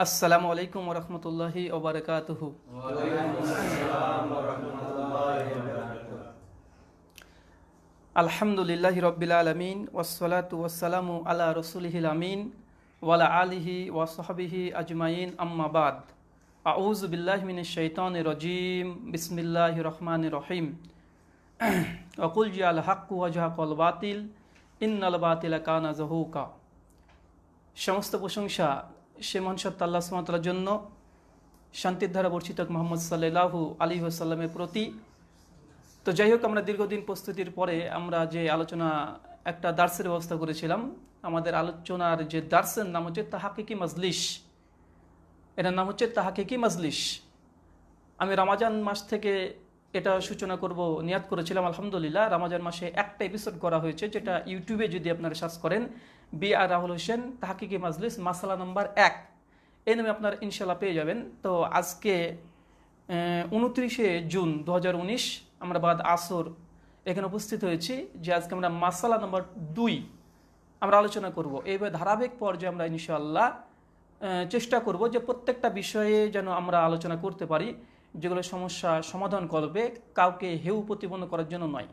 আসসালামু আলাইকুম রহমতুল্লাহি ওবারাকাতুহু। আলহামদুলিল্লাহি রব্বিল আলামিন ওয়াসসালাতু ওয়াসসালামু আলা রাসূলিহিল আমিন ওয়ালা আলিহি ওয়া সাহবিহি আজমাইন আম্মা বাদ। আউযু বিল্লাহি মিনাশ শাইতানির রাজীম। বিসমিল্লাহির রহমানির রহিম। ওয়াকুল জাআল হাক্কু ওয়া জাহাকাল বাতিল ইন্নাল বাতিলা কানা যাহুকা। সমস্ত প্রশংসা সে মহান সত্তা আল্লাহ সুবহানাহু ওয়া তাআলার জন্য, শান্তির ধারা বর্ষিত মুহাম্মদ সাল্লাল্লাহু আলাইহি ওয়াসাল্লামের প্রতি। তো যাই হোক, আমরা দীর্ঘদিন প্রস্তুতির পরে আমরা যে আলোচনা একটা দার্সের ব্যবস্থা করেছিলাম, আমাদের আলোচনার যে দার্সের নাম হচ্ছে তাহকিকি মাজলিস। এটার নাম হচ্ছে তাহকিকি মাজলিস। আমি রমাজান মাস থেকে এটা সূচনা করব নিয়াত করেছিলাম। আলহামদুলিল্লাহ, রমাজান মাসে একটা এপিসোড করা হয়েছে, যেটা ইউটিউবে যদি আপনারা সার্চ করেন বি আর রাহুল হোসেন তাহকিকি মাজলিস মাসালা নম্বর 1, এই নামে আপনারা ইনশাল্লাহ পেয়ে যাবেন। তো আজকে 29শে জুন 2019 আমরা বাদ আসর এখানে উপস্থিত হয়েছি, যে আজকে আমরা মাসালা নম্বর 2 আমরা আলোচনা করব। এইভাবে ধারাবাহিক পর্যায়ে আমরা ইনশাআল্লাহ চেষ্টা করব যে প্রত্যেকটা বিষয়ে যেন আমরা আলোচনা করতে পারি, যেগুলো সমস্যা সমাধান করবে, কাউকে হেউ প্রতিপন্ন করার জন্য নয়।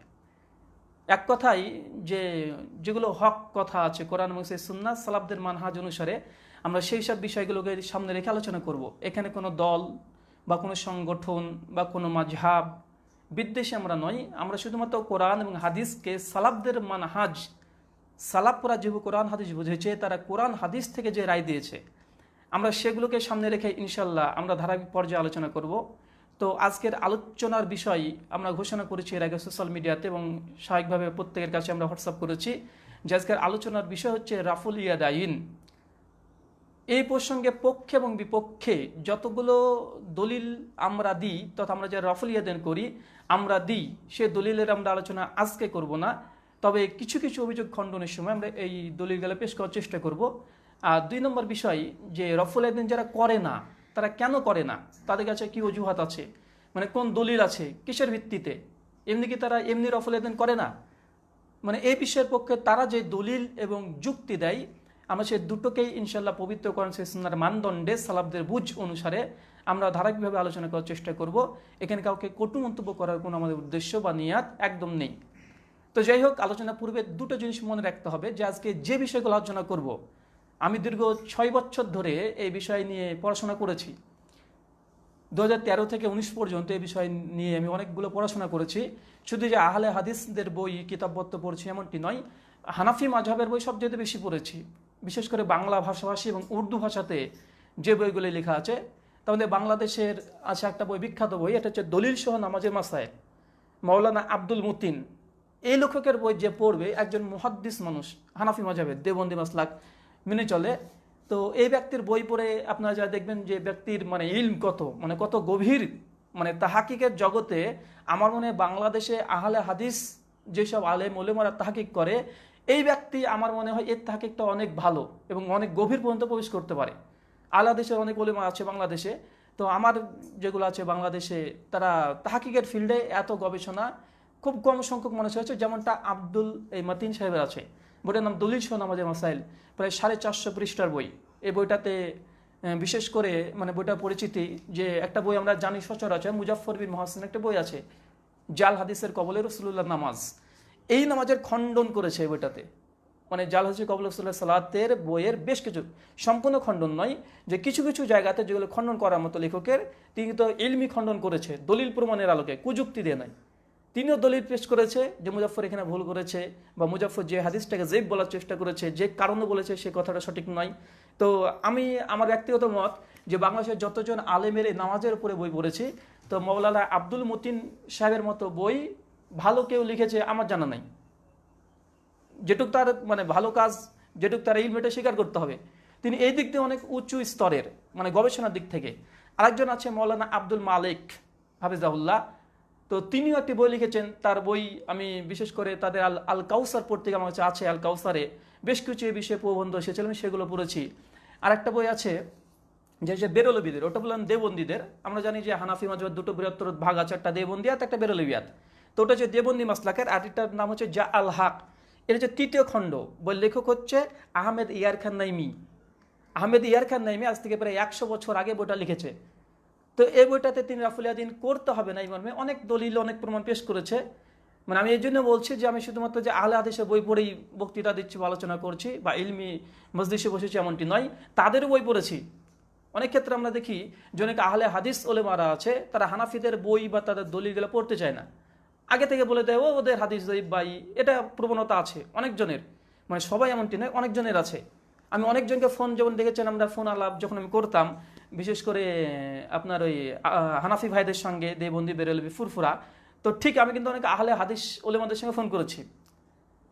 এক কথাই যেগুলো হক কথা আছে কোরআন এবং সুন্নাহ সালাফদের মানহাজ অনুসারে, আমরা সেই সব বিষয়গুলোকে সামনে রেখে আলোচনা করব। এখানে কোনো দল বা কোনো সংগঠন বা কোনো মাযহাব বিদ্বেষে আমরা নই। আমরা শুধুমাত্র কোরআন এবং হাদিসকে সালাফদের মানহাজ, সালাফরা যেভাবে কোরআন হাদিস বুঝেছে, তারা কোরআন হাদিস থেকে যে রায় দিয়েছে, আমরা সেগুলোকে সামনে রেখে ইনশাল্লাহ আমরা ধারাবাহিক পর্যায়ে আলোচনা করব। তো আজকের আলোচনার বিষয় আমরা ঘোষণা করেছি এর আগে সোশ্যাল মিডিয়াতে, এবং স্বাভাবিকভাবে প্রত্যেকের কাছে আমরা হোয়াটসঅ্যাপ করেছি যে আজকের আলোচনার বিষয় হচ্ছে রাফুল ইয়াদাইন। এই প্রসঙ্গে পক্ষে এবং বিপক্ষে যতগুলো দলিল আমরা দিই, তথা আমরা যে রাফুল ইয়াদাইন করি আমরা দিই, সে দলিলের আমরা আলোচনা আজকে করব না। তবে কিছু কিছু অভিযোগ খণ্ডনের সময় আমরা এই দলিলগুলো পেশ করার চেষ্টা করব। আর 2 নম্বর বিষয়, যে রাফুল ইয়াদাইন যারা করে না, তারা কেন করে না, তাদের কাছে কি অজুহাত আছে, মানে কোন দলিল আছে, কিসের ভিত্তিতে, এমনি কি তারা এমনি রাফুল ইয়াদাইন করে না, মানে এই বিষয়ের পক্ষে তারা যে দলিল এবং যুক্তি দেয়, আমরা সে দুটোকেই ইনশাল্লাহ পবিত্র কোরআন সুন্নাহর মানদণ্ডে সালাফদের বুঝ অনুসারে আমরা ধারাবাহিকভাবে আলোচনা করার চেষ্টা করব। এখানে কাউকে কটু মন্তব্য করার কোনো আমাদের উদ্দেশ্য বা নিয়াত একদম নেই। তো যাই হোক, আলোচনা পূর্বে দুটো জিনিস মনে রাখতে হবে, যে আজকে যে বিষয়গুলো আলোচনা করব, আমি দীর্ঘ 6 বছর ধরে এই বিষয় নিয়ে পড়াশোনা করেছি। 2013 থেকে 19 পর্যন্ত এই বিষয় নিয়ে আমি অনেকগুলো পড়াশোনা করেছি। শুধু যে আহলে হাদিসদের বই কিতাবপত্র পড়ছি এমনটি নয়, হানাফি মাযহাবের বই সবচেয়ে বেশি পড়েছি, বিশেষ করে বাংলা ভাষাভাষী এবং উর্দু ভাষাতে যে বইগুলি লেখা আছে। তাহলে বাংলাদেশের আছে একটা বই, বিখ্যাত বই, এটা হচ্ছে দলিল সহ নামাজের মাসায়েল, মাওলানা আব্দুল মতিন। এই লেখকের বই যে পড়বে, একজন মুহাদ্দিস মানুষ, হানাফি মাযহাবের দেওবন্দি মাসলাক মেনে চলে, তো এই ব্যক্তির বই পড়ে আপনারা যা দেখবেন যে ব্যক্তির মানে ইলম কত গভীর, মানে তাহাকিকের জগতে আমার মনে হয় বাংলাদেশে আহলে হাদিস যেসব আলেম ওলেমারা তাহাকিক করে, এই ব্যক্তি আমার মনে হয় এর তাহাকিকটা অনেক ভালো এবং অনেক গভীর পর্যন্ত প্রবেশ করতে পারে। আলা দেশের অনেক ওলেমা আছে বাংলাদেশে, তো আমার যেগুলো আছে বাংলাদেশে, তারা তাহাকিকের ফিল্ডে এত গবেষণা খুব কম সংখ্যক মানুষ হয়েছে, যেমনটা আব্দুল মতিন সাহেবের আছে। বইটার নাম দলিল সহ নামাজের মাসাইল, প্রায় 450 পৃষ্ঠার বই। এই বইটাতে বিশেষ করে মানে বইটার পরিচিতি, যে একটা বই আমরা জানি সচরাচর, মুজাফফর বিন মুহসিন একটা বই আছে, জাল হাদিসের কবলে রাসূলুল্লাহ নামাজ, এই নামাজের খণ্ডন করেছে এই বইটাতে। মানে জাল হাদিসের কবলে রাসূলুল্লাহ সালাতের বইয়ের বেশ কিছু, সম্পূর্ণ খণ্ডন নয়, যে কিছু কিছু জায়গাতে যেগুলো খণ্ডন করার মতো লেখকের, তিনি তো ইলমি খণ্ডন করেছে দলিল প্রমাণের আলোকে, কুযুক্তি দিয়ে নাই। তিনিও দলিল পেশ করেছে যে মুজাফফর এখানে ভুল করেছে, বা মুজাফফর যে হাদিসটাকে জেব বলার চেষ্টা করেছে, যে কারণে বলেছে সে কথাটা সঠিক নয়। তো আমি আমার ব্যক্তিগত মত, যে বাংলাদেশের যতজন আলেমের এই নামাজের উপরে বই পড়েছি, তো মাওলানা আব্দুল মতিন সাহেবের মতো বই ভালো কেউ লিখেছে আমার জানা নাই। যেটুক তার মানে ভালো কাজ, যেটুক তার ইলমেটা স্বীকার করতে হবে, তিনি এই দিক দিয়ে অনেক উঁচু স্তরের, মানে গবেষণার দিক থেকে। আরেকজন আছে মাওলানা আব্দুল মালিক হাফিজাহুল্লাহ, তো তিনিও একটি বই লিখেছেন। তার বই আমি বিশেষ করে তাদের আল কাউসার পড়তে আমার কাছে আছে, আল কাউসারে বেশ কিছু এই বিষয়ে প্রবন্ধ এসেছিল, আমি সেগুলো পড়েছি। আর একটা বই আছে যে বেরলবিদের, ওটা বললাম দেওবন্দীদের। আমরা জানি যে হানাফি মাযহাবের দুটো বৃহত্তর ভাগ আছে, একটা দেওবন্দিয়াত একটা বেরলবিয়াত। তো ওটা হচ্ছে দেওবন্দি মাসলাকের, আর এটার নাম হচ্ছে জা আল হক। এটা হচ্ছে 3য় খণ্ড, বই লেখক হচ্ছে আহমেদ ইয়ার খান নাইমি। আহমেদ ইয়ারখান নাইমি আজ থেকে প্রায় 100 বছর আগে বইটা লিখেছে। তো এই বইটাতে তিনি রাফুল ইয়াদাইন করতে হবে না এই মর্মে অনেক দলিল অনেক প্রমাণ পেশ করেছে। মানে আমি এই জন্য বলছি যে আমি শুধুমাত্র যে আহলে হাদিসের বই পড়েই বক্তৃতা দিচ্ছি বা আলোচনা করছি বা ইলমি মজলিসে বসেছি এমনটি নয়, তাদেরও বই পড়েছি। অনেক ক্ষেত্রে আমরা দেখি যে অনেক আহলে হাদিস ওলেমারা আছে, তারা হানাফিদের বই বা তাদের দলিলগুলো পড়তে চায় না, আগে থেকে বলে দেয় ওদের হাদিস জয়ীফ ভাই, এটা প্রবণতা আছে অনেকজনের, মানে সবাই এমনটি নয়, অনেকজনের আছে। আমি অনেকজনকে ফোন যেমন দেখেছেন, আমরা ফোন আলাপ যখন আমি করতাম, বিশেষ করে আপনার ওই হানাফি ভাইদের সঙ্গে দেবন্দি বেরেলবি ফুরফুরা, তো ঠিক আমি কিন্তু অনেক আহলে হাদিস ওলেমাদের সঙ্গে ফোন করেছি।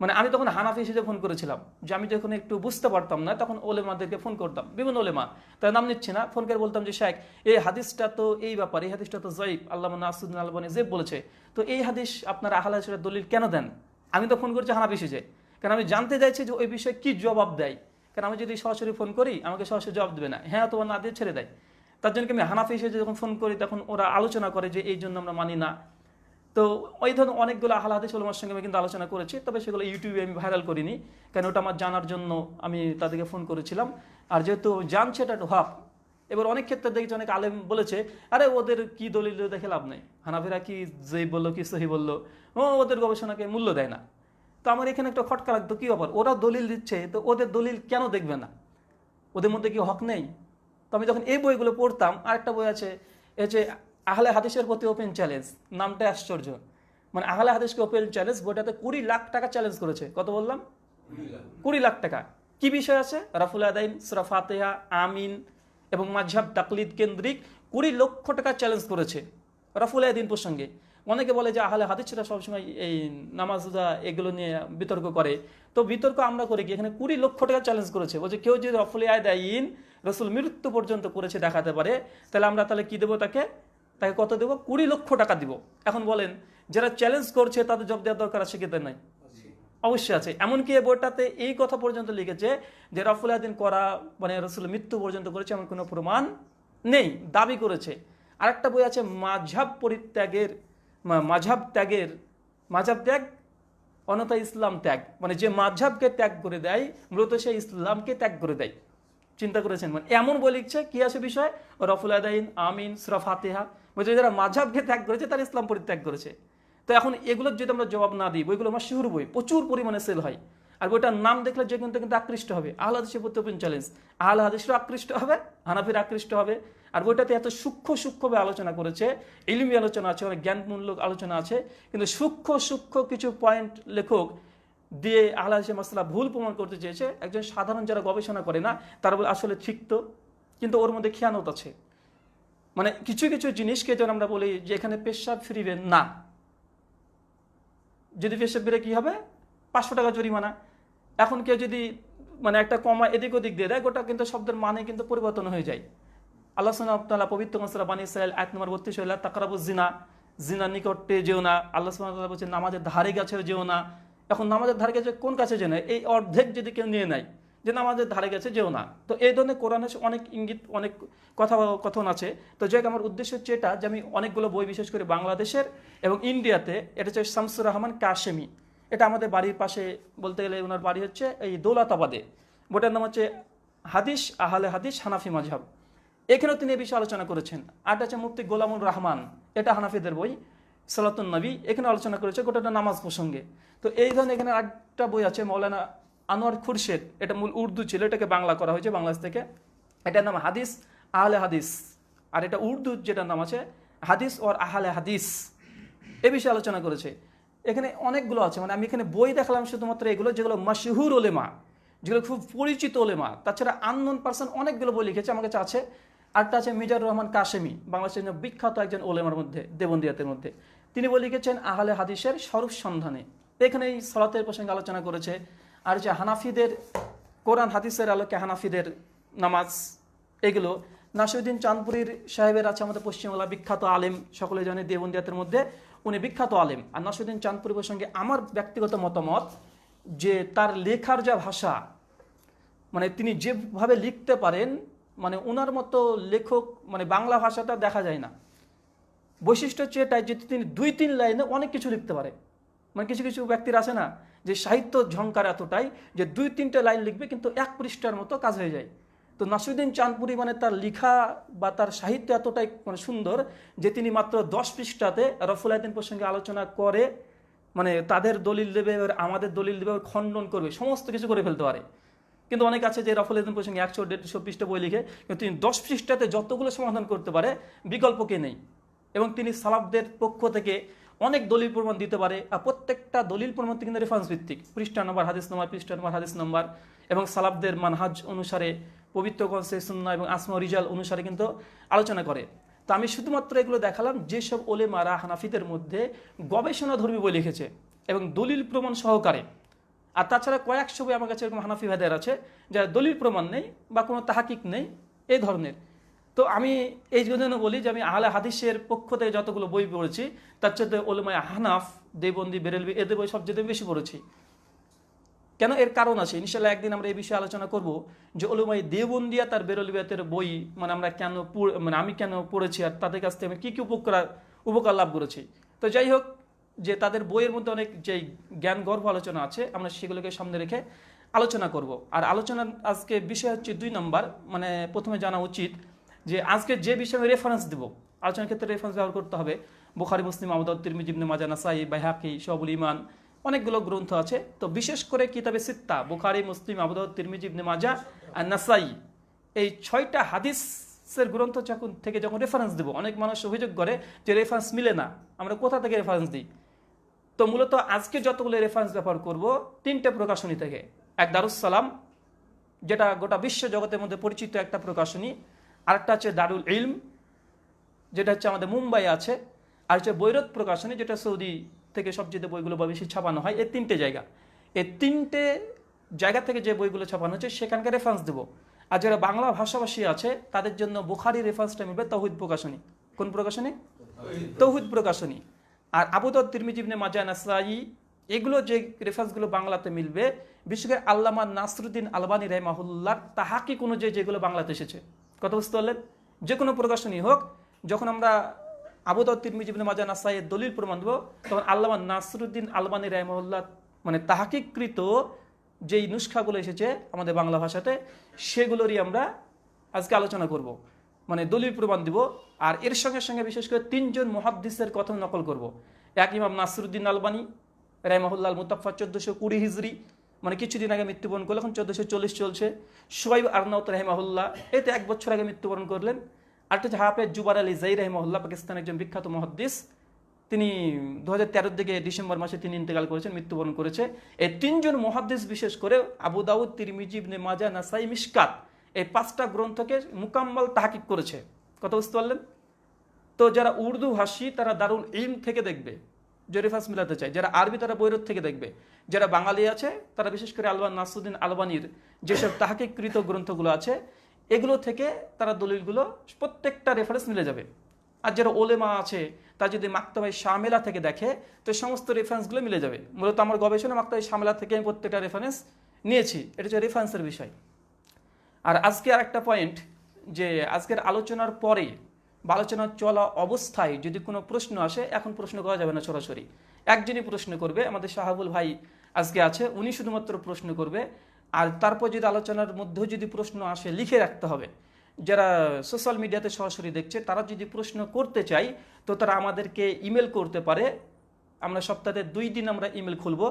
মানে আমি তখন হানাফি হিসেবে ফোন করেছিলাম, যে আমি যখন একটু বুঝতে পারতাম না তখন ওলেমাদেরকে ফোন করতাম, বিভিন্ন ওলেমা, তার নাম নিচ্ছি না, ফোন করে বলতাম যে শেখ এই হাদিসটা তো এই ব্যাপার, এই হাদিসটা তো জয়ীফ, আল্লামা নাসিরুদ্দিন আলবানী জেব বলেছে, তো এই হাদিস আপনার আহলে হাদিসের দলিল কেন দেন? আমি তো ফোন করছি হানাফি হিসেবে, কারণ আমি জানতে চাইছি যে ওই বিষয়ে কি জবাব দেয়। কারণ আমি যদি সরাসরি ফোন করি আমাকে সরাসরি জবাব দেবে না, হ্যাঁ অথবা না দিয়ে ছেড়ে দেয়। তার জন্য আমি হানাফি হিসেবে যখন ফোন করি তখন ওরা আলোচনা করে যে এই জন্য আমরা মানি না। তো ওই ধরনের অনেকগুলো আহলে হাদিস ওলামার সঙ্গে আমি কিন্তু আলোচনা করেছি, তবে সেগুলো ইউটিউবে আমি ভাইরাল করিনি, কারণ ওটা আমার জানার জন্য আমি তাদেরকে ফোন করেছিলাম। আর যেহেতু জানছে এটা একটা হক, এবার অনেক ক্ষেত্রে দেখছি অনেক আলেম বলেছে আরে ওদের কি দলিল দেখে লাভ নেই, হানাফিরা কি যেই বললো কি সহি বললো, ওদের গবেষণাকে মূল্য দেয় না। তো আমার এখানে একটা খটকা লাগতো, কি ব্যাপার, ওরা দলিল দিচ্ছে তো ওদের দলিল কেন দেখবে না, ওদের মধ্যে কি হক নেই? তো আমি যখন এই বইগুলো পড়তাম, আরেকটা বই আছে হচ্ছে আহলে হাদিসের প্রতি ওপেন চ্যালেঞ্জ, নামটা আশ্চর্য, মানে আহলে হাদিসকে ওপেন চ্যালেঞ্জ, বইটাতে 20 লাখ টাকা চ্যালেঞ্জ করেছে। কত বললাম? 20 লাখ টাকা। কি বিষয় আছে? রাফুল ইয়াদাইন, সূরা ফাতিহা, আমিন এবং মাযহাব তাকলিদ কেন্দ্রিক 20 লক্ষ টাকা চ্যালেঞ্জ করেছে রাফুল ইয়াদাইন প্রসঙ্গে। অনেকে বলে যে আহলে হাদিসরা সবসময় এই নামাজ রোজা এগুলো নিয়ে বিতর্ক করে, তো বিতর্ক আমরা করি কি, এখানে 20 লক্ষ টাকা চ্যালেঞ্জ করেছে। বলছে কেউ যদি রাফুল ইয়াদাইন রাসূল মৃত্যু পর্যন্ত করেছে দেখাতে পারে, তাহলে আমরা তাহলে কি দেবো তাকে কত দেবো? 20 লক্ষ টাকা দিব। এখন বলেন যারা চ্যালেঞ্জ করছে তাদের জবাব দেওয়ার দরকার আছে কি নাই? অবশ্যই আছে। এমনকি এই বইটাতে এই কথা পর্যন্ত লিখেছে যে রাফুল ইয়াদাইন করা মানে রাসূল মৃত্যু পর্যন্ত করেছে এমন কোনো প্রমাণ নেই, দাবি করেছে। আরেকটা বই আছে মাযহাব পরিত্যাগের, মাযহাব ত্যাগ অনতা ইসলাম ত্যাগ, মানে যে মাযহাবকে ত্যাগ করে দেয় মূলত সে ইসলামকে ত্যাগ করে দেয়। চিন্তা করেছেন? মানে এমন বই লিখছে, কি আছে বিষয়? রাফুল ইয়াদাইন, আমিন, সূরা ফাতিহা, বলছে যারা মাযহাবকে ত্যাগ করেছে তারা ইসলাম পরিত্যাগ করেছে। তো এখন এগুলোর যদি আমরা জবাব না দিই, বইগুলো মাশহুর বই, প্রচুর পরিমাণে সেল হয়, আর বইটার নাম দেখলে যে কিন্তু আকৃষ্ট হবে। আহলে হাদিসের প্রতি ওপেন চ্যালেঞ্জ, আহলে হাদিসরা আকৃষ্ট হবে, হানাফিরা আকৃষ্ট হবে। আর বইটাতে এত সূক্ষ্মভাবে আলোচনা করেছে, ইলমি আলোচনা আছে, অনেক জ্ঞানমূলক আলোচনা আছে, কিন্তু সূক্ষ্ম কিছু পয়েন্ট লেখক দিয়ে আহলে হাদিসের মাসলা ভুল প্রমাণ করতে চেয়েছে। একজন সাধারণ যারা গবেষণা করে না তারা বলে আসলে ঠিক তো, কিন্তু ওর মধ্যে খেয়ানত আছে। মানে কিছু জিনিসকে যেন আমরা বলি যে এখানে পেশাব ফিরিবে না, যদি পেশাব ফিরে কি হবে? 500 টাকা জরিমানা। এখন কেউ যদি মানে একটা কমা এদিক ওদিক দিয়ে দেয়, গোটা কিন্তু শব্দের মানে কিন্তু পরিবর্তন হয়ে যায়। আল্লাহ সুবহানাহু ওয়া তাআলা পবিত্র সূরা বনী ইসরাঈল আয়াত নম্বর 32 লা তাকরাবুজ জিনা, জিনার নিকটে যেও না। আল্লাহ সুবহানাহু ওয়া তাআলা বলেছেন নামাজের ধারে কাছে যেও না। এখন নামাজের ধারে কাছে কোন কাছে যেও না, এই অর্ধেক যদি কেউ নিয়ে নেয় যে নামাজের ধারে কাছে যেও না, তো এই ধরনের কোরআনে অনেক ইঙ্গিত, অনেক কথন আছে। তো যাই আমার উদ্দেশ্য হচ্ছে এটা যে আমি অনেকগুলো বই বিশেষ করে বাংলাদেশের এবং ইন্ডিয়াতে, এটা হচ্ছে শামসুর রহমান কাশেমি, এটা আমাদের বাড়ির পাশে, বলতে গেলে ওনার বাড়ি হচ্ছে এই দৌলতাবাদে। বইটার নাম হচ্ছে হাদিস, আহলে হাদিস হানাফি মাযহাব। এখানেও তিনি এই বিষয়ে আলোচনা করেছেন। আর হচ্ছে মুফতি গোলামুর রহমান, এটা হানাফিদের বই, সালাতুন নবী, এখানে আলোচনা করেছে গোটাটা নামাজ প্রসঙ্গে। তো এই ধরনের এখানে আরেকটা বই আছে মৌলানা আনোয়ার খুরশেদ, এটা মূল উর্দু ছিল, এটাকে বাংলা করা হয়েছে বাংলাদেশ থেকে। এটার নাম হাদিস আহলে হাদিস, আর এটা উর্দু যেটার নাম আছে হাদিস ওর আহলে হাদিস, এ বিষয়ে আলোচনা করেছে। এখানে অনেকগুলো আছে, মানে আমি এখানে বই দেখালাম শুধুমাত্র এগুলো যেগুলো মাশহুর ওলেমা, যেগুলো খুব পরিচিত ওলেমা। তাছাড়া আননোন পার্সন অনেকগুলো বই লিখেছে, আমার কাছে আছে। আরটা আছে মিজানুর রহমান কাশেমি, বাংলাদেশের বিখ্যাত একজন ওলেমার মধ্যে, দেবন্দিয়াতের মধ্যে। তিনি বই লিখেছেন আহলে হাদিসের স্বরূপ সন্ধানে, এখানে এই সলাতের প্রসঙ্গে আলোচনা করেছে। আর যে হানাফিদের কোরআন হাদিসের আলোকে হানাফিদের নামাজ, এগুলো নাসিরউদ্দিন চাঁদপুরীর সাহেবের আছে, আমাদের পশ্চিমবাংলা বিখ্যাত আলেম, সকলে জানে দেবন্দিয়াতের মধ্যে উনি বিখ্যাত আলেম। আর নাসিরউদ্দিন চাঁদপুরী প্রসঙ্গে আমার ব্যক্তিগত মতামত যে তার লেখার যা ভাষা, মানে তিনি যেভাবে লিখতে পারেন, মানে ওনার মতো লেখক মানে বাংলা ভাষাটা দেখা যায় না। বৈশিষ্ট্য হচ্ছে এটাই যে তিনি 2-3 লাইনে অনেক কিছু লিখতে পারে। মানে কিছু ব্যক্তির আছে না যে সাহিত্য ঝংকার এতটাই যে 2-3টে লাইন লিখবে কিন্তু 1 পৃষ্ঠার মতো কাজ হয়ে যায়। তো নাসিরুদ্দিন চাঁদপুরি মানে তার লেখা বা তার সাহিত্য এতটাই মানে সুন্দর যে তিনি মাত্র 10 পৃষ্ঠাতে রফুল আয়াদিন প্রসঙ্গে আলোচনা করে, মানে তাদের দলিল দেবে, এবার আমাদের দলিল দেবে, খণ্ডন করবে, সমস্ত কিছু করে ফেলতে পারে। কিন্তু অনেক আছে যে রফুল আয়াদিন প্রসঙ্গে 100-150 পৃষ্ঠা বই লিখে, কিন্তু তিনি 10 পৃষ্ঠাতে যতগুলো সমাধান করতে পারে, বিকল্প কে নেই। এবং তিনি সালাফদের পক্ষ থেকে অনেক দলিল প্রমাণ দিতে পারে, আর প্রত্যেকটা দলিল প্রমাণ কিন্তু রেফারেন্স ভিত্তিক, পৃষ্ঠা নম্বর, হাদিস নম্বর, পৃষ্ঠা নম্বর, হাদিস নম্বর, এবং সালাফদের মানহাজ অনুসারে, পবিত্র গ্রন্থে সুন্নাহ এবং আসমা রিজাল অনুসারে কিন্তু আলোচনা করে। তো আমি শুধুমাত্র এগুলো দেখালাম যেসব ওলেমারা হানাফিদের মধ্যে গবেষণাধর্মী বই লিখেছে এবং দলিল প্রমাণ সহকারে। আর তাছাড়া কয়েকশো বই আমার কাছে এরকম হানাফি ভাইদের আছে যারা দলিল প্রমাণ নেই বা কোনো তাহাকিক নেই এই ধরনের। তো আমি এই জন্য বলি যে আমি আহলে হাদিসের পক্ষ থেকে যতগুলো বই পড়েছি তার চাইতে ওলেমায়ে হানাফ, দেওবন্দি, বেরেলভি এদের বই সবচেয়ে বেশি পড়েছি। কেন? এর কারণ আছে, ইনশাল্লাহ একদিন আমরা এই বিষয়ে আলোচনা করব যে ওলেমায়ে দেওবন্দিয়া তার বেরেলভিয়াতের বই মানে আমরা কেন মানে আমি কেন পড়েছি আর তাদের কাছ থেকে আমি কী কী উপকার লাভ করেছি। তো যাই হোক, যে তাদের বইয়ের মধ্যে অনেক যে জ্ঞান গর্ভ আলোচনা আছে আমরা সেগুলোকে সামনে রেখে আলোচনা করব। আর আলোচনার আজকে বিষয় হচ্ছে 2 নম্বর, মানে প্রথমে জানা উচিত যে আজকে যে বিষয়ে রেফারেন্স দেব, আলোচনার ক্ষেত্রে রেফারেন্স ব্যবহার করতে হবে। বুখারী, মুসলিম, আবু দাউদ, তিরমিজি, ইবনে মাজাহ, নাসাঈ, বাইহাকি, শুআবুল ঈমান, অনেকগুলো গ্রন্থ আছে। তো বিশেষ করে কিতাবে সিত্তা, বুখারী, মুসলিম, আবু দাউদ, তিরমিজি, ইবনে মাজাহ আর নাসাঈ, এই 6টা হাদিসের গ্রন্থ থেকে যখন রেফারেন্স দেব, অনেক মানুষ অভিযোগ করে যে রেফারেন্স মিলে না, আমরা কোথা থেকে রেফারেন্স দিই। তো মূলত আজকে যতগুলো রেফারেন্স ব্যবহার করব 3টে প্রকাশনী থেকে। এক দারুস সালাম, যেটা গোটা বিশ্ব জগতের মধ্যে পরিচিত একটা প্রকাশনী, আরেকটা হচ্ছে দারুল ইলম, যেটা হচ্ছে আমাদের মুম্বাই আছে, আর হচ্ছে বৈরত প্রকাশনী, যেটা সৌদি থেকে সবচেয়ে বইগুলো বেশি ছাপানো হয়। এই 3টে জায়গা, এই 3টে জায়গা থেকে যে বইগুলো ছাপানো হচ্ছে সেখানকার রেফারেন্স দেবো। আর যারা বাংলা ভাষাভাষী আছে তাদের জন্য বুখারী রেফারেন্সটা মিলবে তৌহিদ প্রকাশনী। কোন প্রকাশনী? তৌহিদ প্রকাশনী। আর আবু দাউদ, তিরমিজি, ইবনে মাজাহ, নাসাঈ, এগুলো যে রেফারেন্সগুলো বাংলাতে মিলবে, বিশেষ করে আল্লামা নাসরুদ্দিন আলবানী রাহিমাহুল্লাহর তাহাকিক অনুযায়ী যেগুলো বাংলাতে এসেছে। কথা বুঝতে পারলেন? যে কোনো প্রকাশনী হোক, যখন আমরা আবু দাউদ, তিরমিজি, ইবনে মাজাহ, নাসাঈর দলিল প্রমাণ দেবো, তখন আল্লামা নাসরুদ্দিন আলবানী রাহিমাহুল্লাহ মানে তাহাকিককৃত যেই নুসখাগুলো এসেছে আমাদের বাংলা ভাষাতে, সেগুলোরই আমরা আজকে আলোচনা করব, মানে দলিল প্রমাণ দিব। আর এর সঙ্গে সঙ্গে বিশেষ করে 3 জন মুহাদ্দিসের কথা নকল করব। এক ইমাম নাসরুদ্দিন আলবানী রাহিমাহুল্লাহ, মুতাওয়াফা 1420 হিজরি, মানে কিছুদিন আগে মৃত্যুবরণ করলেন, এখন 1440 চলছে। শুআইব আরনাউত রাহিমাহুল্লাহ, এতে 1 বছর আগে মৃত্যুবরণ করলেন। আরেকটা হচ্ছে হাফেজ জুবার আলী জাই রাহিমাহুল্লাহ, পাকিস্তানের একজন বিখ্যাত মুহাদ্দিস, তিনি 2013 দিকে ডিসেম্বর মাসে তিনি ইন্তেকাল করেছেন, মৃত্যুবরণ করেছে। এই 3 জন মুহাদ্দিস বিশেষ করে আবু দাউদ, তিরমিজি, ইবনে মাজাহ, নাসাঈ, মিশকাত, এই 5টা গ্রন্থকে মুকাম্মাল তাহকিক করেছে। কথা বুঝতে পারলেন? তো যারা উর্দু ভাষী তারা দারুল ইলম থেকে দেখবে যে রেফারেন্স মিলাতে চায়, যারা আরবি তারা বৈরত থেকে দেখবে, যারা বাঙালি আছে তারা বিশেষ করে আলবান নাসরুদ্দিন আলবানীর যেসব তাহকিককৃত গ্রন্থগুলো আছে এগুলো থেকে তারা দলিলগুলো প্রত্যেকটা রেফারেন্স মিলে যাবে। আর যারা ওলেমা আছে তা যদি মাকতাবায়ে শামেলা থেকে দেখে তো সমস্ত রেফারেন্সগুলো মিলে যাবে। মূলত আমার গবেষণা মাকতাবায়ে শামেলা থেকে আমি প্রত্যেকটা রেফারেন্স নিয়েছি, এটা হচ্ছে রেফারেন্সের বিষয়। আর আজকে আরেকটা পয়েন্ট, যে আজকের আলোচনার পরে বা আলোচনা চলা অবস্থায় যদি কোনো প্রশ্ন আসে, এখন প্রশ্ন করা যাবে না সরাসরি, একজনই প্রশ্ন করবে, আমাদের শাহাবুল ভাই আজকে আছে, উনি শুধুমাত্র প্রশ্ন করবে। আর তারপর যদি আলোচনার মধ্যেও যদি প্রশ্ন আসে লিখে রাখতে হবে। যারা সোশ্যাল মিডিয়াতে সরাসরি দেখছে তারা যদি প্রশ্ন করতে চাই তো তারা আমাদেরকে ইমেল করতে পারে। আমরা সপ্তাহে 2 দিন আমরা ইমেল খুলব।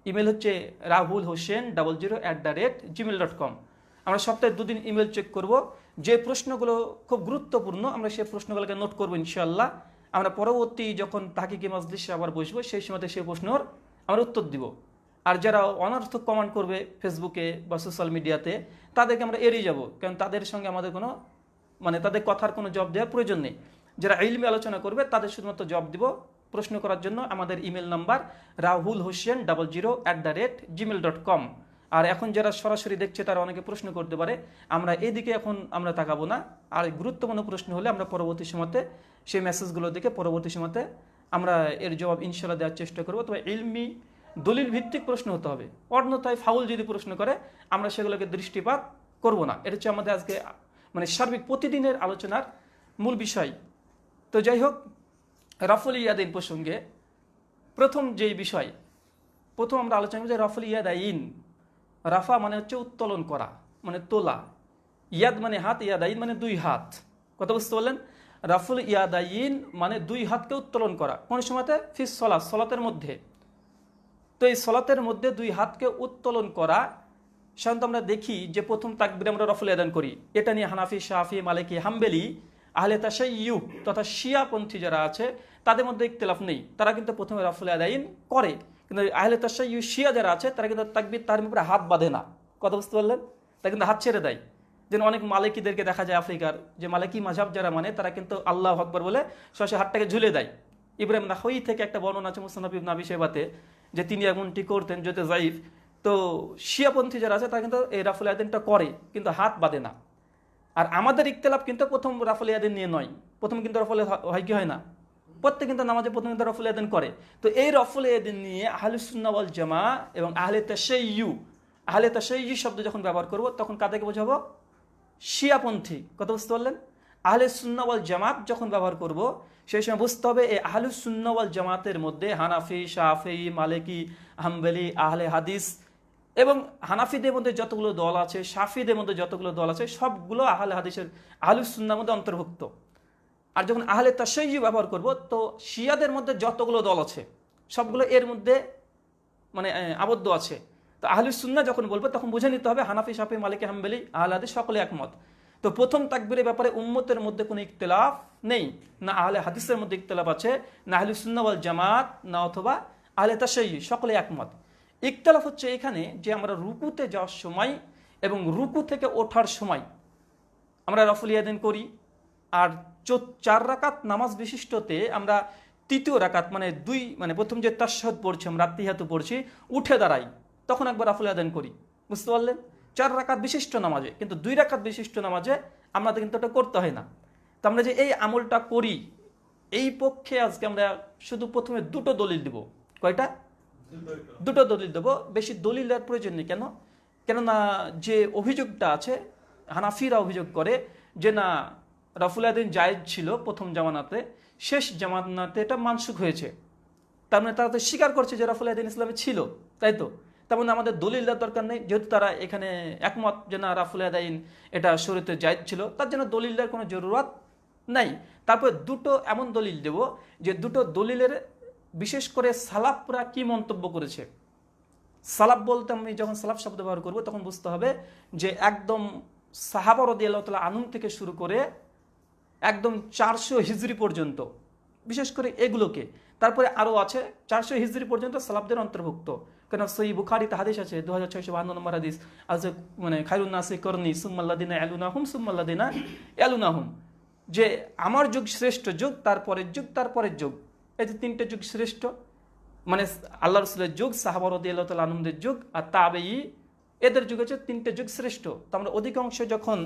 ইমেল হচ্ছে rahulhossain00@gmail.com। আমরা সপ্তাহে 2 দিন ইমেল চেক করব। যে প্রশ্নগুলো খুব গুরুত্বপূর্ণ আমরা সেই প্রশ্নগুলোকে নোট করবো ইনশাআল্লাহ। আমরা পরবর্তী যখন তাহকিকি মাজলিসে আবার বসবো সেই সময়তে সেই প্রশ্নের আমরা উত্তর দিব। আর যারা অনর্থক কমেন্ট করবে ফেসবুকে বা সোশ্যাল মিডিয়াতে তাদেরকে আমরা এড়িয়ে যাব, কারণ তাদের সঙ্গে আমাদের কোনো মানে তাদের কথার কোনো জবাব দেওয়ার প্রয়োজন নেই। যারা ইলমি আলোচনা করবে তাদের শুধুমাত্র জবাব দিব। প্রশ্ন করার জন্য আমাদের ইমেল নাম্বার rahulhossain00@gmail.com। আর এখন যারা সরাসরি দেখছে তারা অনেকে প্রশ্ন করতে পারে, আমরা এদিকে এখন আমরা তাকাবো না। আর গুরুত্বপূর্ণ প্রশ্ন হলে আমরা পরবর্তী সময়তে সেই মেসেজগুলো দেখে পরবর্তী সময়তে আমরা এর জবাব ইনশাআল্লাহ দেওয়ার চেষ্টা করবো। তবে ইলমি দলিল ভিত্তিক প্রশ্ন হতে হবে, অন্যথায় ফাউল যদি প্রশ্ন করে আমরা সেগুলোকে দৃষ্টিপাত করব না। এটা হচ্ছে আমাদের আজকে মানে সার্বিক প্রতিদিনের আলোচনার মূল বিষয়। তো যাই হোক, রফুল ইয়াদাইন প্রসঙ্গে প্রথম যেই বিষয়, প্রথম আমরা আলোচনা করব যে রফুল ইয়াদাইন, রাফা মানে হচ্ছে উত্তোলন করা, মানে তোলা। ইয়াদ মানে হাত, ইয়াদাইন মানে দুই হাত। কথা বুঝতে পারলেন? রাফুল ইয়াদাইন মানে দুই হাতকে উত্তোলন করা। কোন সময়তে? ফিস সলাত, সলাতের মধ্যে। তো এই সলাতের মধ্যে দুই হাতকে উত্তোলন করা সাধারণত আমরা দেখি যে প্রথম তাকবীরে আমরা রফুল ইয়াদাইন করি। এটা নিয়ে হানাফি, শাফি, মালিকি, হাম্বেলি, আহলে তাশাইয়্যু তথা শিয়াপন্থী যারা আছে তাদের মধ্যে ইখতিলাফ নেই। তারা কিন্তু প্রথমে রফুল ইয়াদাইন করে, কিন্তু আহলে তাশাইয়্যু শিয়া যারা আছে তারা কিন্তু তাকবীর তাহরিমের উপরে হাত বাঁধে না। কথা বুঝতে পারলেন? তারা কিন্তু হাত ছেড়ে দেয়। যেন অনেক মালিকিদেরকে দেখা যায় আফ্রিকার যে মালিকি মাযহাব যারা মানে তারা কিন্তু আল্লাহু আকবার বলে সরাসরি হাতটাকে ঝুলে দেয়। ইব্রাহিম নাখয়ী থেকে একটা বর্ণনা আছে মুসনাদ ইবনে আবি শাইবাতে যে তিনি এমনটি করতেন, যদি যায়িফ। তো শিয়াপন্থী যারা আছে তারা কিন্তু এই রাফুল ইয়াদাইনটা করে, কিন্তু হাত বাঁধে না। আর আমাদের ইখতিলাফ কিন্তু প্রথম রাফুল ইয়াদাইন নিয়ে নয়। প্রথম কিন্তু রফুল হয় কি হয় না? প্রত্যেক কিন্তু নামাজে প্রথম কিন্তু রফুল ইয়াদাইন করে। তো এই রফুল ইয়াদাইন নিয়ে আহলুস সুন্নাহ ওয়াল জামা এবং আহলে তাশাইয়্যু শব্দ যখন ব্যবহার করব তখন কাদেরকে বোঝাবো? শিয়াপন্থী। কথা বুঝতে পারলেন? আহলে সুন্নাহ ওয়াল জামাত যখন ব্যবহার করব সেই সময় বুঝতে হবে এই আহলুস সুন্নাহ ওয়াল জামাতের মধ্যে হানাফি, শাফি, মালিকি, হাম্বলি, আহলে হাদিস এবং হানাফিদের মধ্যে যতগুলো দল আছে, শাফিদের মধ্যে যতগুলো দল আছে সবগুলো আহলে হাদিসের আহলুস সুন্নাহর মধ্যে অন্তর্ভুক্ত। আর যখন আহলে তাশাইয়্যু ব্যবহার করব তো শিয়াদের মধ্যে যতগুলো দল আছে সবগুলো এর মধ্যে মানে আবদ্ধ আছে। তো আহলুস সুন্নাহ যখন বলবো তখন বুঝে নিতে হবে হানাফি, শাফি, মালিকি, হাম্বলি, আহলে হাদিস সকলে একমত। তো প্রথম তাকবীরের ব্যাপারে উম্মতের মধ্যে কোনো ইখতিলাফ নেই, না আহলে হাদিসের মধ্যে ইখতিলাফ আছে, না আহলুস সুন্নাহ ওয়াল জামাত, না অথবা আহলে তাশাইয়্যু, সকলে একমত। ইখতিলাফ হচ্ছে এখানে যে আমরা রুকুতে যাওয়ার সময় এবং রুকু থেকে ওঠার সময় আমরা রফুল ইয়াদাইন করি। আর 4 রাকাত নামাজ বিশিষ্টতে আমরা তৃতীয় রাকাত মানে প্রথম যে তাশাহুদ পড়ছি, আমরা আত্মিয়াতু পড়ছি, উঠে দাঁড়াই, তখন একবার রফুল ইয়াদাইন করি। বুঝতে পারলেন? 4 রাকাত বিশিষ্ট নামাজে, কিন্তু 2 রাকাত বিশিষ্ট নামাজে আমরা কিন্তু এটা করতে হয় না। তো আমরা যে এই আমলটা করি এই পক্ষে আজকে আমরা শুধু প্রথমে 2টো দলিল দিব। কয়টা? 2টো দলিল দেবো। বেশি দলিলের প্রয়োজন নেই। কেননা যে অভিযোগটা আছে, হানাফিরা অভিযোগ করে যে না রফুল ইয়াদাইন জায়েজ ছিল প্রথম জামানাতে, শেষ জামানাতে এটা মানসুখ হয়েছে। তার মানে তারা তো স্বীকার করছে যে রফুল ইয়াদাইন ইসলামে ছিল, তাই তো? তার মানে আমাদের দলিল দেওয়ার দরকার নেই, যেহেতু তারা এখানে একমত যে না রফুল ইয়াদাইন এটা শরীয়তে জায়েজ ছিল, তার জন্য দলিল দেওয়ার কোনো জরুরত নাই। তারপরে 2টো এমন দলিল দেব যে 2টো দলিলের বিশেষ করে সালাফরা কি মন্তব্য করেছে। সালাফ বলতে আমি যখন সালাফ শব্দ ব্যবহার করবো তখন বুঝতে হবে যে একদম সাহাবা রাদিয়াল্লাহু তাআলা আনহুম থেকে শুরু করে একদম 400 হিজরি পর্যন্ত, বিশেষ করে এগুলোকে। তারপরে আরও আছে 400 হিজরি পর্যন্ত সালাফদের অন্তর্ভুক্ত। কেন সহিহ বুখারীতে হাদিস আছে 2652 নম্বর হাদিস আছে, মানে খায়রুন নাসি করনি সুম্মাল্লাযিনা ইয়ালুনাহুম সুম্মাল্লাযিনা ইয়ালুনাহুম, যে আমার যুগ শ্রেষ্ঠ যুগ, তারপরের যুগ, তারপরের যুগ। এই যে 3টে যুগ শ্রেষ্ঠ, মানে আল্লাহ রাসূলের যুগ, সাহাবা রাদিয়াল্লাহু তাআলা আনহুমদের যুগ, আর তাবেঈ, এদের যুগ হচ্ছে 3টে যুগ শ্রেষ্ঠ। তো আমরা অধিকাংশ যখন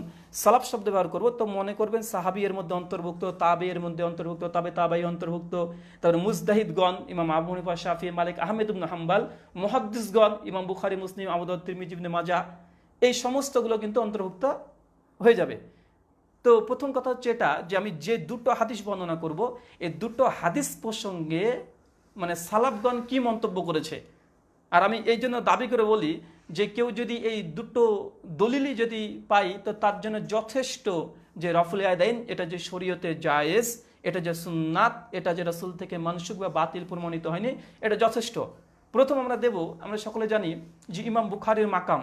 সালাফ শব্দ ব্যবহার করবো তো মনে করবেন সাহাবী এর মধ্যে অন্তর্ভুক্ত, তাবে এর মধ্যে অন্তর্ভুক্ত, তাবে তাবাই অন্তর্ভুক্ত, তারপরে মুজতাহিদগণ ইমাম আবু হানিফা, শাফি, মালিক, আহমেদ ইবনে হাম্বল, মুহাদ্দিসগণ ইমাম বুখারী, মুসলিম, আবু দাউদ, তিরমিজি, ইবনে মাজাহ, এই সমস্তগুলো কিন্তু অন্তর্ভুক্ত হয়ে যাবে। তো প্রথম কথা হচ্ছে এটা যে আমি যে 2টো হাদিস বর্ণনা করব এই 2টো হাদিস প্রসঙ্গে মানে সালাফগণ কি মন্তব্য করেছে। আর আমি এই জন্য দাবি করে বলি যে কেউ যদি এই 2টো দলিলই যদি পাই তো তার জন্য যথেষ্ট যে রফুল ইয়াদাইন এটা যে শরীয়তে জায়েজ, এটা যে সুন্নাত, এটা যে রাসূল থেকে মানসুখ বা বাতিল প্রমাণিত হয়নি, এটা যথেষ্ট। প্রথম আমরা দেব, আমরা সকলে জানি যে ইমাম বুখারীর মাকাম,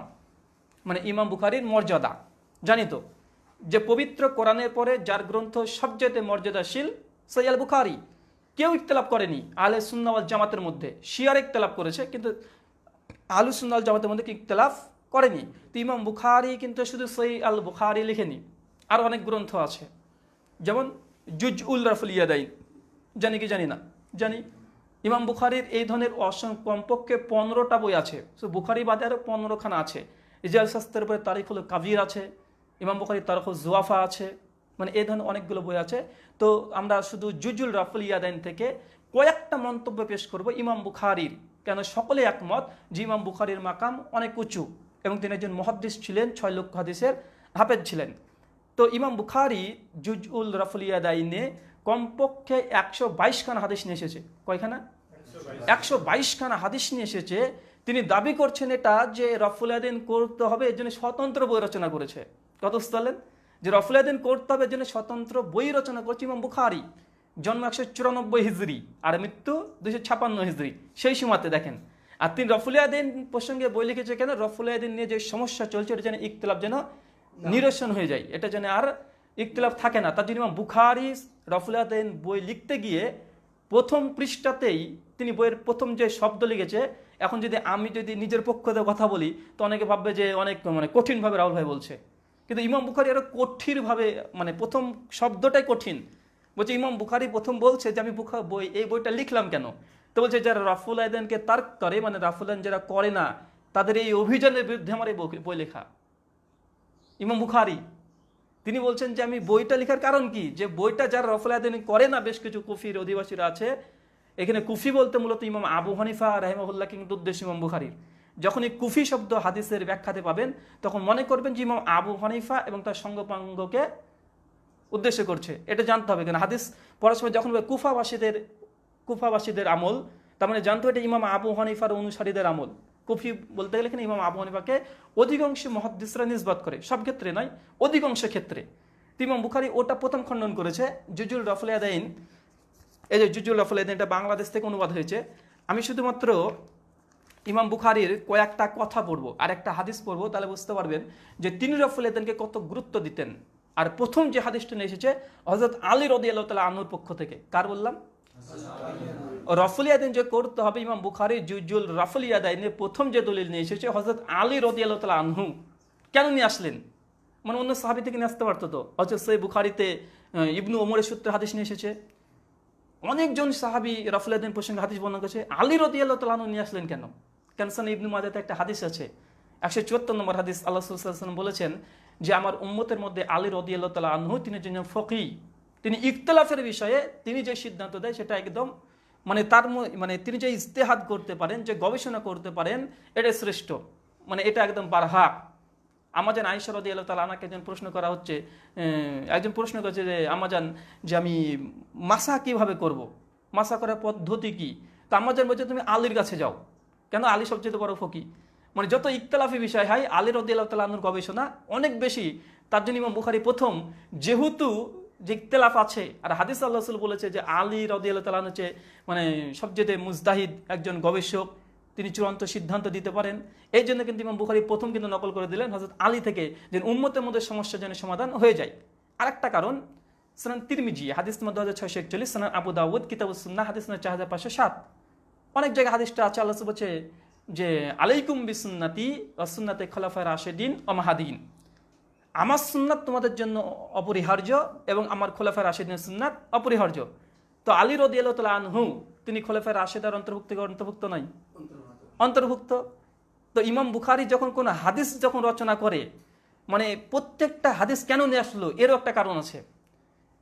মানে ইমাম বুখারীর মর্যাদা জানি তো, যে পবিত্র কোরআনের পরে যার গ্রন্থ সবচেয়ে মর্যাদাশীল সহিহ আল বুখারী। কেউ ইখতিলাফ করেনি আহলে সুন্নাহ ওয়াল জামাতের মধ্যে, শিয়ার ইখতিলাফ করেছে কিন্তু আহলুস সুন্নাহ ওয়াল জামাতের মধ্যে ইখতিলাফ করেনি। তো ইমাম বুখারী কিন্তু শুধু সহিহ আল বুখারী লিখেনি, আর অনেক গ্রন্থ আছে, যেমন জুজউল রফুল ইয়াদাইন, জানি কি জানি না? জানি। ইমাম বুখারীর এই ধরনের কমপক্ষে 15টা বই আছে। সো বুখারী বাদে আরও 15খানা আছে। রিজাল শাস্ত্রের উপরে তারিখুল কাবির আছে, ইমাম বুখারীর তারিখুল জুয়াফা আছে, মানে এই ধরনের অনেকগুলো বই আছে। তো আমরা শুধু জুজুল রফুল ইয়াদাইন থেকে কয়েকটা মন্তব্য পেশ করব ইমাম বুখারীর, কেন সকলে একমত যে ইমাম বুখারীর মাকাম অনেক উঁচু এবং তিনি একজন মুহাদ্দিস ছিলেন, 6 লক্ষ হাদিসের হাফেজ ছিলেন। তো ইমাম বুখারী জুজউল রফুল ইয়াদাইনে কমপক্ষে 122খানা হাদিস নিয়ে এসেছে। কয়খানা? 122খানা হাদিস নিয়ে এসেছে। তিনি দাবি করছেন এটা যে রফুল ইয়াদাইন করতে হবে, এর জন্য স্বতন্ত্র বই রচনা করেছে। কত বুঝতে পারলেন? যে রফুল আদান করতে হবে জন্য স্বতন্ত্র বই রচনা করছে ইমাম বুখারী, জন্ম 194 হিজরি আর মৃত্যু 256 হিজরি, সেই সময়তে দেখেন। আর তিনি রফুল আদান প্রসঙ্গে বই লিখেছে কেন? রফুল আদান নিয়ে যে সমস্যা চলছে এটা যেন ইখতিলাফ যেন নিরসন হয়ে যায়, এটা যেন আর ইখতিলাফ থাকে না। তার জন্য ইমাম বুখারী রফুল আদান বই লিখতে গিয়ে প্রথম পৃষ্ঠাতেই তিনি বইয়ের প্রথম যে শব্দ লিখেছে, এখন আমি যদি নিজের পক্ষ থেকে কথা বলি তো অনেকে ভাববে যে অনেক কঠিনভাবে রাহুল ভাই বলছে, কিন্তু ইমাম বুখারী আরো কঠিনভাবে, প্রথম শব্দটাই কঠিন। বলছে ইমাম বুখারী প্রথম বলছে যে আমি এই বইটা লিখলাম কেন? তো বলছে যারা রফুল আদানকে তার্ক করে, রফুল আদান যারা করে না, তাদের এই অভিযানের বিরুদ্ধে আমার এই বই লেখা। ইমাম বুখারী তিনি বলছেন যে আমি বইটা লেখার কারণ কি, যে বইটা যারা রফুল আদান করে না, বেশ কিছু কুফির অধিবাসীরা আছে, এখানে কুফি বলতে মূলত ইমাম আবু হানিফা রাহিমাহুল্লাহ কিন্তু উদ্দেশ্য ইমাম বুখারীর। যখন এই কুফি শব্দ হাদিসের ব্যাখ্যাতে পাবেন তখন মনে করবেন যে ইমাম আবু হানিফা এবং তার সঙ্গপাঙ্গকে উদ্দেশ্য করছে, এটা জানতে হবে। কেন হাদিস পড়ার সময় যখন কুফাবাসীদের আমল, তার মানে জানতে হবে এটা ইমাম আবু হানিফার অনুসারীদের আমল। কুফি বলতে গেলে এখানে ইমাম আবু হানিফাকে অধিকাংশ মুহাদ্দিসরা নিসবত করে, সব ক্ষেত্রে নয়, অধিকাংশ ক্ষেত্রে। ইমাম বুখারী ওটা প্রথম খণ্ডন করেছে। জুজুল রফুল আদাইন, এই যে জুজুল রফুল আদাইন, এটা বাংলাদেশ থেকে অনুবাদ হয়েছে। আমি শুধুমাত্র ইমাম বুখারীর কয়েকটা কথা পড়বো আর একটা হাদিস পড়বো, তাহলে বুঝতে পারবেন যে তিনি রফুল আদাইনকে কত গুরুত্ব দিতেন। আর প্রথম যে হাদিসটা নিয়ে এসেছে হযরত আলী রাদিয়াল্লাহু তাআলা আনহুর পক্ষ থেকে। কার বললাম? রফুল আদাইন যে করতে হবে, ইমাম বুখারী জুজুল রফুল আদাইনে প্রথম যে দলিল নিয়ে এসেছে হযরত আলী রাদিয়াল্লাহু তাআলা আনহু। কেন নিয়ে আসলেন? অন্য সাহাবী থেকে নিয়ে আসতে পারতো তো। অথচ সেই বুখারীতে ইবনু ওমরের সূত্রে হাদিস নিয়ে এসেছে, অনেকজন সাহাবী রফুল আদাইন প্রসঙ্গে হাদিস বর্ণনা করেছে। আলী রাদিয়াল্লাহু তাআলা আনহু নিয়ে আসলেন কেন? সুনান ইবনে মাজাহতে একটা হাদিস আছে, 174 নম্বর হাদিস। আল্লাহ রাসূল সাল্লাল্লাহু আলাইহি ওয়াসাল্লাম বলেছেন যে আমার উম্মতের মধ্যে আলী রাদিয়াল্লাহু তাআলা আনহু, তিনি একজন ফকিহ, তিনি ইখতিলাফের বিষয়ে তিনি যে সিদ্ধান্ত দেয় সেটা একদম তার তিনি যে ইজতিহাদ করতে পারেন, যে গবেষণা করতে পারেন, এটা শ্রেষ্ঠ, এটা একদম বারহা। আমাজান আয়েশা রাদিয়াল্লাহু তাআলা আনহাকে একজন প্রশ্ন করা হচ্ছে, একজন প্রশ্ন করেছে যে আমাজান, যে আমি মাসা কিভাবে করব, মাসা করার পদ্ধতি কি? তো আমাজান বলছে তুমি আলীর কাছে যাও। কেন? আলী সবচেয়ে বড় ফকিহ। যত ইখতিলাফি বিষয় হয় আলী রাদিয়াল্লাহু তাআলা আনহুর গবেষণা অনেক বেশি। তার জন্য ইমাম বুখারী প্রথম, যেহেতু যে ইখতিলাফ আছে, আর হাদিস আল্লাহ রাসূল বলেছে যে আলী রাদিয়াল্লাহু তাআলা হচ্ছে সবচেয়ে মুজতাহিদ একজন গবেষক, তিনি চূড়ান্ত সিদ্ধান্ত দিতে পারেন। এই জন্য কিন্তু ইমাম বুখারী প্রথম কিন্তু নকল করে দিলেন হযরত আলী থেকে, যে উম্মতের মধ্যে সমস্যা যেন সমাধান হয়ে যায়। আরেকটা কারণ, সুনান তিরমিজি হাদিস নম্বর 2641, সুনান আবু দাউদ কিতাবুস সুন্নাহ হাদিস নম্বর 4507, অনেক জায়গায় হাদিসটা আছে। আল্লাহ বলছে যে আলাইকুম বিসুন্নতি ওয়া সুন্নাতে খোলাফায়ে রাশিদিন ওয়া মাহদিন, আমার সুন্নাত তোমাদের জন্য অপরিহার্য এবং আমার খোলাফায়ে রাশিদিনের সুন্নাত অপরিহার্য। তো আলী রাদিয়াল্লাহু তাআলা আনহু তিনি খোলাফায়ে রাশিদার অন্তর্ভুক্ত নয়? অন্তর্ভুক্ত। তো ইমাম বুখারী যখন কোন হাদিস রচনা করে, প্রত্যেকটা হাদিস কেন নিয়ে আসলো এরও একটা কারণ আছে।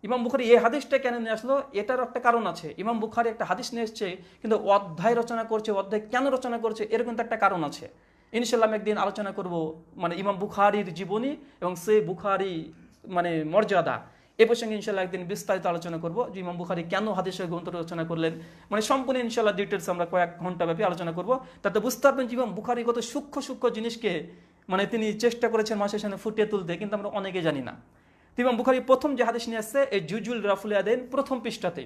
ইমাম বুখারী এই হাদিসটা কেন নিয়ে আসলো এটারও একটা কারণ আছে। ইমাম বুখারী একটা হাদিস নিয়ে এসছে কিন্তু অধ্যায় রচনা করছে, অধ্যায় কেন রচনা করছে এর কিন্তু একটা কারণ আছে। ইনশাআল্লাহ আমি একদিন আলোচনা করব ইমাম বুখারীর জীবনী এবং সেই বুখারী মর্যাদা, এ প্রসঙ্গে ইনশাআল্লাহ একদিন বিস্তারিত আলোচনা করব যে ইমাম বুখারী কেন হাদিসের গ্রন্থ রচনা করলেন। সম্পূর্ণ ইনশাআল্লাহ ডিটেলস আমরা কয়েক ঘন্টা ব্যাপী আলোচনা করব। তাতে বুঝতে পারবেন যে ইমাম বুখারী কত সূক্ষ্ম জিনিসকে তিনি চেষ্টা করেছেন মানুষের সামনে ফুটিয়ে তুলতে, কিন্তু আমরা অনেকে জানি না। ইমাম বুখারী প্রথম যে হাদিস নিয়ে আসছে এই জুজুল রফুল আদাইন প্রথম পৃষ্ঠাতে,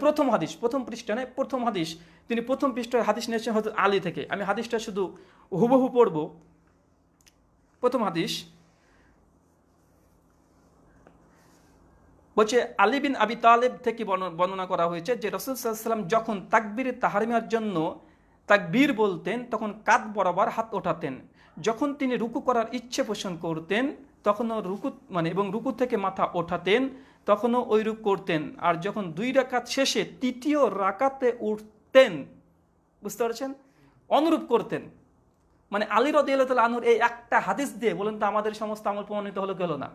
প্রথম হাদিস, প্রথম পৃষ্ঠা নয়, প্রথম হাদিস, তিনি প্রথম পৃষ্ঠায় হাদিস নিয়ে এসেছেন হযরত আলী থেকে। আমি হাদিসটা শুধু হুবহু পড়ব। প্রথম হাদিস বলছে আলী বিন আবি তালেব থেকে বর্ণনা করা হয়েছে যে রাসূল সাল্লাল্লাহু আলাইহি ওয়াসাল্লাম যখন তাকবীরে তাহরিমার জন্য তাকবীর বলতেন তখন কাঁধ বরাবর হাত ওঠাতেন। যখন তিনি রুকু করার ইচ্ছে পোষণ করতেন তখনও রুকু এবং রুকু থেকে মাথা ওঠাতেন, তখনও ওই রূপ করতেন। আর যখন 2 রাকাত শেষে তৃতীয় রাকাতে উঠতেন, বুঝতে পারছেন, অনুরূপ করতেন। আলী রাদিয়াল্লাহু তাআলা আনহুর এই একটা হাদিস দিয়ে বলেন তো আমাদের সমস্ত আমল প্রমাণিত হলো কি হলো না?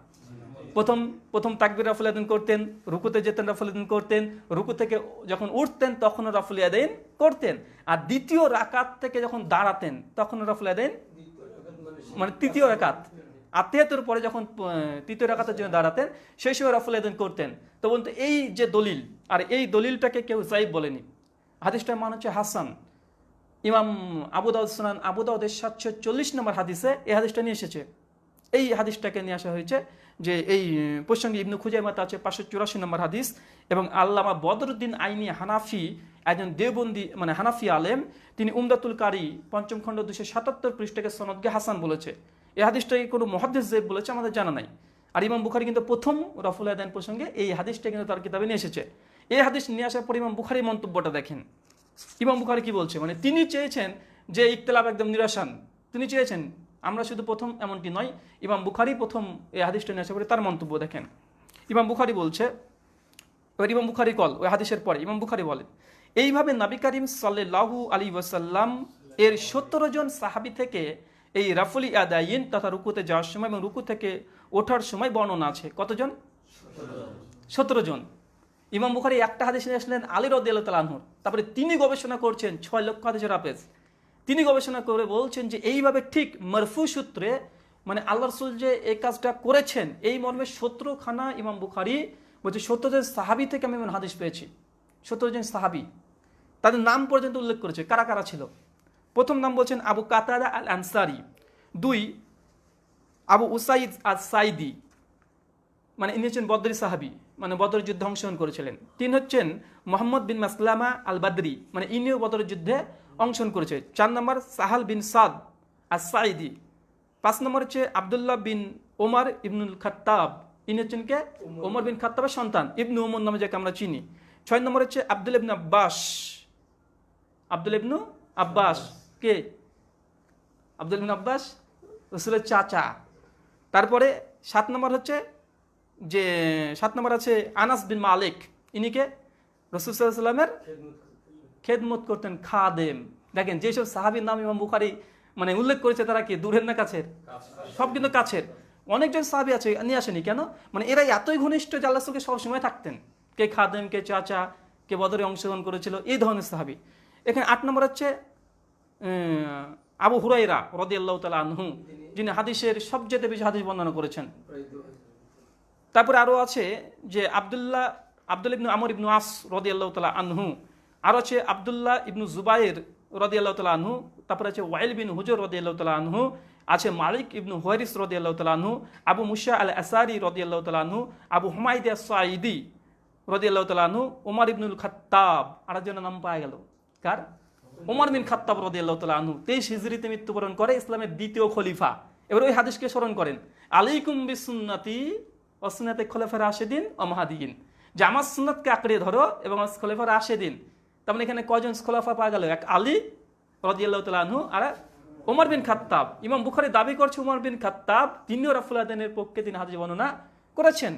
প্রথম তাকবীর রফুল আদাইন করতেন, রুকুতে যেতেন রফুল আদাইন করতেন, রুকু থেকে যখন উঠতেন তখনও রফুল আদাইন করতেন। আর দ্বিতীয় রাকাত থেকে যখন দাঁড়াতেন তখনও রফুল আদাইন, তৃতীয় রাকাত আত্মীয়তার পরে যখন তৃতীয় রাকাতের জন্য দাঁড়াতেন সেই সময় রফুল আদাইন করতেন। তো বলতে এই যে দলিল, আর এই দলিলটাকে কেউ যায়িফ বলেনি, হাদিসটার মান হচ্ছে হাসান। ইমাম আবু দাউদ, সুনান আবু দাউদের 740 নম্বর হাদিসে এই হাদিসটা নিয়ে এসেছে। এই হাদিসটাকে নিয়ে আসা হয়েছে, যে এই প্রসঙ্গে ইবনু খুজাইমাতে আছে 584 নম্বর হাদিস। এবং আল্লামা বদরুদ্দিন আইনি হানাফি, একজন দেওবন্দি মানে হানাফি আলেম, তিনি উমদাতুল কারি 5ম খণ্ড 277 পৃষ্ঠাকে সনদকে হাসান বলেছে। এই হাদিসটাকে কোনো মুহাদ্দিস যে বলেছে আমাদের জানা নাই। আর ইমাম বুখারী কিন্তু প্রথম রফুল ইয়াদাইন প্রসঙ্গে এই হাদিসটা কিন্তু তার কিতাবে নিয়ে এসেছে। এই হাদিস নিয়ে আসার পর ইমাম বুখারী মন্তব্যটা দেখেন। ইমাম বুখারী কি বলছে, মানে তিনি চেয়েছেন যে ইখতিলাফ একদম নিরাসান, তিনি চেয়েছেন আমরা শুধু প্রথম, এমনটি নয়। ইমাম বুখারী প্রথম এই হাদিসটা নিয়ে আসার পরে তার মন্তব্য দেখেন। ইমাম বুখারী বলছে, এবার ইমাম বুখারী ওই হাদিসের পরে ইমাম বুখারী বলেন, এইভাবে নবী করিম সাল্লাল্লাহু আলাইহি ওয়াসাল্লাম এর 17 জন সাহাবী থেকে এই রাফুল ইয়াদাইন তথা রুকুতে যাওয়ার সময় এবং রুকু থেকে ওঠার সময় বর্ণনা আছে। কতজন? 17 জন। ইমাম বুখারী একটা হাদিস নিয়ে আসলেন আলী রাদিয়াল্লাহু তাআলা আনহু, তারপরে তিনি গবেষণা করছেন 6 লক্ষ হাদিসের হাফেজ। তিনি গবেষণা করে বলছেন যে এইভাবে ঠিক মারফু সূত্রে মানে আল্লাহ রাসূল যে এই কাজটা করেছেন এই মর্মে 17 খানা ইমাম বুখারী বলছে 17 জন সাহাবী থেকে আমি হাদিস পেয়েছি। 17 জন সাহাবী, তাদের নাম পর্যন্ত উল্লেখ করেছে কারা কারা ছিল। প্রথম নাম বলছেন আবু কাতাদা আল আনসারী, 2 আবু উসাইদ আস সাইদি, মানে ইনি হচ্ছেন বদরি সাহাবী, মানে বদর যুদ্ধে অংশগ্রহণ করেছিলেন। 3 হচ্ছেন মোহাম্মদ বিন মাসলামা আল বাদরি, মানে ইনিও বদর যুদ্ধে অংশগ্রহণ করেছে। 4 নম্বর সাহাল বিন সাদ আস সাইদি। 5 নম্বর হচ্ছে আবদুল্লাহ বিন ওমর ইবনুল খাত্তাব, ইনি হচ্ছেন কে? ওমর বিন খাত্তাবের সন্তান, ইবনু ওমর নামে যাকে আমরা চিনি। 6 নম্বর হচ্ছে আব্দুল ইবনে আব্বাস, আব্দুল ইবনু আব্বাস কে? আব্দুল ইবনে আব্বাস রাসূলের চাচা। তারপরে 7 নম্বর হচ্ছে যে 7 নম্বর আছে আনাস বিন মালিক, ইনিকে রাসূল সাল্লাল্লাহু আলাইহি ওয়াসাল্লামের খেদমত করতেন, খাদেম। দেখেন যেসব সাহাবীর নাম ইমাম বুখারী মানে উল্লেখ করেছে তারা কি দূরের না কাছের? সব কিন্তু কাছের। অনেকজন সাহাবী আছে নিয়ে আসেনি কেন, মানে এরা এতই ঘনিষ্ঠ যে আল্লাহর সঙ্গে সবসময় থাকতেন, কে খাদেম, কে চাচা, কে বদরে অংশগ্রহণ করেছিল, এই ধরনের সাহাবী। এখানে 8 নম্বর হচ্ছে আবু হুরায়রা রাদিয়াল্লাহু তাআলা আনহু, যিনি হাদিসের সবচেয়ে বেশি হাদিস বর্ণনা করেছেন। তারপরে আরো আছে যে আব্দুল ইবনু আমর ইবনু আস রাদিয়াল্লাহু তাআলা আনহু, আর আছে আব্দুল্লাহ ইবনু জুবাইর রাদিয়াল্লাহু তাআলা আনহু, তারপরে আছে ওয়াইল বিন হুজর রাদিয়াল্লাহু তাআলা আনহু, আছে মালিক ইবনু হুয়াইরিস রাদিয়াল্লাহু তাআলা আনহু, আবু মুসা আল আসারি রাদিয়াল্লাহু তাআলা আনহু, আবু হুমায়দ আস-সাঈদি রাদিয়াল্লাহু তাআলা আনহু, ওমর ইবনুল খাত্তাব, আরেকজনের নাম পাওয়া গেল কার? ওমর বিন খাত্তাব রাদিয়াল্লাহু তাআলা আনহু, 23 হিজরিতে মৃত্যুবরণ করে, ইসলামের দ্বিতীয় খলিফা। এবার ওই হাদিসকে স্মরণ করেন, আলাইকুম বিসুন্নতি ওয়া সুন্নাতি খুলাফায়ে রাশিদিন ওয়া মাহদিয়িন, যে আমার সুন্নাতকে আঁকড়ে ধরো এবং খলিফায়ে রাশিদিন। তার মানে এখানে কয়জন খলিফা পাওয়া গেল? এক আলী রাদিয়াল্লাহু তাআলা আনহু আর ওমর বিন খাত্তাব। ইমাম বুখারী দাবি করছে ওমর বিন খাত্তাব তিনিও রাফুল ইয়াদাইনের পক্ষে তিনি হাদিস বর্ণনা করেছেন।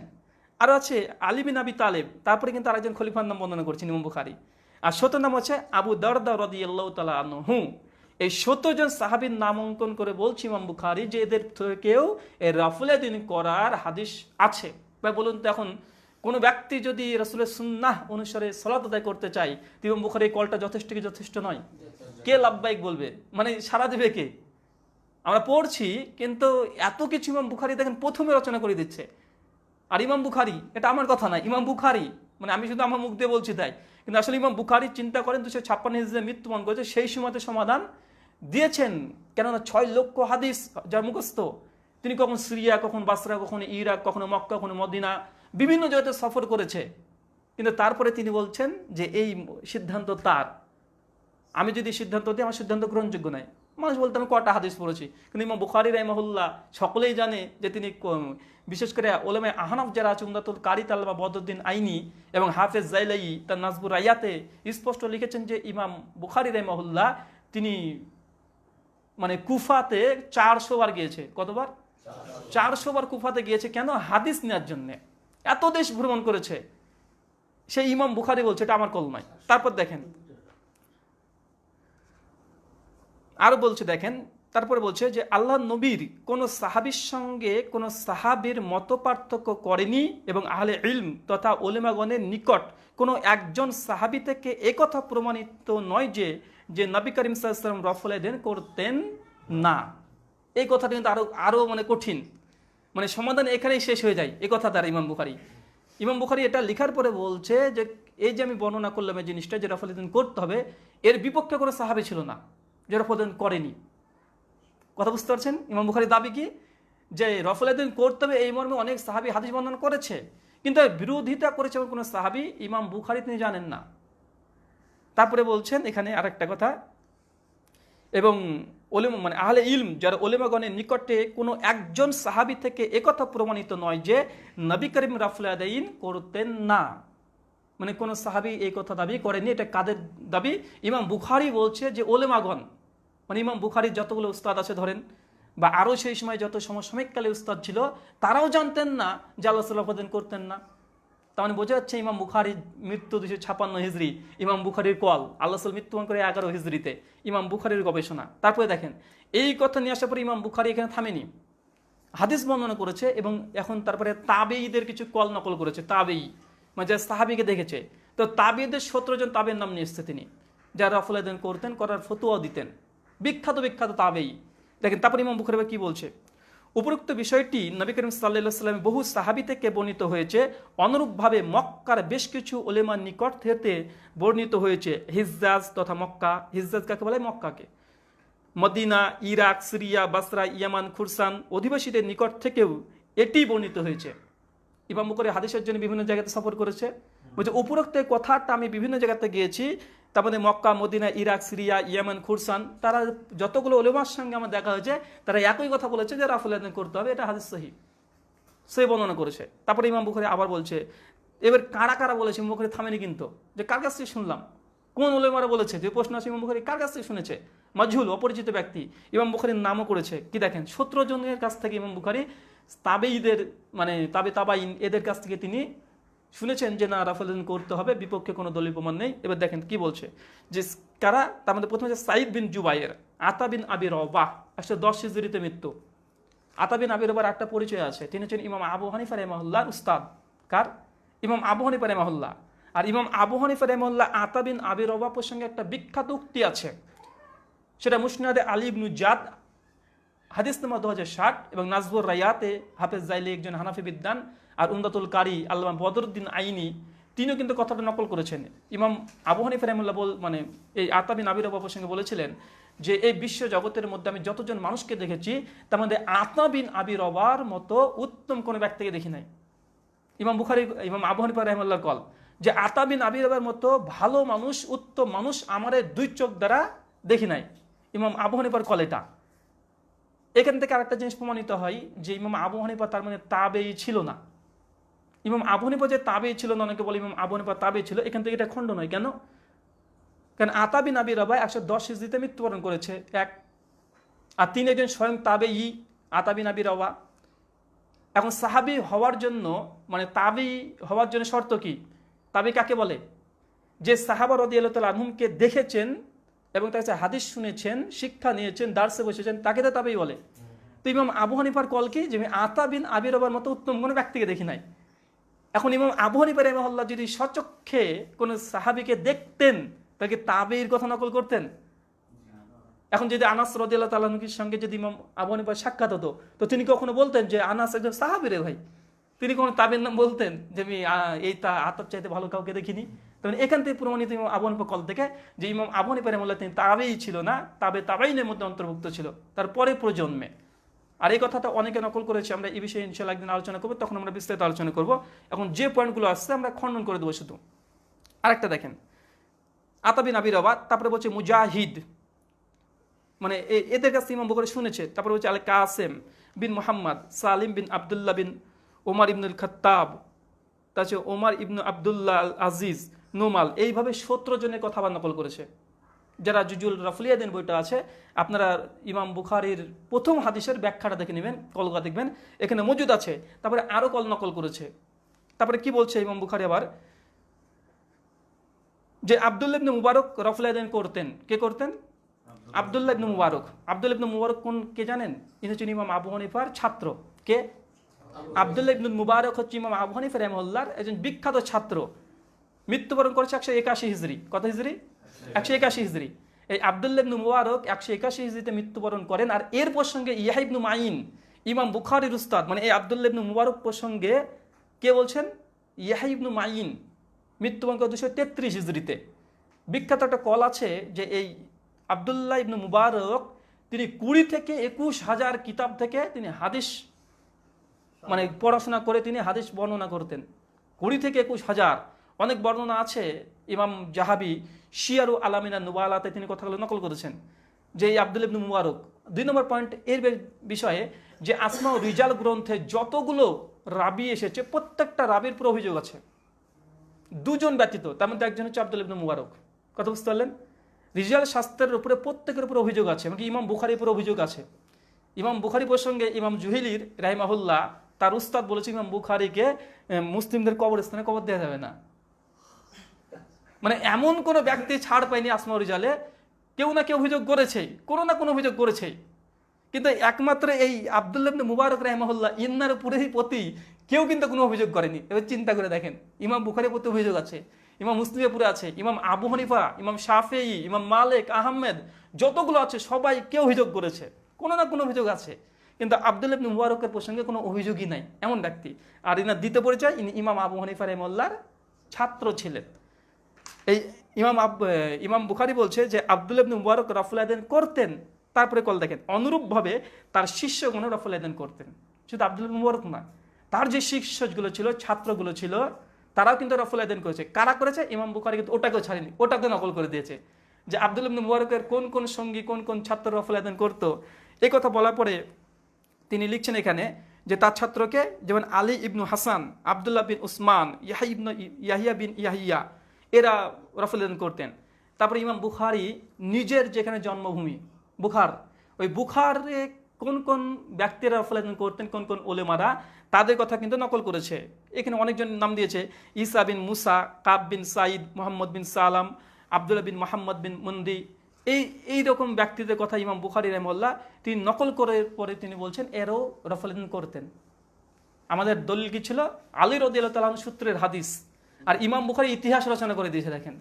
আরও আছে আলী বিন আবি তালেব, তারপরে কিন্তু আরেকজন খলিফার নাম বর্ণনা করছেন ইমাম বুখারী। আর 17 নাম হচ্ছে আবু দারদা রাদিয়াল্লাহু তাআলা আনহু। এই 17 জন সাহাবীর নাম অঙ্কন করে বলছি ইমাম বুখারী যে এদের থেকেও এই রাফুল ইয়াদাইন করার হাদিস আছে। ভাই বলুন তো, এখন কোনো ব্যক্তি যদি রাসূলের সুন্নাহ অনুসারে সালাত আদায় করতে চায়, ইমাম বুখারী এই কলটা যথেষ্ট কি যথেষ্ট নয়? কে লাব্বাইক বলবে, মানে সারা দেবে কে? আমরা পড়ছি কিন্তু এত কিছু ইমাম বুখারী দেখেন প্রথমে রচনা করে দিচ্ছে। আর ইমাম বুখারী, এটা আমার কথা না, ইমাম বুখারী মানে আমি শুধু আমার মুখ দিয়ে বলছি তাই, কিন্তু আসলে ইমাম বুখারী চিন্তা করেন 256 হিজরিতে মৃত্যুবরণ করেছে, সেই সময়তে সমাধান দিয়েছেন। কেননা 6 লক্ষ হাদিস যার মুখস্থ, তিনি কখন সিরিয়া, কখন বাসরা, কখনো ইরাক, কখনো মক্কা, কখনো মদিনা, বিভিন্ন জায়গাতে সফর করেছে। কিন্তু তারপরে তিনি বলছেন যে এই সিদ্ধান্ত তার, আমি যদি সিদ্ধান্ত দিই আমার সিদ্ধান্ত গ্রহণযোগ্য নয়। মানুষ বলতে আমি কটা হাদিস পড়েছি, কিন্তু ইমাম বুখারী রাহিমাহুল্লাহ সকলেই জানে যে তিনি বিশেষ করে ওলামায়ে আহনাফ যারা আছে, উমদাতুল কারি তালবা বদরুদ্দিন আইনি এবং হাফেজ জাইলাই তার নাজবুর রায়াতে স্পষ্ট লিখেছেন যে ইমাম বুখারী রাহিমাহুল্লাহ তিনি মানে কুফাতে 400 বার গিয়েছে। কতবার? 400 বার কুফাতে গিয়েছে। কেন? হাদিস নেওয়ার জন্য। এত দেশ ভ্রমণ করেছে। সেই ইমাম বুখারী বলছে এটা আমার কল নয়। তারপর দেখেন আরো বলছে, দেখেন তারপরে বলছে যে আল্লাহ নবীর কোন সাহাবীর সঙ্গে কোন সাহাবীর মত পার্থক্য করেনি এবং আহলে ইলম তথা উলামাগণের নিকট কোন একজন সাহাবী থেকে একথা প্রমাণিত নয় যে যে নবী করিম সাল্লাল্লাহু আলাইহি ওয়াসাল্লাম রাফুল ইয়াদাইন করতেন না। এই কথাটা কিন্তু আরো মানে কঠিন, মানে সমাধান এখানেই শেষ হয়ে যায় এই কথা দ্বারা। ইমাম বুখারী এটা লেখার পরে বলছে যে এই যে আমি বর্ণনা করলাম এই জিনিসটা যে রাফুল ইয়াদাইন করতে হবে, এর বিপক্ষে কোনো সাহাবী ছিল না যে রাফুল ইয়াদাইন করেনি। কথা বুঝতে পারছেন? ইমাম বুখারীর দাবি কি যে রফুল আদান করতে হবে এই মর্মে অনেক সাহাবী হাদিস বর্ণনা করেছে, কিন্তু বিরোধিতা করেছে এমন কোনো সাহাবী ইমাম বুখারী তিনি জানেন না। তারপরে বলছেন এখানে আরেকটা কথা, এবং ওলেমা মানে আহলে ইলম যারা ওলেমাগণের নিকটে কোনো একজন সাহাবী থেকে একথা প্রমাণিত নয় যে নবী করিম রফুল আদাইন করতেন না, মানে কোনো সাহাবী এই কথা দাবি করেনি। এটা কাদের দাবি? ইমাম বুখারী বলছে যে ওলেমাগণ, মানে ইমাম বুখারীর যতগুলো উস্তাদ আছে ধরেন, বা আরও সেই সময় যত সমসাময়িককালে উস্তাদ ছিল, তারাও জানতেন না যে আল্লাহ সাল্লাল্লাহু আলাইহি ওয়াসাল্লাম করতেন না। তার মানে বোঝা যাচ্ছে ইমাম বুখারীর মৃত্যু 256 হিজরি, ইমাম বুখারীর কল, আল্লাহ সাল্লাল্লাহু মৃত্যুবরণ করে 11 হিজরিতে, ইমাম বুখারীর গবেষণা। তারপরে দেখেন এই কথা নিয়ে আসার পরে ইমাম বুখারী এখানে থামেনি, হাদিস বর্ণনা করেছে, এবং এখন তারপরে তাবেঈদের কিছু কল নকল করেছে। তাবেঈ মানে যারা সাহাবীকে দেখেছে, তো তাবেঈদের 17 জন তাবেঈর নাম নিয়ে এসেছে তিনি, যারা রফুল আদান করতেন, করার ফতোয়াও দিতেন, বিখ্যাত বিখ্যাত তাবেঈ। দেখেন তারপর ইমাম বুখারী কি বলছে, উপরোক্ত বিষয়টি নবী করিম সাল্লাল্লাহু আলাইহি ওয়াসাল্লাম বহু সাহাবী থেকে বর্ণিত হয়েছে, অনুরূপভাবে মক্কার বেশ কিছু উলেমার নিকট থেকে বর্ণিত হয়েছে। হিজ্জাজ তথা মক্কা, হিজ্জাজ কাকে বলে? মক্কাকে, মদিনা, ইরাক, সিরিয়া, বাসরা, ইয়ামান, খুরসান অধিবাসীদের নিকট থেকেও এটি বর্ণিত হয়েছে। ইমাম বুখারী হাদিসের জন্য বিভিন্ন জায়গাতে সফর করেছে, বলছে উপরোক্ত কথাটা আমি বিভিন্ন জায়গাতে গিয়েছি, তার মধ্যে মক্কা, মদিনা, ইরাক, সিরিয়া, ইয়ামান, খুরসান, তারা যতগুলো উলেমার সঙ্গে আমার দেখা হয়েছে, তারা একই কথা বলেছে যে রাফুল আদান করতে হবে, এটা হাদিস সহিহ, সে বর্ণনা করেছে। তারপরে ইমাম বুখারী আবার বলছে, এবার কারা কারা বলেছে, ইমাম বুখারী থামেনি কিন্তু, যে কার কাছ থেকে শুনলাম, কোন উলেমারা বলেছে, যে প্রশ্ন আছে ইমাম বুখারী কার কাছ থেকে শুনেছে, মাজহুল, অপরিচিত ব্যক্তি। ইমাম বুখারীর নামও করেছে, কি দেখেন 17 জনের কাছ থেকে ইমাম বুখারী তাবেঈদের মানে তাবাইন এদের কাছ থেকে তিনি শুনেছেন যে না রাফুল আদান করতে হবে, বিপক্ষে কোনো দলীয় প্রমাণ নেই। এবার দেখেন কি বলছে, যে কারা, তার মধ্যে প্রথমে হচ্ছে সাঈদ বিন জুবাইর, আতা বিন আবি রবাহ, 110 হিজরিতে মৃত্যু। আতা বিন আবি রবার একটা পরিচয় আছে, তিনি হচ্ছেন ইমাম আবু হানিফা রাহিমাহুল্লাহর উস্তাদ। কার? ইমাম আবু হানিফা রাহিমাহুল্লাহ। আর ইমাম আবু হানিফা রাহিমাহুল্লাহ আতা বিন আবি রবাহ প্রসঙ্গে একটা বিখ্যাত উক্তি আছে, সেটা মুসনাদে আলী ইবনু জাদ হাদিস নম্বর 2060 এবং নাজবুর রায়াতে হাফেজ জাইলি একজন হানাফি বিদ্বান, আর উমদাতুল কারি আল্লামা বদরুদ্দিন আইনি তিনিও কিন্তু কথাটা নকল করেছেন। ইমাম আবু হানিফা রাহিমাহুল্লাহ মানে এই আতা বিন আবি রবাহ প্রসঙ্গে বলেছিলেন যে এই বিশ্ব জগতের মধ্যে আমি যতজন মানুষকে দেখেছি, তার মধ্যে আতা বিন আবি রবার মতো উত্তম কোনো ব্যক্তিকে দেখি নাই। ইমাম আবু হানিফা রাহিমাহুল্লাহর কল, যে আতা বিন আবি রবার মতো ভালো মানুষ, উত্তম মানুষ আমার 2 চোখ দ্বারা দেখি নাই। ইমাম আবু হানিফার কল এটা। এখান থেকে আরেকটা জিনিস প্রমাণিত হয় যে ইমাম আবু হানিফা তার মানে তাবেঈ ছিল না। ইমাম আবু হানিফা যে তাবেঈ ছিল না, অনেকে বলে ইমাম আবু হানিফা তাবেঈ ছিল, এখান থেকে এটা খণ্ড নয়। কেন? কারণ আতা বিন আবি রবাহ 110 হিজরিতে মৃত্যুবরণ করেছে, এক। আর তিনি একজন স্বয়ং তাবেঈ, আতা বিন আবি রবাহ। এখন সাহাবী হওয়ার জন্য মানে তাবেঈ হওয়ার জন্য শর্ত কি? তাবেঈ কাকে বলে? যে সাহাবা রাদিয়াল্লাহু তাআলা আনহুমকে দেখেছেন এবং তার কাছে হাদিস শুনেছেন, শিক্ষা নিয়েছেন, দার্সে বসেছেন, তাকে তো তাবেঈ বলে। তো ইমাম আবু হানিফার কল কি, যে আমি আতা বিন আবি রবার মতো উত্তম কোনো ব্যক্তিকে দেখি নাই। এখন ইমাম আবু হানিফা রাহিমাহুল্লাহ যদি স্বচক্ষে কোনো সাহাবীকে দেখতেন, তাকে তাবেঈর কথা নকল করতেন। এখন যদি আনাস রাদিয়াল্লাহু তাআলা আনহুর সঙ্গে যদি ইমাম আবু হানিফার সাক্ষাৎ হতো, তো তিনি কখনো বলতেন যে আনাস একজন সাহাবী রে ভাই? তিনি কোনো তাবেঈর নাম বলতেন যে আমি এই আতার চাইতে ভালো কাউকে দেখিনি? তখন এখান থেকে প্রমাণিত ইমাম আবু হানিফা কল থেকে যে ইমাম আবু হানিফা রাহিমাহুল্লাহ তিনি তাবেঈ ছিল না, তাবেঈনের মধ্যে অন্তর্ভুক্ত ছিল, তারপরে প্রজন্মে। আর এই কথাটা অনেকে নকল করেছে, আমরা এই বিষয়ে ইনশাআল্লাহ একদিন আলোচনা করবো, তখন আমরা বিস্তারিত আলোচনা করবো। এখন যে পয়েন্টগুলো আসছে আমরা খণ্ডন করে দেবো শুধু। আরেকটা দেখেন, আতা বিন আবি রবাহ, তারপরে বলছে মুজাহিদ, মানে এদের কাছে ইমাম বুখারী শুনেছে। তারপরে বলছে আল কাসেম বিন মুহাম্মদ, সালিম বিন আবদুল্লাহ বিন ওমর ইবনুল খাত্তাব, তাছাড়া ওমর ইবনু আবদুল্লাহ আল আজিজ, নোমাল, এইভাবে 17 জনের কথা আবার নকল করেছে। যারা জুজুল রাফলিয়াদিন বইটা আছে, আপনারা ইমাম বুখারীর প্রথম হাদিসের ব্যাখ্যাটা দেখে নেবেন, কলকা দেখবেন, এখানে মজুদ আছে। তারপরে আরো কল নকল করেছে। তারপরে কি বলছে ইমাম বুখারী আবার, যে আব্দুল্লাহ ইবনে মুবারক রফুল আদান করতেন। কে করতেন? আব্দুল্লাহ ইবনে মুবারক। আব্দুল্লাহ ইবনে মুবারক কোন, কে জানেন? ইনি হচ্ছেন ইমাম আবু হানিফার ছাত্র। কে? আব্দুল্লাহ ইবনে মুবারক হচ্ছে ইমাম আবু হানিফা রাহিমাহুল্লাহর একজন বিখ্যাত ছাত্র। মৃত্যুবরণ করেছে 181 হিজরি। কত হিজরি? 181 হিজরি। এই আব্দুল্লাহ ইবনে মুবারক 181 হিজরিতে মৃত্যুবরণ করেন। আর এর প্রসঙ্গে ইয়াহইয়া ইবনে মাইন, ইমাম বুখারীর উস্তাদ, মানে এই আব্দুল্লাহ ইবনে মুবারক প্রসঙ্গে কে বলছেন? ইয়াহইয়া ইবনে মাইন, মৃত্যুবরণ করে 233 হিজরিতে। বিখ্যাত একটা কল আছে যে এই আব্দুল্লাহ ইবনে মুবারক তিনি 20 থেকে 21 হাজার কিতাব থেকে তিনি হাদিস মানে পড়াশোনা করে তিনি হাদিস বর্ণনা করতেন 20 থেকে 21,000। অনেক বর্ণনা আছে, ইমাম জাহাবি শিয়ারু আলামিনা নুবালাতে তিনি কথাগুলো নকল করেছেন যে এই আব্দুল্লাহ ইবনে মুবারক। 2 নম্বর পয়েন্ট এর বিষয়ে যে আসমা ও রিজাল গ্রন্থে যতগুলো রাবি এসেছে প্রত্যেকটা রাবির পুরো অভিযোগ আছে, 2 জন ব্যতীত, তার মধ্যে একজন হচ্ছে আব্দুল্লাহ ইবনে মুবারক। কথা বুঝতে পারলেন? রিজাল শাস্ত্রের উপরে প্রত্যেকের উপরে অভিযোগ আছে, এমনকি ইমাম বুখারীর উপরে অভিযোগ আছে। ইমাম বুখারী প্রসঙ্গে ইমাম জুহিলির রাহিমাহুল্লাহ তার উস্তাদ বলেছে ইমাম বুখারীকে মুসলিমদের কবরস্থানে কবর দেওয়া যাবে না। মানে এমন কোনো ব্যক্তি ছাড় পায়নি আসমা ও রিজালে, কেউ না কেউ অভিযোগ করেছেই, কোনো না কোনো অভিযোগ করেছেই। কিন্তু একমাত্র এই আব্দুল্লাহ ইবনে মুবারক রাহিমাহুল্লাহ ইন্নার উপরেই প্রতি কেউ কিন্তু কোনো অভিযোগ করেনি। এবার চিন্তা করে দেখেন, ইমাম বুখারীর প্রতি অভিযোগ আছে, ইমাম মুসলিমের উপরে আছে, ইমাম আবু হানিফা, ইমাম শাফেঈ, ইমাম মালিক, আহমেদ, যতগুলো আছে সবাই কেউ অভিযোগ করেছে, কোনো না কোনো অভিযোগ আছে। কিন্তু আব্দুল্লাহ ইবনে মুবারকের প্রসঙ্গে কোনো অভিযোগই নাই এমন ব্যক্তি। আর ইনার দ্বিতীয় পরিচয়, ইনি ইমাম আবু হানিফা রাহিমাহুল্লাহর ছাত্র ছিলেন। এই ইমাম বুখারী বলছে যে আব্দুল্লাহ ইবনে মুবারক রাফুল আদান করতেন। তারপরে কল দেখেন, অনুরূপভাবে তার শিষ্যগণ রাফুল আদান করতেন। শুধু আব্দুল্লাহ ইবনে মুবারক না, তার যে শিষ্যগুলো ছিল, ছাত্রগুলো ছিল, তারাও কিন্তু রাফুল আদান করেছে। কারা করেছে? ইমাম বুখারী কিন্তু ওটাকেও ছাড়েনি, ওটাকে নকল করে দিয়েছে যে আব্দুল্লাহ ইবনে মুবারকের কোন কোন সঙ্গী, কোন কোন ছাত্র রাফুল আদান করতো। এই কথা বলার পরে তিনি লিখছেন এখানে যে তার ছাত্রকে যেমন আলী ইবনু হাসান, আবদুল্লাহ বিন উসমান, ইয়াহিয়া বিন ইয়াহিয়া, এরা রাফুল আদান করতেন। তারপরে ইমাম বুখারী নিজের যেখানে জন্মভূমি বুখার, ওই বুখারে কোন কোন ব্যক্তিরা রাফুল আদান করতেন, কোন কোন ওলেমারা, তাদের কথা কিন্তু নকল করেছে। এখানে অনেকজন নাম দিয়েছে, ঈসা বিন মুসা, কাব বিন সাইদ, মোহাম্মদ বিন সালাম, আবদুল্লাহ বিন মোহাম্মদ বিন মুন্দি, এই রকম ব্যক্তিদের কথা ইমাম বুখারী রাহিমাহুল্লাহ তিনি নকল করে পরে তিনি বলছেন এরও রাফুল আদান করতেন। আমাদের দলিল কি ছিল? আলী রাদিয়াল্লাহু তাআলা আনহু সূত্রের হাদিস, আর ইমাম বুখারী ইতিহাস রচনা করে দিয়েছে। দেখেন,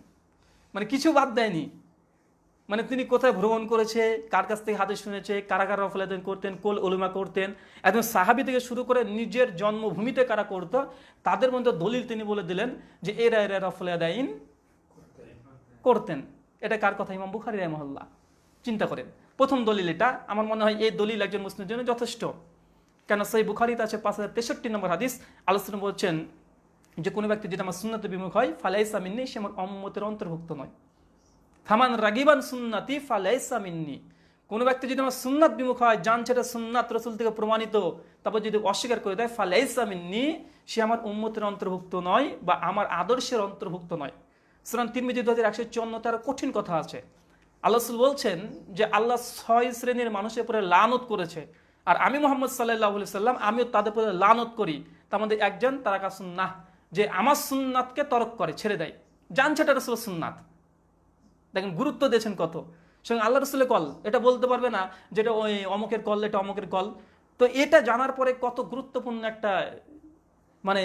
মানে কিছু বাদ দেয়নি। মানে তিনি কোথায় ভ্রমণ করেছে, কার কাছ থেকে হাদিস শুনেছে, কারা কারা রাফুল আদান করতেন, কোল উলামা করতেন, একদম সাহাবী থেকে শুরু করে নিজের জন্মভূমিতে কারা করতো, তাদের মধ্যে দলিল তিনি বলে দিলেন যে এরা এরা রাফুল আদান করতেন। এটা কার কথা? ইমাম বুখারী রাহিমাহুল্লাহ। চিন্তা করেন, প্রথম দলিল এটা। আমার মনে হয় এই দলিল একজন মুসলিমের জন্য যথেষ্ট। কেন? সহিহ বুখারীতে আছে 5063 নম্বর হাদিস, আলোচনা বলছেন যে কোনো ব্যক্তি যদি আমার সুন্নতে বিমুখ হয় ফালাইসা মিন্নি, সে আমার উম্মতের অন্তর্ভুক্ত নয়। ফামান রাগিবান সুন্নতি ফালাইসা মিন্নি, কোনো ব্যক্তি যদি আমার সুন্নাত বিমুখ হয়, জানছে এটা সুন্নাত রাসূল থেকে প্রমাণিত, তারপর যদি অস্বীকার করে দেয় ফালাইসা মিন্নি, সে আমার উম্মতের অন্তর্ভুক্ত নয় বা আমার আদর্শের অন্তর্ভুক্ত নয়। সুনান তিরমিজি 2154 তার কঠিন কথা আছে। আল্লাহ রাসূল বলছেন যে আল্লাহ 6 শ্রেণীর মানুষের উপরে লানত করেছে, আর আমি মুহাম্মদ সাল্লাল্লাহু আলাইহি সাল্লাম আমিও তাদের উপরে লানত করি। তার মধ্যে একজন তারাকা সুন্নাহ, যে আমার সুন্নাতকে তরক করে, ছেড়ে দেয়, জানছে এটা রাসূলের সুন্নাত। দেখেন গুরুত্ব দিয়েছেন কত। সঙ্গে আল্লাহ রাসূলের কল, এটা বলতে পারবে না যেটা ওই অমুকের কল, এটা অমুকের কল। তো এটা জানার পরে কত গুরুত্বপূর্ণ একটা মানে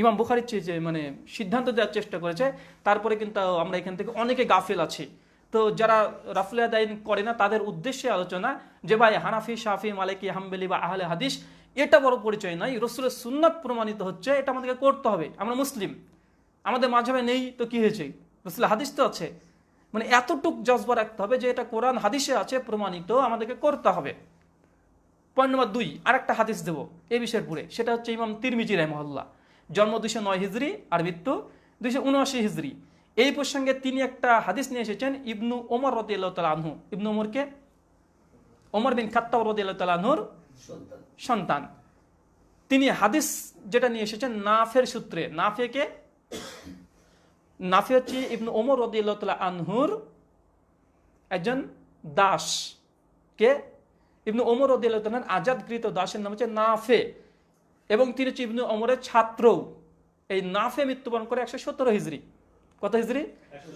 ইমাম বুখারী যে মানে সিদ্ধান্ত দেওয়ার চেষ্টা করেছে। তারপরে কিন্তু আমরা এখান থেকে অনেকে গাফিল আছি। তো যারা রাফুল আদান করে না তাদের উদ্দেশ্যে আলোচনা যে ভাই হানাফি, শাফি, মালিকি, হাম্বলি বা আহলে হাদিস এটা বড় পরিচয় নয়, রাসূলের সুন্নাত প্রমাণিত হচ্ছে, এটা আমাদেরকে করতে হবে। আমরা মুসলিম, আমাদের মাঝাবে নেই তো কি হয়েছে, রাসূলের হাদিস তো আছে। মানে এতটুক জজবা রাখতে হবে যে এটা কোরআন হাদিসে আছে প্রমাণিত, আমাদেরকে করতে হবে। পয়েন্ট নম্বর 2, আরেকটা হাদিস দেবো এই বিষয়ের পরে, সেটা হচ্ছে ইমাম তিরমিজি রাহিমাহুল্লাহ, জন্ম 209 হিজরি আর মৃত্যু 279 হিজরি। এই প্রসঙ্গে তিনি একটা হাদিস নিয়ে এসেছেন ইবনু ওমর রাদিয়াল্লাহু তাআলা আনহু। ইবনু ওমরকে ওমর বিন খাত্তাব রাদিয়াল্লাহু তাআলা আনহুর সন্তান। তিনি হাদিস যেটা নিয়ে এসেছেন নাফের সূত্রে। নাফে হচ্ছে ইবনু ওমর রাদিয়াল্লাহু তাআলা আনহুর একজন দাস। কে? ইবনু ওমর রাদিয়াল্লাহু তাআলা আজাদকৃত দাসের নাম হচ্ছে নাফে, এবং তিনি হচ্ছে ইবনু ওমরের ছাত্র। এই নাফে মৃত্যুবরণ করে 117 হিজরি। কত হিজরি?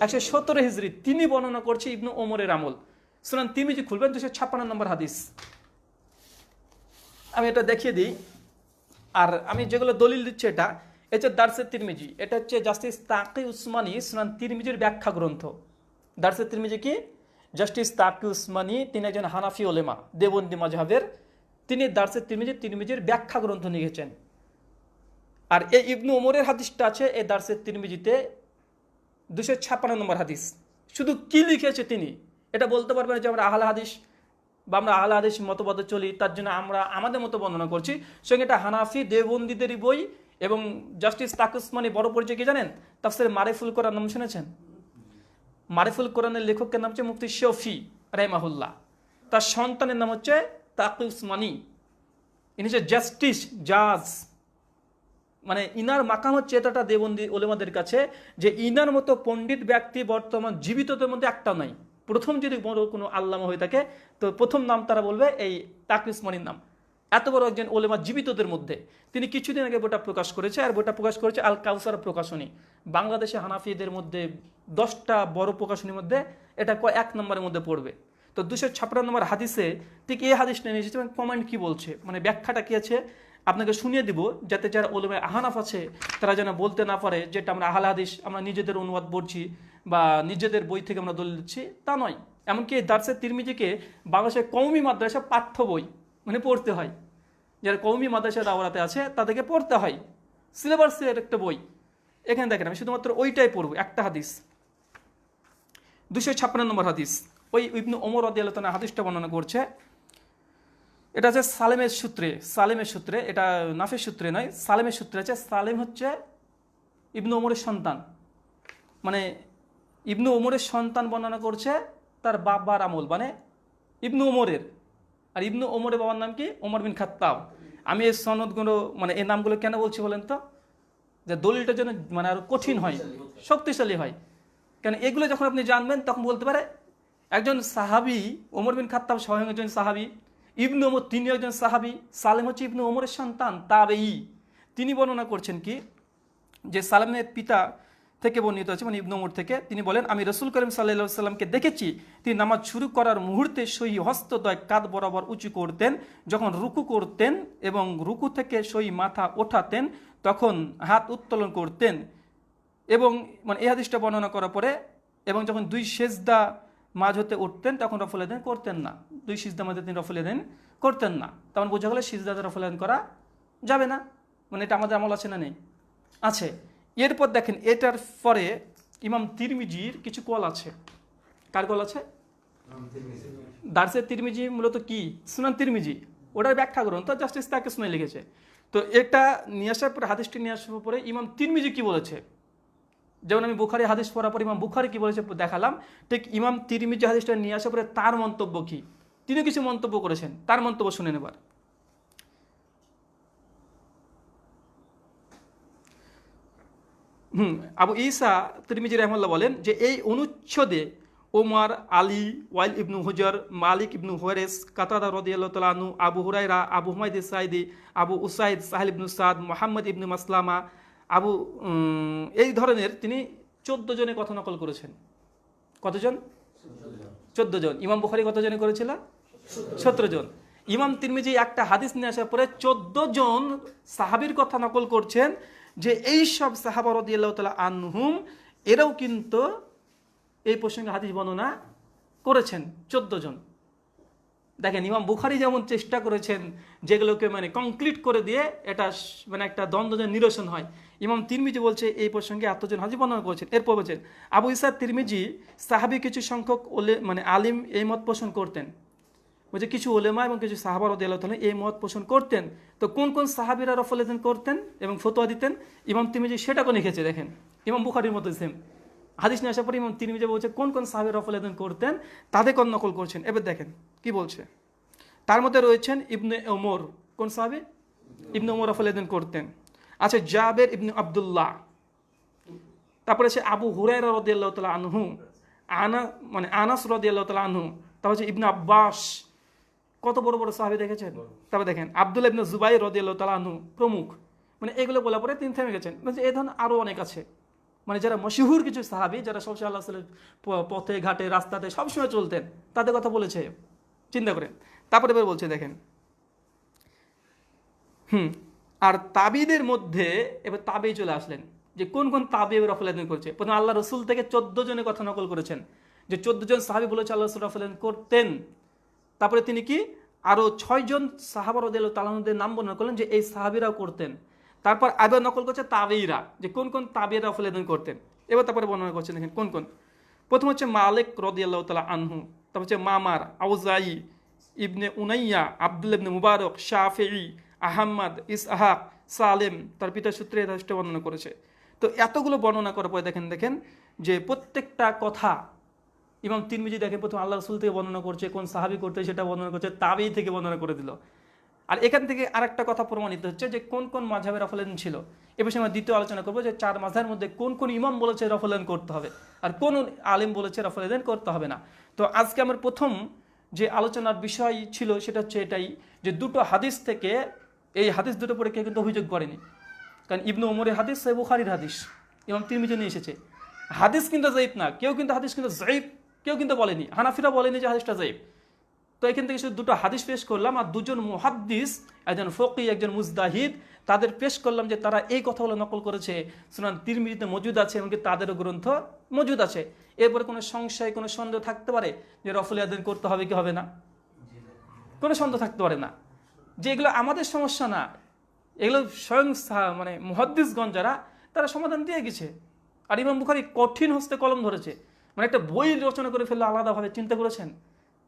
117 হিজরি। তিনি বর্ণনা করছে ইবনু ওমরের আমল। সুনান তিরমিজি খুলবেন 256 নম্বর হাদিস। আমি এটা দেখিয়ে দিই। আর আমি যেগুলো দলিল দিচ্ছি এটা হচ্ছে দারসে তিরমিজি, এটা হচ্ছে জাস্টিস তাকি উসমানী সুনান তিরমিজির ব্যাখ্যা গ্রন্থ। দারসে তিরমিজি কি? জাস্টিস তাকি উসমানী, তিনি একজন হানাফি ওলেমা, দেওবন্দি মাযহাবের। তিনি দারসে তিরমিজির ব্যাখ্যা গ্রন্থ লিখেছেন। আর এই ইবনু ওমরের হাদিসটা আছে এই দারসে তিরমিজিতে 256 নম্বর হাদিস। শুধু কি লিখেছে তিনি এটা বলতে পারবেন যে আমরা আহলে হাদিস বা আমরা আহলে হাদিস মতবাদে চলি, তার জন্য আমরা আমাদের মতো বর্ণনা করছি। সঙ্গে এটা হানাফি দেওবন্দীদেরই বই। এবং জাস্টিস তাকি উসমানী বড় পরিচয় কি জানেন? তাফসিরে মারিফুল কোরআন নাম শুনেছেন? মারিফুল কোরআনের লেখকের নাম হচ্ছে মুফতি শফি রাহিমাহুল্লাহ। তার সন্তানের নাম হচ্ছে তাকি উসমানী। ইনি হচ্ছে জাস্টিস, জাজ। মানে ইনার মাকাম হচ্ছে এতটা দেবন্দী ওলেমাদের কাছে যে ইনার মতো পণ্ডিত ব্যক্তি বর্তমান জীবিতদের মধ্যে একটা নাই। প্রথম যদি বড় কোনো আল্লামা হয়ে থাকে তো প্রথম নাম তারা বলবে এই তাকি উসমানীর নাম। এত বড় একজন ওলেমা জীবিতদের মধ্যে। তিনি কিছুদিন আগে বইটা প্রকাশ করেছে, আর বইটা প্রকাশ করেছে আল কাউসার প্রকাশনী। বাংলাদেশে হানাফিদের মধ্যে 10টা বড় প্রকাশনীর মধ্যে এটা 1 নম্বরের মধ্যে পড়বে। তো 256 নম্বর হাদিসে ঠিক এই হাদিসটা নিয়ে এসেছে। কমেন্ট কি বলছে, মানে ব্যাখ্যাটা কি আছে আপনাকে শুনিয়ে দিব, যাতে যারা ওলেমা আহনাফ আছে তারা যেন বলতে না পারে যেটা আমরা আহলে হাদিস আমরা নিজেদের অনুবাদ পড়ছি বা নিজেদের বই থেকে আমরা দলিল দিচ্ছি, তা নয়। এমনকি দারসে তিরমিজিকে বাংলাদেশের কওমি মাদ্রাসা পাঠ্য বই মানে পড়তে হয়। যারা কওমি মাদ্রাসা দাওরাতে আছে তাদেরকে পড়তে হয়, সিলেবাসের একটা বই। এখানে দেখেন আমি শুধুমাত্র ওইটাই পড়বো, একটা হাদিস 256 নম্বর হাদিস। ওই ইবনু ওমর রাদিয়াল্লাহু তাআলা হাদিসটা বর্ণনা করছে। এটা হচ্ছে সালেমের সূত্রে, এটা নাফের সূত্রে নয়, সালেমের সূত্রে আছে। সালেম হচ্ছে ইবনু ওমরের সন্তান, মানে ইবনু ওমরের সন্তান বর্ণনা করছে তার বাবার আমল, মানে ইবনু ওমরের। আর ইবনু ওমরের বাবার নাম কি? ওমর বিন খাত্তাব। আমি এই সনদগুলো মানে এই নামগুলো কেন বলছি বলেন তো, যে দলিলটার জন্য মানে আরো কঠিন হয়, শক্তিশালী হয়। কেন এগুলো যখন আপনি জানবেন তখন বলতে পারে একজন সাহাবি, ওমর বিন খাত্তাব স্বয়ং একজন সাহাবি, ইবনু ওমর তিনি একজন সাহাবি, সালেম হচ্ছে ইবনু ওমরের সন্তান তাবেঈ। তিনি বর্ণনা করছেন কি, যে সালেমের পিতা থেকে বর্ণিত আছে, মানে ইবনু ওমর থেকে। তিনি বলেন, আমি রাসূল করিম সাল্লাল্লাহু আলাইহি সাল্লামকে দেখেছি তিনি নামাজ শুরু করার মুহূর্তে সই হস্তদ্বয় কাঁধ বরাবর উঁচু করতেন, যখন রুকু করতেন এবং রুকু থেকে সই মাথা ওঠাতেন তখন হাত উত্তোলন করতেন। এবং মানে এই হাদিসটা বর্ণনা করার পরে, এবং যখন 2 সেজদা মাঝ হতে উঠতেন তখন রফুল আদান করতেন না। 2 সিজদা মাঝে তিনি রফুল আদান করতেন না। তখন বোঝা গেল সিজদাতে রফুল আদান করা যাবে না। মানে এটা আমাদের আমল আছে না নেই? আছে। এরপর দেখেন এটার পরে ইমাম তিরমিজির কিছু কল আছে। কার কল আছে? দারসে তিরমিজি মূলত কি? সুনান তিরমিজি, ওটার ব্যাখ্যা করুন তো জাস্টিস তাকে শুনে লিখেছে। তো এটা নিয়ে আসার পরে, হাদিসটি নিয়ে আসার পরে ইমাম তিরমিজি কি বলেছে, যেমন আমি বুখারী হাদিস পড়ার পর ইমাম বুখারী কি বলেছে দেখালাম, ঠিক ইমাম তিরমিজি হাদিসটা নিয়ে আসার পরে তার মন্তব্য কি, তিনি কিছু মন্তব্য করেছেন, তার মন্তব্য শুনে নেবার। আবু ঈসা তিরমিজি রাহিমাহুল্লাহ বলেন যে এই অনুচ্ছেদে ওমর, আলী, ওয়াইল ইবনু হুজর, মালিক ইবনু হুয়াইরিস, কাতাদা রাদিয়াল্লাহু তাআলা আনহু, আবু হুরায়রা, আবু হুমায়দ সাঈদী, আবু উসাইদ, সাহেল ইবনু সাদ, মুহাম্মদ ইবনু মাসলামা, এই ধরনের তিনি 14 জনের কথা নকল করেছেন। কতজন? 14 জন। ইমাম বুখারী কতজনে করেছিল? 17 জন। ইমাম তিরমিজি একটা হাদিস নিয়ে আসার পরে 14 জন সাহাবীর কথা নকল করছেন, যে এই সব সাহাবা রাদিয়াল্লাহু তাআলা আনহুম এরাও কিন্তু এই প্রসঙ্গে হাদিস বর্ণনা করেছেন। 14 জন। দেখেন ইমাম বুখারী যেমন চেষ্টা করেছেন যেগুলোকে মানে কমপ্লিট করে দিয়ে এটা মানে একটা দ্বন্দ্বের নিরসন হয়, ইমাম তিরমিজি বলছে এই প্রসঙ্গে এতজন হাদিস বর্ণনা করেছেন। এরপর বলছেন আবু ঈসা তিরমিজি সাহাবী কিছু সংখ্যক মানে আলিম এই মত পোষণ করতেন, বলছে কিছু ওলেমা এবং কিছু সাহাবা রাদিয়াল্লাহু তাআলা এই মত পোষণ করতেন। তো কোন কোন সাহাবীরা রফল আদান করতেন এবং ফতোয়া দিতেন, ইমাম তিরমিজি সেটাকে লিখেছে। দেখেন ইমাম বুখারীর মতো সেম হাদিস নিয়ে আসার পরে ইমাম তিরমিজি বলছে কোন কোন সাহাবী রফল আদান করতেন, তাদের কোন নকল করছেন। এবার দেখেন কি বলছে, তার মধ্যে রয়েছেন ইবনে ওমর। কোন সাহাবী? ইবনে ওমর রফল আদান করতেন। আচ্ছা, জাবের ইবনে আব্দুল্লাহ, তারপরে আছে আবু হুরায়রা রাদিয়াল্লাহু তাআলা আনহু, আনাস রাদিয়াল্লাহু তাআলা আনহু, তারপর হচ্ছে ইবনে আব্বাস। কত বড় বড় সাহাবী দেখেছেন। তারপর দেখেন আব্দুল্লাহ ইবনে জুবাইর রাদিয়াল্লাহু তাআলা আনহু প্রমুখ। মানে এগুলো বলার পরে তিনি থেমে গেছেন। মানে এই ধরনের আরো অনেক আছে, মানে যারা মশহুর কিছু সাহাবী, যারা সবসময় আল্লাহ সাল্লাল্লাহু পথে ঘাটে রাস্তাতে সবসময় চলতেন, তাদের কথা বলেছে। চিন্তা করেন। তারপরে এবার বলছে দেখেন, আর তাবিদের মধ্যে এবার তাবেই চলে আসলেন, যে কোন কোন তাবি রফল আদান করছে। প্রথমে আল্লাহ রসুল থেকে 14 জনের কথা নকল করেছেন, যে 14 জন সাহাবী বলেছে আল্লাহ রসুল রফল আদান করতেন। তারপরে তিনি কি আরো 6 জন সাহাবা রাদিয়াল্লাহু তাআলা আনহুদের নাম বর্ণনা করলেন যে এই সাহাবীরাও করতেন। তারপর আবার নকল করছে তাবেঈরা, যে কোন কোন তাবেঈরা রফল আদান করতেন। এবার তারপরে বর্ণনা করছেন দেখেন কোন কোন। প্রথম হচ্ছে মালিক রাদিয়াল্লাহু তাআলা আনহু, তারপর হচ্ছে মামার, আউজাই, ইবনে উনাইয়া, আব্দুল ইবনে মুবারক, শাফিঈ, আহমদ, ইসহাক, সালেম তার পিতার সূত্রে যথেষ্ট বর্ণনা করেছে। তো এতগুলো বর্ণনা করার পরে দেখেন যে প্রত্যেকটা কথা ইমাম তিরমিজি দেখেন প্রথম আল্লাহ রাসূল থেকে বর্ণনা করছে, কোন সাহাবী করতে সেটা বর্ণনা করছে, তাবেঈ থেকে বর্ণনা করে দিল। আর এখান থেকে আরেকটা কথা প্রমাণিত হচ্ছে যে কোন কোন মাযহাবে রফলান ছিল। এ বিষয়ে আমরা দ্বিতীয় আলোচনা করবো যে 4 মাযহাবের মধ্যে কোন কোন ইমাম বলেছে রফলান করতে হবে আর কোন আলেম বলেছে রফলান করতে হবে না। তো আজকে আমার প্রথম যে আলোচনার বিষয় ছিল সেটা হচ্ছে এটাই যে দুটো হাদিস থেকে, এই হাদিস দুটো পরে কেউ কিন্তু অভিযোগ করেনি, কারণ ইবনে ওমরের হাদিস, সহিহ বুখারীর হাদিস, ইমাম তিরমিজি নিয়ে এসেছে। হাদিস কিন্তু যায়িফ না, কেউ কিন্তু হাদিস কিন্তু যায়িফ কেউ কিন্তু বলেনি, হানাফিরা বলেনি যে হাদিসটা যায়িফ। তো এখান থেকে শুধু দুটো হাদিস পেশ করলাম, আর দুজন মুহাদ্দিস, একজন ফকি একজন মুজতাহিদ, তাদের পেশ করলাম যে তারা এই কথাগুলো নকল করেছে, সুনান তিরমিজিতে মজুদ আছে, এমনকি তাদেরও গ্রন্থ মজুদ আছে। এরপরে কোনো সংশয় কোনো সন্দেহ থাকতে পারে যে রফল ইয়াদাইন করতে হবে কি হবে না? কোনো সন্দেহ থাকতে পারে না, যে এগুলো আমাদের সমস্যা না, এগুলো স্বয়ং মানে মুহাদ্দিসগণ যারা, তারা সমাধান দিয়ে গেছে। আর ইমাম বুখারী কঠিন হস্তে কলম ধরেছে, মানে একটা বই রচনা করে ফেললো আলাদাভাবে, চিন্তা করেছেন?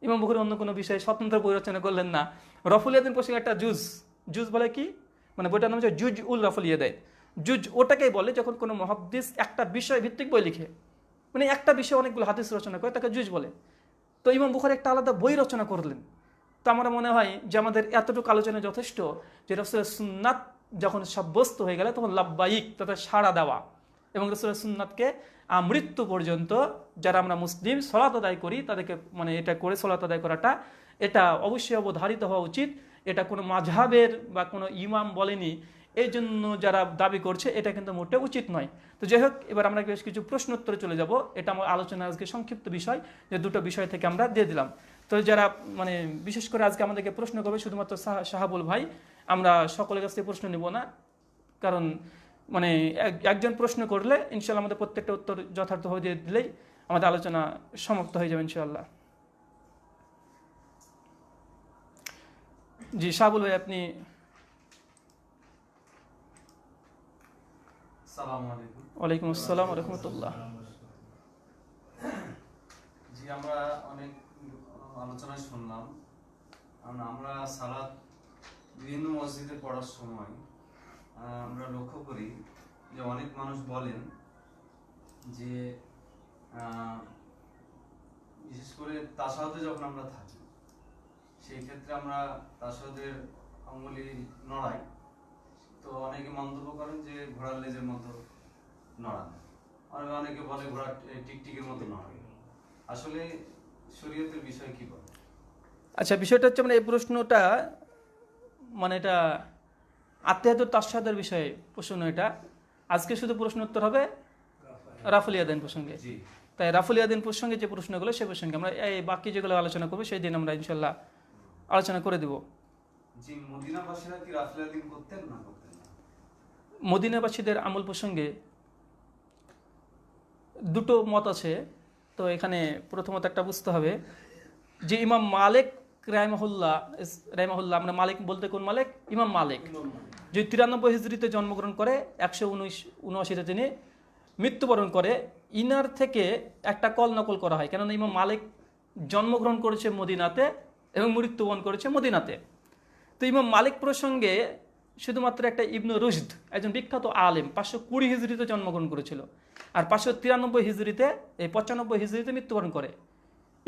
ইমাম বুখারী অন্য কোনো বিষয়ে স্বতন্ত্র বই রচনা করলেন না, রফল ইয়াদাইন প্রসঙ্গে একটা জুজ বলে কি, মানে বইটার নাম হচ্ছে জুজ উল রফল ইয়াদাইন। জুজ ওটাকেই বলে যখন কোনো মুহাদ্দিস একটা বিষয় ভিত্তিক বই লিখে, মানে একটা বিষয়ে অনেকগুলো হাদিস রচনা করে, তাকে জুজ বলে। তো ইমাম বুখারী একটা আলাদা বই রচনা করলেন। তো আমার মনে হয় যে আমাদের এতটুকু আলোচনা যথেষ্ট, যে রাসূলের সুন্নাত যখন সাব্যস্ত হয়ে গেলে তখন লাব্বাইক তথা সাড়া দেওয়া, এবং রাসূলের সুন্নাতকে মৃত্যু পর্যন্ত যারা আমরা মুসলিম সালাত আদায় করি তাদেরকে, মানে এটা করে সালাত আদায় করাটা, এটা অবশ্যই অবধারিত হওয়া উচিত। এটা কোনো মাযহাবের বা কোনো ইমাম বলেনি এই জন্য যারা দাবি করছে, এটা কিন্তু মোটেও উচিত নয়। তো যাই হোক, এবার আমরা বেশ কিছু প্রশ্ন উত্তরে চলে যাব। এটা আমার আলোচনা আজকে সংক্ষিপ্ত বিষয়, যে দুটো বিষয় থেকে আমরা দিয়ে দিলাম। তো যারা মানে বিশেষ করে আজকে আমাদেরকে প্রশ্ন করবে শুধুমাত্র শাহাবুল ভাই, আমরা সকলের কাছ থেকে প্রশ্ন নিব না, কারণ মানে একজন প্রশ্ন করলে ইনশাআল্লাহ আমাদের প্রত্যেকটা উত্তর যথার্থভাবে দিয়ে দিলেই আমাদের আলোচনা সমাপ্ত হয়ে যাবে ইনশাআল্লাহ। জি শাহাবুল ভাই, আপনি। আসসালামু আলাইকুম। ওয়ালাইকুম আসসালাম ওয়া রাহমাতুল্লাহ। জি, আমরা অনেক আলোচনা শুনলাম। আমরা সালাত বিভিন্ন মসজিদে পড়ার সময় আমরা লক্ষ্য করি যে অনেক মানুষ বলেন যে বিশেষ করে তাশাহুদে যখন আমরা থাকি, সেই ক্ষেত্রে আমরা তাশাহুদের আঙ্গুলি নড়াই, তো অনেকে মন্তব্য করেন যে ঘোড়ার লেজের মতো নড়ান, অনেকে বলে ঘোড়া টিকটিকের মতো নড়ান। আসলে শরীয়তের বিষয় কি বলে? আচ্ছা, বিষয়টা হচ্ছে মানে এই প্রশ্নটা, মানে এটা আত্মীয়তার তাশাহুদের বিষয়ে প্রশ্ন, এটা আজকে শুধু প্রশ্ন উত্তর হবে রাফল ইয়াদাইন প্রসঙ্গে। তাই রাফল ইয়াদাইন প্রসঙ্গে যে প্রশ্নগুলো, সে প্রসঙ্গে আমরা এই বাকি যেগুলো আলোচনা করবো সেই দিন আমরা ইনশাল্লাহ আলোচনা করে দেব। জি, মদিনাবাসীরা কি রাফল ইয়াদাইন করতেন না করতেন না? মদিনাবাসীদের আমল প্রসঙ্গে দুটো মত আছে। তো এখানে প্রথমত একটা বুঝতে হবে যে ইমাম মালিক রাহিমাহুল্লাহ, আমরা মালিক বলতে কোন মালিক? ইমাম মালিক, যে 93 হিজরিতে জন্মগ্রহণ করে, 179 তিনি মৃত্যুবরণ করে। ইনার থেকে একটা কল নকল করা হয়, কেননা ইমাম মালিক জন্মগ্রহণ করেছে মদিনাতে এবং মৃত্যুবরণ করেছে মদিনাতে। তো ইমাম মালিক প্রসঙ্গে শুধুমাত্র একটা ইবনে রুশদ, একজন বিখ্যাত আলেম, 520 হিজরিতে জন্মগ্রহণ করেছিল, আর 593 হিজরিতে, এই 95 হিজরিতে মৃত্যুবরণ করে।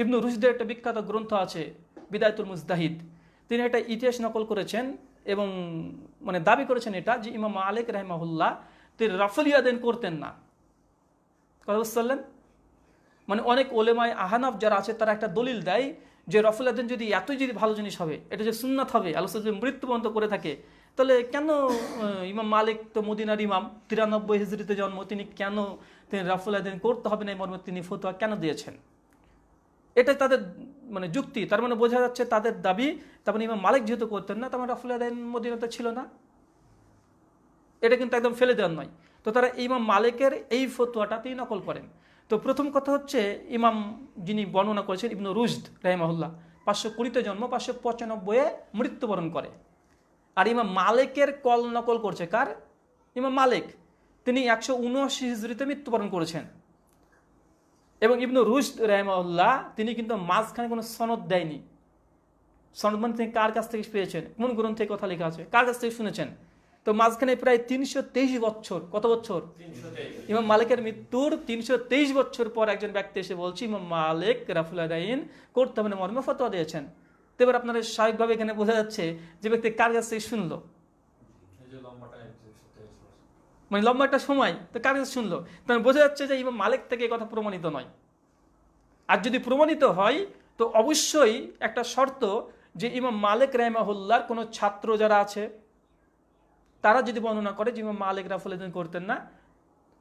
ইবনে রুশদের একটা বিখ্যাত গ্রন্থ আছে বিদায়াতুল মুজতাহিদ, তিনি একটা ইতিহাস নকল করেছেন এবং মানে দাবি করেছেন এটা যে ইমাম মালিক রাহিমাহুল্লাহ তিনি রাফল ইয়াদাইন করতেন না। কথা বুঝতে পারলেন? মানে অনেক ওলেমায়ে আহনাফ যারা আছে তারা একটা দলিল দেয় যে রাফল ইয়াদাইন যদি এতই যদি ভালো জিনিস হবে, এটা যে সুন্নাত হবে, আলোচনা যদি মৃত্যুবরণ করে থাকে, তাহলে কেন ইমাম মালিক তো মদিনার ইমাম, 93 হিজরিতে জন্ম, তিনি কেন তিনি রাফল ইয়াদাইন করতে হবে না এই মর্মে তিনি ফতোয়া কেন দিয়েছেন? এটা তাদের মানে যুক্তি। তার মানে বোঝা যাচ্ছে তাদের দাবি, তার মানে ইমাম মালিক যেহেতু করতেন না, তার মানে রাফল ইয়াদাইন মদিনাতে ছিল না, এটা কিন্তু একদম ফেলে দেওয়ার নয়। তো তারা ইমাম মালিকের এই ফতোয়াটা তিনি নকল করেন। তো প্রথম কথা হচ্ছে, ইমাম যিনি বর্ণনা করেছেন ইবনে রুশদ রাহিমাহুল্লাহ, 520-তে জন্ম, 595-এ মৃত্যুবরণ করে। আর ইমাম মালিকের কল নকল করছে কার? ইমাম মালিক, তিনি 179 হিজরিতে মৃত্যুবরণ করেছেন। এবং ইবনে রুশদ রাহিমাহুল্লাহ তিনি কিন্তু মাঝখানে কোনো সনদ দেয়নি, সনদ মানে তিনি কার কাছ থেকে পেয়েছেন, কোন গ্রন্থে কথা লেখা আছে, কার কাছ থেকে শুনেছেন। তো মাঝখানে প্রায় 323 বছর, কত বছর, ইমাম মালিকের মৃত্যুর 323 বছর পর একজন ব্যক্তি এসে বলছে ইমাম মালিক রাফুল আদাইন করতে হবে না মর্মে ফতোয়া দিয়েছেন। তো এবার আপনারা স্বাভাবিকভাবে এখানে বোঝা যাচ্ছে যে ব্যক্তি কার কাছ থেকে শুনলো, মানে লম্বা একটা সময় তো কার কাছে শুনলো, তাহলে বোঝা যাচ্ছে যে ইমাম মালিক থেকে কথা প্রমাণিত নয়। আর যদি প্রমাণিত হয় তো অবশ্যই একটা শর্ত যে ইমাম মালিক রাহিমাহুল্লাহর কোনো ছাত্র যারা আছে তারা যদি বর্ণনা করে যে ইমাম মালিক রাফুল আদাইন করতেন না,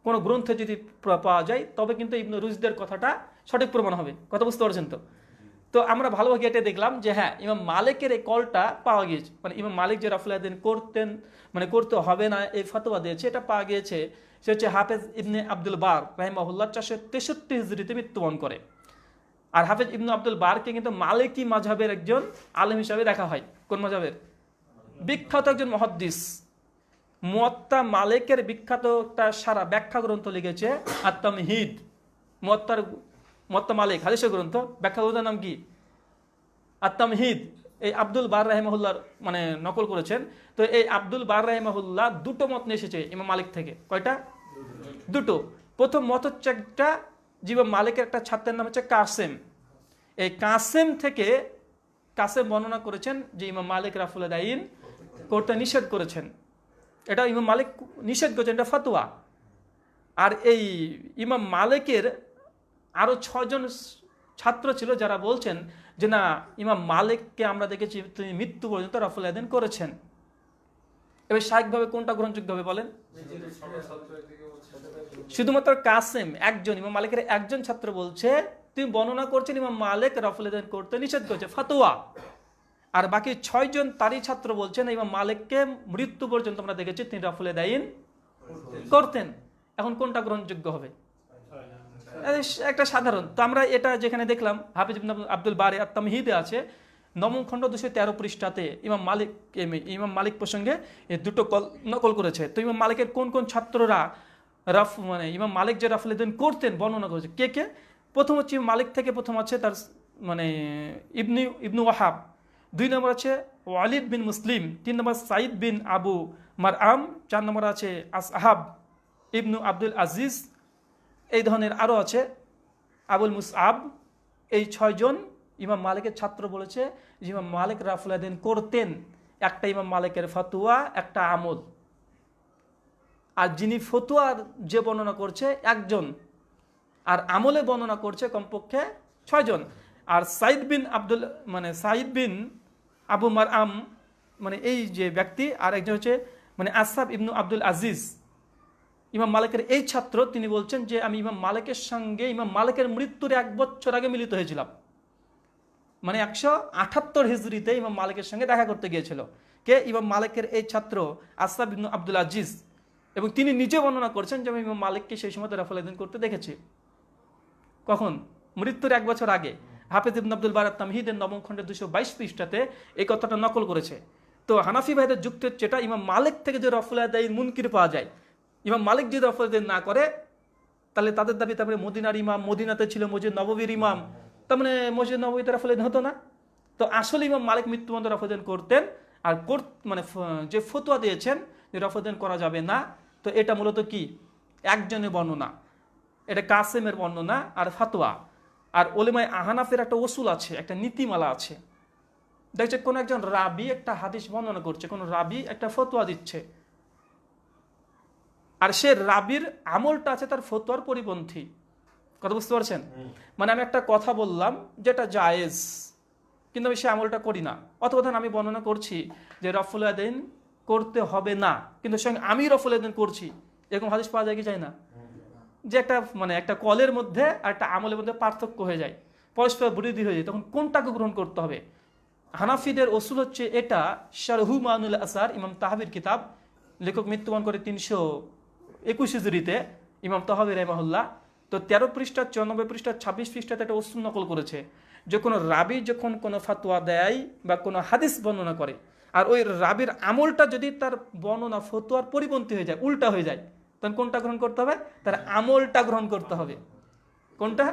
কোনো গ্রন্থে যদি পাওয়া যায় তবে কিন্তু ইবনে রুশদের কথাটা সঠিক প্রমাণ হবে। কথা বুঝতে পারছেন তো? তো আমরা ভালোভাবে এটা দেখলাম যে হ্যাঁ ইমাম মালিকের এই কলটা পাওয়া গিয়েছে, মানে ইমাম মালিক যে রাফুল আদাইন করতেন মানে করতে হবে না এই ফতোয়া দিয়েছে, এটা পাওয়া গিয়েছে। সে হচ্ছে হাফেজ ইবনে আব্দুল বার রাহিমাহুল্লাহ 463 হিজরিতে মৃত্যুবরণ করে। আর হাফেজ ইবনে আব্দুল বারকে কিন্তু মালিকি মাযহাবের একজন আলেম হিসাবে দেখা হয়। কোন মাযহাবের? বিখ্যাত একজন মুহাদ্দিস। মুয়াত্তা মালিকের বিখ্যাত একটা সারা ব্যাখ্যা গ্রন্থ লিখেছে আত-তামহিদ। মুয়াত্তা মালিক হাদিসের গ্রন্থ, ব্যাখ্যা গ্রন্থের নাম কি? আত-তামহিদ। এই আব্দুল বার রাহিমাহুল্লাহ মানে নকল করেছেন। তো এই আব্দুল বার রাহিমাহুল্লাহ দুটো মত নিয়ে এসেছে ইমাম মালিক থেকে। কয়টা? দুটো। প্রথম মত হচ্ছে একটা ইমাম মালিকের একটা ছাত্রের নাম হচ্ছে কাসেম। এই কাসেম থেকে কাসেম বর্ণনা করেছেন যে ইমাম মালিক রাফুল আদাইন করতে নিষেধ করেছেন, এটা ইমাম মালিক নিষেধ করেছেন, এটা ফতোয়া। আর এই ইমাম মালিকের আরো 6 জন ছাত্র ছিল যারা বলছেন যে না ইমাম মালিককে আমরা দেখেছি তিনি মৃত্যু পর্যন্ত রাফুল আদাইন করেছেন। এবার স্বাভাবিকভাবে কোনটা গ্রহণযোগ্য হবে বলেন? শুধুমাত্র কাসেম একজন, ইমাম মালিকের একজন ছাত্র বলছে তিনি বর্ণনা করছেন ইমাম মালিক রাফুল আদাইন করতে নিষেধ করেছে, ফতোয়া। আর বাকি 6 জন তারই ছাত্র বলছেন ইমাম মালিককে মৃত্যু পর্যন্ত আমরা দেখেছি তিনি রাফুল আদাইন করতেন। এখন কোনটা গ্রহণযোগ্য হবে? একটা সাধারণ। তো আমরা এটা যেখানে দেখলাম হাফিজ ইবনে আব্দুল বারি আত-তামহিদে আছে 9ম খণ্ড 213 পৃষ্ঠাতে ইমাম মালিক প্রসঙ্গে এই দুটো নকল করেছে। তো ইমাম মালিকের কোন কোন ছাত্ররা মানে ইমাম মালিক যে রাফুল আদাইন করতেন বর্ণনা করেছে কে কে? প্রথম হচ্ছে মালিক থেকে প্রথম আছে তার মানে ইবনু ওয়াহাব, 2 নম্বর আছে ওয়ালিদ বিন মুসলিম, 3 নম্বর সাইদ বিন আবু মারআম, 4 নম্বর আছে আসহাব ইবনু আব্দুল আজিজ, এই ধরনের আরও আছে আবুল মুসআব। এই 6 জন ইমাম মালিকের ছাত্র বলেছে যে ইমাম মালিক রাফুল আদাইন করতেন। একটা ইমাম মালিকের ফতোয়া, একটা আমল। আর যিনি ফতোয়ার যে বর্ণনা করছে একজন, আর আমলে বর্ণনা করছে কমপক্ষে 6 জন। আর সাইদ বিন আবু মারআম মানে এই যে ব্যক্তি, আর একজন হচ্ছে মানে আসহাব ইবনু আব্দুল আজিজ, ইমাম মালিকের এই ছাত্র, তিনি বলছেন যে আমি ইমাম মালিকের সঙ্গে ইমাম মালিকের মৃত্যুর 1 বছর আগে মিলিত হয়েছিলাম। মানে 178 হিজরিতে ইমাম মালিকের সঙ্গে দেখা করতে গিয়েছিল কে? ইমাম মালিকের এই ছাত্র আসহাব ইবনু আব্দুল আজিজ। এবং তিনি নিজে বর্ণনা করছেন যে আমি ইমাম মালিককে সেই সময় রাফুল আদাইন করতে দেখেছি। কখন? মৃত্যুর 1 বছর আগে। হাফেজ ইবনে আব্দুল বার আত-তামহিদের 9ম খণ্ডের 222 পৃষ্ঠাতে এই কথাটা নকল করেছে। তো হানাফি ভাইদের যুক্তি হচ্ছে এটা ইমাম মালিক থেকে যে রাফুল আদাইন মুনকির পাওয়া যায়, ইমাম মালিক যদি রাফুল আদাইন না করে তাহলে তাদের দাবি তারপরে মদিনার ইমাম, মদিনাতে ছিল মসজিদ নববীর ইমাম, তার মানে মসজিদ নববীতে রাফুল আদাইন হতো না। তো আসলে ইমাম মালিক মৃত্যুবরণ রাফুল আদাইন করতেন। আর মানে যে ফতোয়া দিয়েছেন যে রাফুল আদাইন করা যাবে না, তো এটা মূলত কি একজনের বর্ণনা, এটা কাসেমের বর্ণনা আর ফতোয়া। আর ওলেমায়ে আহনাফের একটা উসুল আছে, একটা নীতিমালা আছে। দেখছে কোন একজন রাবি একটা হাদিস বর্ণনা করছে, কোন রাবি একটা ফতোয়া দিচ্ছে, আর সে রাবির আমলটা আছে তার ফতোয়ার পরিপন্থী। কথা বুঝতে পারছেন? মানে আমি একটা কথা বললাম যেটা জায়েজ, কিন্তু আমি সে আমলটা করি না। অথবা ধরেন আমি বর্ণনা করছি যে রাফুল আদাইন করতে হবে না, কিন্তু সঙ্গে আমি রাফুল আদাইন করছি, এরকম হাদিস পাওয়া যায় কি যায় না? যে একটা মানে একটা কলের মধ্যে আর একটা আমলের মধ্যে পার্থক্য হয়ে যায়, পরস্পর বিরোধী হয়ে যায়, তখন কোনটাকে গ্রহণ করতে হবে? হানাফিদের উসুল হচ্ছে এটা। শারহু মানুল আসার, ইমাম তাহাবির কিতাব, লেখক মৃত্যুবরণ করে 321 হিজরিতে, ইমাম তাহাবি রাহিমাহুল্লাহ। তো 13 পৃষ্ঠা 94 পৃষ্ঠা 26 পৃষ্ঠাতে একটা উসুল নকল করেছে যে কোনো রাবি যখন কোনো ফাতোয়া দেয় বা কোনো হাদিস বর্ণনা করে, আর ওই রাবির আমলটা যদি তার বর্ণনা ফতোয়ার পরিপন্থী হয়ে যায়, উল্টা হয়ে যায়, তখন কোনটা গ্রহণ করতে হবে? তার আমলটা গ্রহণ করতে হবে। কোনটা?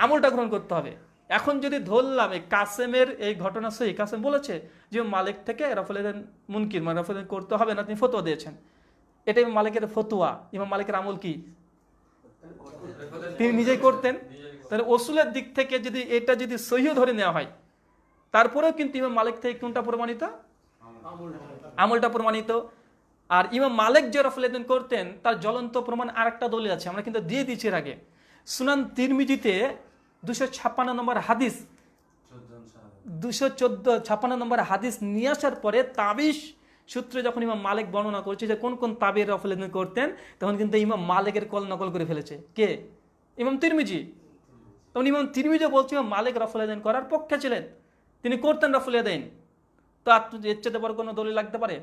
আমলটা গ্রহণ করতে হবে। এখন যদি ধরলাম এই কাসেমের এই ঘটনা সহি, কাসেম বলেছে যে মালিক থেকে রফুলেন মুনকির, মানে রফুলেন করতে হবে না, তিনি ফতোয়া দিয়েছেন। এটা ইমাম মালিকের ফতোয়া। ইমাম মালিকের আমল কি? তিনি নিজেই করতেন। তাহলে ওসুলের দিক থেকে যদি এটা যদি সহিহ ধরে নেওয়া হয়, তারপরেও কিন্তু ইমাম মালিক থেকে কোনটা প্রমাণিত? আমলটা প্রমাণিত। আর ইমাম মালিক যে রফুলেন করতেন তার জ্বলন্ত প্রমাণ আরেকটা দলিল আছে, আমরা কিন্তু দিয়ে দিচ্ছি এর আগে। সুনান তিরমিজিতে 256 নম্বর হাদিস, 256 নম্বর হাদিস নিয়ে আসার পরে তাবিজ সূত্রে যখন ইমাম মালিক বর্ণনা করছে যে কোন কোন তাবির রফুলেন করতেন, তখন কিন্তু ইমাম মালিকের কল নকল করে ফেলেছে। কে? ইমাম তিরমিজি। তখন ইমাম তিরমিজি বলছে ইমাম মালিক রফুলেন করার পক্ষে ছিলেন, তিনি করতেন রফুলেন। তো এর চেয়ে বড় কোনো দলিল লাগতে পারে?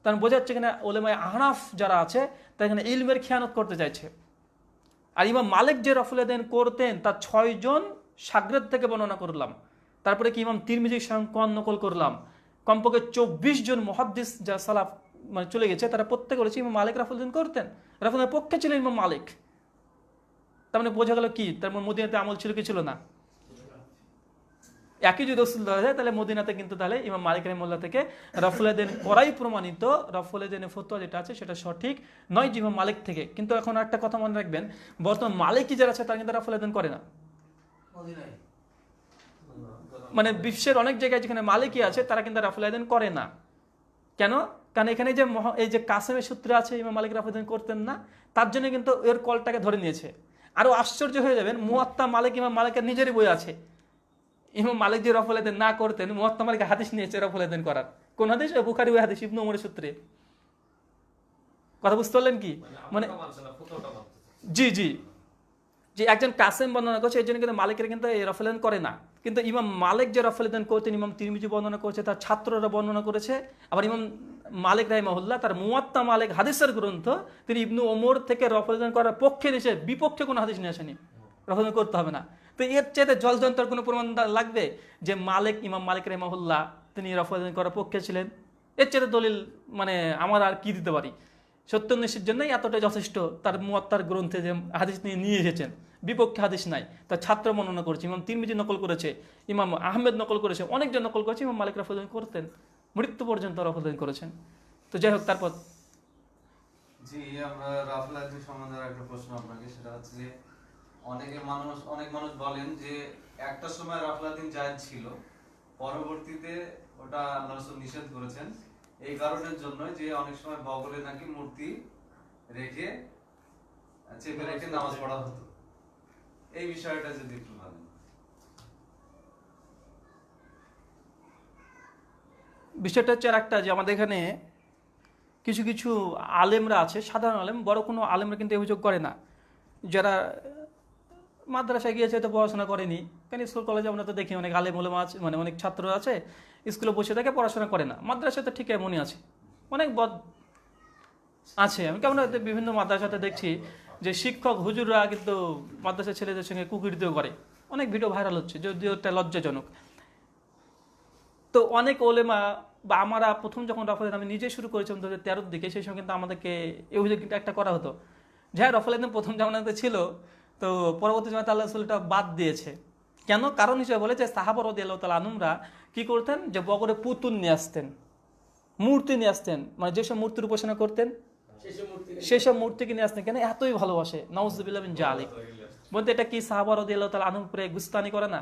তার বোঝা যাচ্ছে কিনা ওলেমায়ে আহনাফ যারা আছে তারা এখানে ইলমের খেয়ানত করতে চাইছে। আর ইমাম মালিক যে রফুলেন করতেন তার 6 জন শাগরেদ থেকে বর্ণনা করলাম, তারপরে কি ইমাম তিরমিজির কোন নকল করলাম, কমপক্ষে 24 জন মুহাদ্দিস যা সালাফ মানে চলে গেছে তারা প্রত্যেকে বলেছে ইমাম মালিক রফুলেন করতেন, রফুলেনের পক্ষে ছিলেন ইমাম মালিক। তার মানে বোঝা গেল কি, তার মানে মদিনাতে আমল ছিল কি ছিল না? একই যদি রসুল ধরা যায় তাহলে মদিনাতে কিন্তু তাহলে ইমাম মালিক রাহিমাহুল্লাহ থেকে রফুলেন করাই প্রমাণিত। রফুলেনের ফতোয়া যেটা আছে সেটা সঠিক নয় যে ইমাম মালিক থেকে। কিন্তু এখন একটা কথা মনে রাখবেন, বর্তমান মালিকই যারা আছে তারা কিন্তু রফুলেন করে না। মানে বিশ্বের অনেক জায়গায় যেখানে মালিকই আছে তারা কিন্তু রফুলেন করে না। কেন? কারণ এখানে যে এই যে কাসেমের সূত্রে আছে ইমাম মালিক রফুলেন করতেন না, তার জন্য কিন্তু এর কলটাকে ধরে নিয়েছে। আরো আশ্চর্য হয়ে যাবেন, মুয়াত্তা মালিক ইমাম মালিকের নিজেরই বই আছে। ইমাম মালিক যে রফুলেন না করতেন, মুয়াত্তা মালিক হাদিস নিয়েছে রফুলেন করার। কোন হাদিস? বুখারী ওই হাদিস, ইবনে ওমরের সূত্রে। কথা বুঝতে পারলেন কি? মানে জি জি, যে একজন কাসেম বর্ণনা করছে, এই জন্য কিন্তু মালিকের কিন্তু এই রফুলেন করে না। কিন্তু ইমাম মালিক যে রফুলেন করতেন ইমাম তিরমিজি বর্ণনা করেছে, তার ছাত্ররা বর্ণনা করেছে। আবার ইমাম মালিক রাহিমাহুল্লাহ তার মুয়াত্তা মালিক হাদিসের গ্রন্থ, তিনি ইবনে ওমর থেকে রফুলেন করার পক্ষে নিয়েছে, বিপক্ষে কোনো হাদিস নিয়ে আসেনি রফুলেন করতে হবে না। তো এর চাইতে জলযন্ত্রের কোনো প্রমাণ লাগবে যে মালিক ইমাম মালিক রাহিমাহুল্লাহ তিনি রফুলেন করার পক্ষে ছিলেন? এর চাইতে দলিল মানে আমার আর কি দিতে পারি? সত্যনিষ্ঠের জন্যই এতটা যথেষ্ট। তার মুয়াত্তার গ্রন্থে যে হাদিস নিয়ে এসেছেন, বিপক্ষে হাদিস নাই। তার ছাত্র বর্ণনা করেছে, ইমাম তিরমিজি নকল করেছে, ইমাম আহমেদ নকল করেছে, অনেকজন নকল করেছে। ইমাম মালিক রফুলেন করতেন, মৃত্যু পর্যন্ত রফুলেন করেছেন। তো যাই হোক, তারপর জি, আমরা রাফুলেন সম্বন্ধে একটা প্রশ্ন আপনাকে, সেটা হচ্ছে যে অনেক মানুষ বলেন যে একটা সময় রাফুলেন জায়েজ ছিল, পরবর্তীতে ওটা আল্লাহ রাসূল নিষেধ করেছেন এই কারণের জন্য যে অনেক সময় বগলে নাকি মূর্তি রেখে চেপে রেখে নামাজ পড়া হতো। এই বিষয়টা যদি একটু বলেন। বিষয়টা হচ্ছে আর একটা, যে আমাদের এখানে কিছু কিছু আলেমরা আছে, সাধারণ আলেম, বড় কোনো আলেমরা কিন্তু অভিযোগ করে না। যারা মাদ্রাসায় গিয়েছে তো পড়াশোনা করেনি, কারণ স্কুল কলেজে আমরা তো দেখি অনেক আলেম ওলেমা আছে, মানে অনেক ছাত্র আছে স্কুলে বসে থাকে, পড়াশোনা করে না। মাদ্রাসায় তো ঠিক এমনই আছে, অনেক বদ আছে। আমি কেমন বিভিন্ন মাদ্রাসাতে দেখছি যে শিক্ষক হুজুররা কিন্তু মাদ্রাসার ছেলেদের সঙ্গে কুকীর্তিও করে, অনেক ভিডিও ভাইরাল হচ্ছে, যদিও এটা লজ্জাজনক। তো অনেক ওলেমা বা আমরা প্রথম যখন রফুলেন আমি নিজে শুরু করেছিলাম 2013 দিকে, সেই সময় কিন্তু আমাদেরকে এই অভিযোগ একটা করা হতো যে রফুলেন প্রথম জামানাতে ছিল, তো পরবর্তী জামানাতে আল্লাহ রাসূল এটা বাদ দিয়েছে। কেন? কারণ হিসেবে বলে যে সাহাবা রাদিয়াল্লাহু তাআলা আনহুমরা কি করতেন, যে বগরে পুতুল নিয়ে আসতেন, মূর্তি নিয়ে আসতেন, মানে যেসব মূর্তির উপাসনা করতেন সেসব মূর্তিকে নিয়ে আসতেন। কেন? এতই ভালোবাসে। নাউযুবিল্লাহ মিন জালিক। বলতে এটা কি সাহাবা রাদিয়াল্লাহু তাআলা আনহুর উপরে গুস্তানি করে না?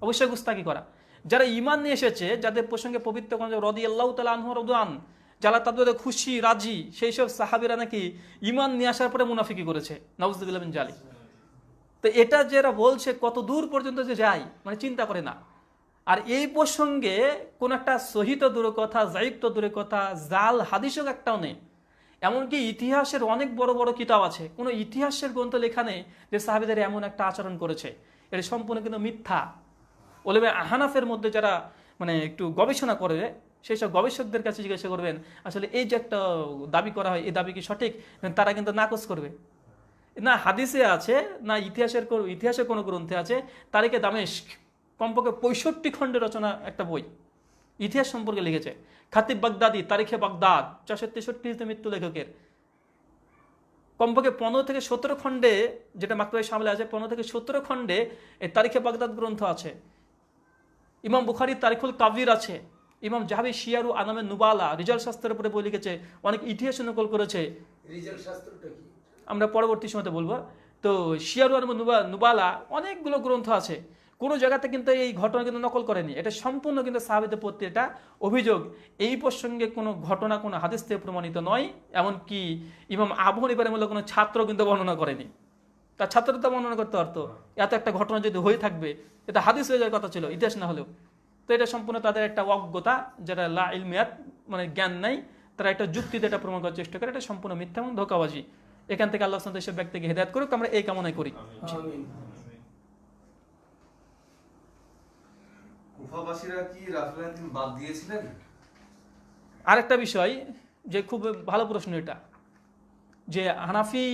অবশ্যই গুস্তাকি করা। যারা ঈমান নিয়ে এসেছে, যাদের প্রসঙ্গে পবিত্র রাদিয়াল্লাহু তাআলা আনহু রাদওয়ান, যারা তাদের খুশি রাজি, সেই সব সাহাবীরা নাকি ঈমান নিয়ে আসার পরে মুনাফিকি করেছে। নাউযুবিল্লাহ মিন জালিক। তো এটা যারা বলছে কত দূর পর্যন্ত যে যায়, মানে চিন্তা করে না। আর এই প্রসঙ্গে কোন একটা সহিত দূরের কথা, যায়িফ তো দূরের কথা, জাল হাদিসও একটাও নেই। এমনকি ইতিহাসের অনেক বড় বড় কিতাব আছে, কোনো ইতিহাসের গ্রন্থ লেখা নেই যে সাহাবীদের এমন একটা আচরণ করেছে। এটা সম্পূর্ণ কিন্তু মিথ্যা। ওলেমা আহনাফের মধ্যে যারা মানে একটু গবেষণা করে, সেই সব গবেষকদের কাছে জিজ্ঞাসা করবেন আসলে এই যে একটা দাবি করা হয়, এই দাবি কি সঠিক, তারা কিন্তু নাকচ করবে। না হাদিসে আছে, না ইতিহাসের কোনো গ্রন্থে আছে। তারিখে দামেস্ক কমপক্ষে 65 খণ্ডে রচনা একটা বই ইতিহাস সম্পর্কে লিখেছে। খাতিব বাগদাদি তারিখে বাগদাদ 463 মৃত্যু লেখকের, কমপক্ষে 15 থেকে 17 খণ্ডে, যেটা মাকতুবায়ে শামিলে আছে, 15 থেকে 17 খণ্ডে এই তারিখে বাগদাদ গ্রন্থ আছে। ইমাম বুখারীর তারিখুল কাবির আছে, ইমাম জাহাবি শিয়ারু আনামে নুবালা রিজাল শাস্ত্রের উপরে বই লিখেছে, অনেক ইতিহাস নকল করেছে। রিজাল শাস্ত্রটা কি? আমরা পরবর্তী সময়তে বলবো। তো শিয়ারু আনামে নুবালা অনেকগুলো গ্রন্থ আছে, কোনো জায়গাতে কিন্তু এই ঘটনা কিন্তু নকল করেনি, এটা সম্পূর্ণ কিন্তু সাহাবীদের প্রতি এটা অভিযোগ। এই প্রসঙ্গে কোনো ঘটনা কোনো হাদিস থেকে প্রমাণিত নয়, এমনকি ইমাম আবু হানিফার মূল্য কোনো ছাত্র কিন্তু বর্ণনা করেনি। তার ছাত্ররা তো বর্ণনা করতে পারতো, এত একটা ঘটনা যদি হয়ে থাকবে এটা হাদিস হয়ে যাওয়ার কথা ছিল, ইতিহাস না হলেও। তো এটা সম্পূর্ণ তাদের একটা অজ্ঞতা, যেটা লা ইলমিয়াত, মানে জ্ঞান নাই, তারা একটা যুক্তিতে এটা প্রমাণ করার চেষ্টা করে, এটা সম্পূর্ণ মিথ্যা এবং ধোঁকাবাজি। এখান থেকে আল্লাহ সুবহানাহু ওয়া তাআলা এসব ব্যক্তিকে হেদায়েত করুক, আমরা এই কামনাই করি। কুফাবাসীরা কি রাফেল আদিন বাদ দিয়েছিলেন? আরেকটা বিষয়, যে খুব ভালো প্রশ্ন এটা, যে হানাফি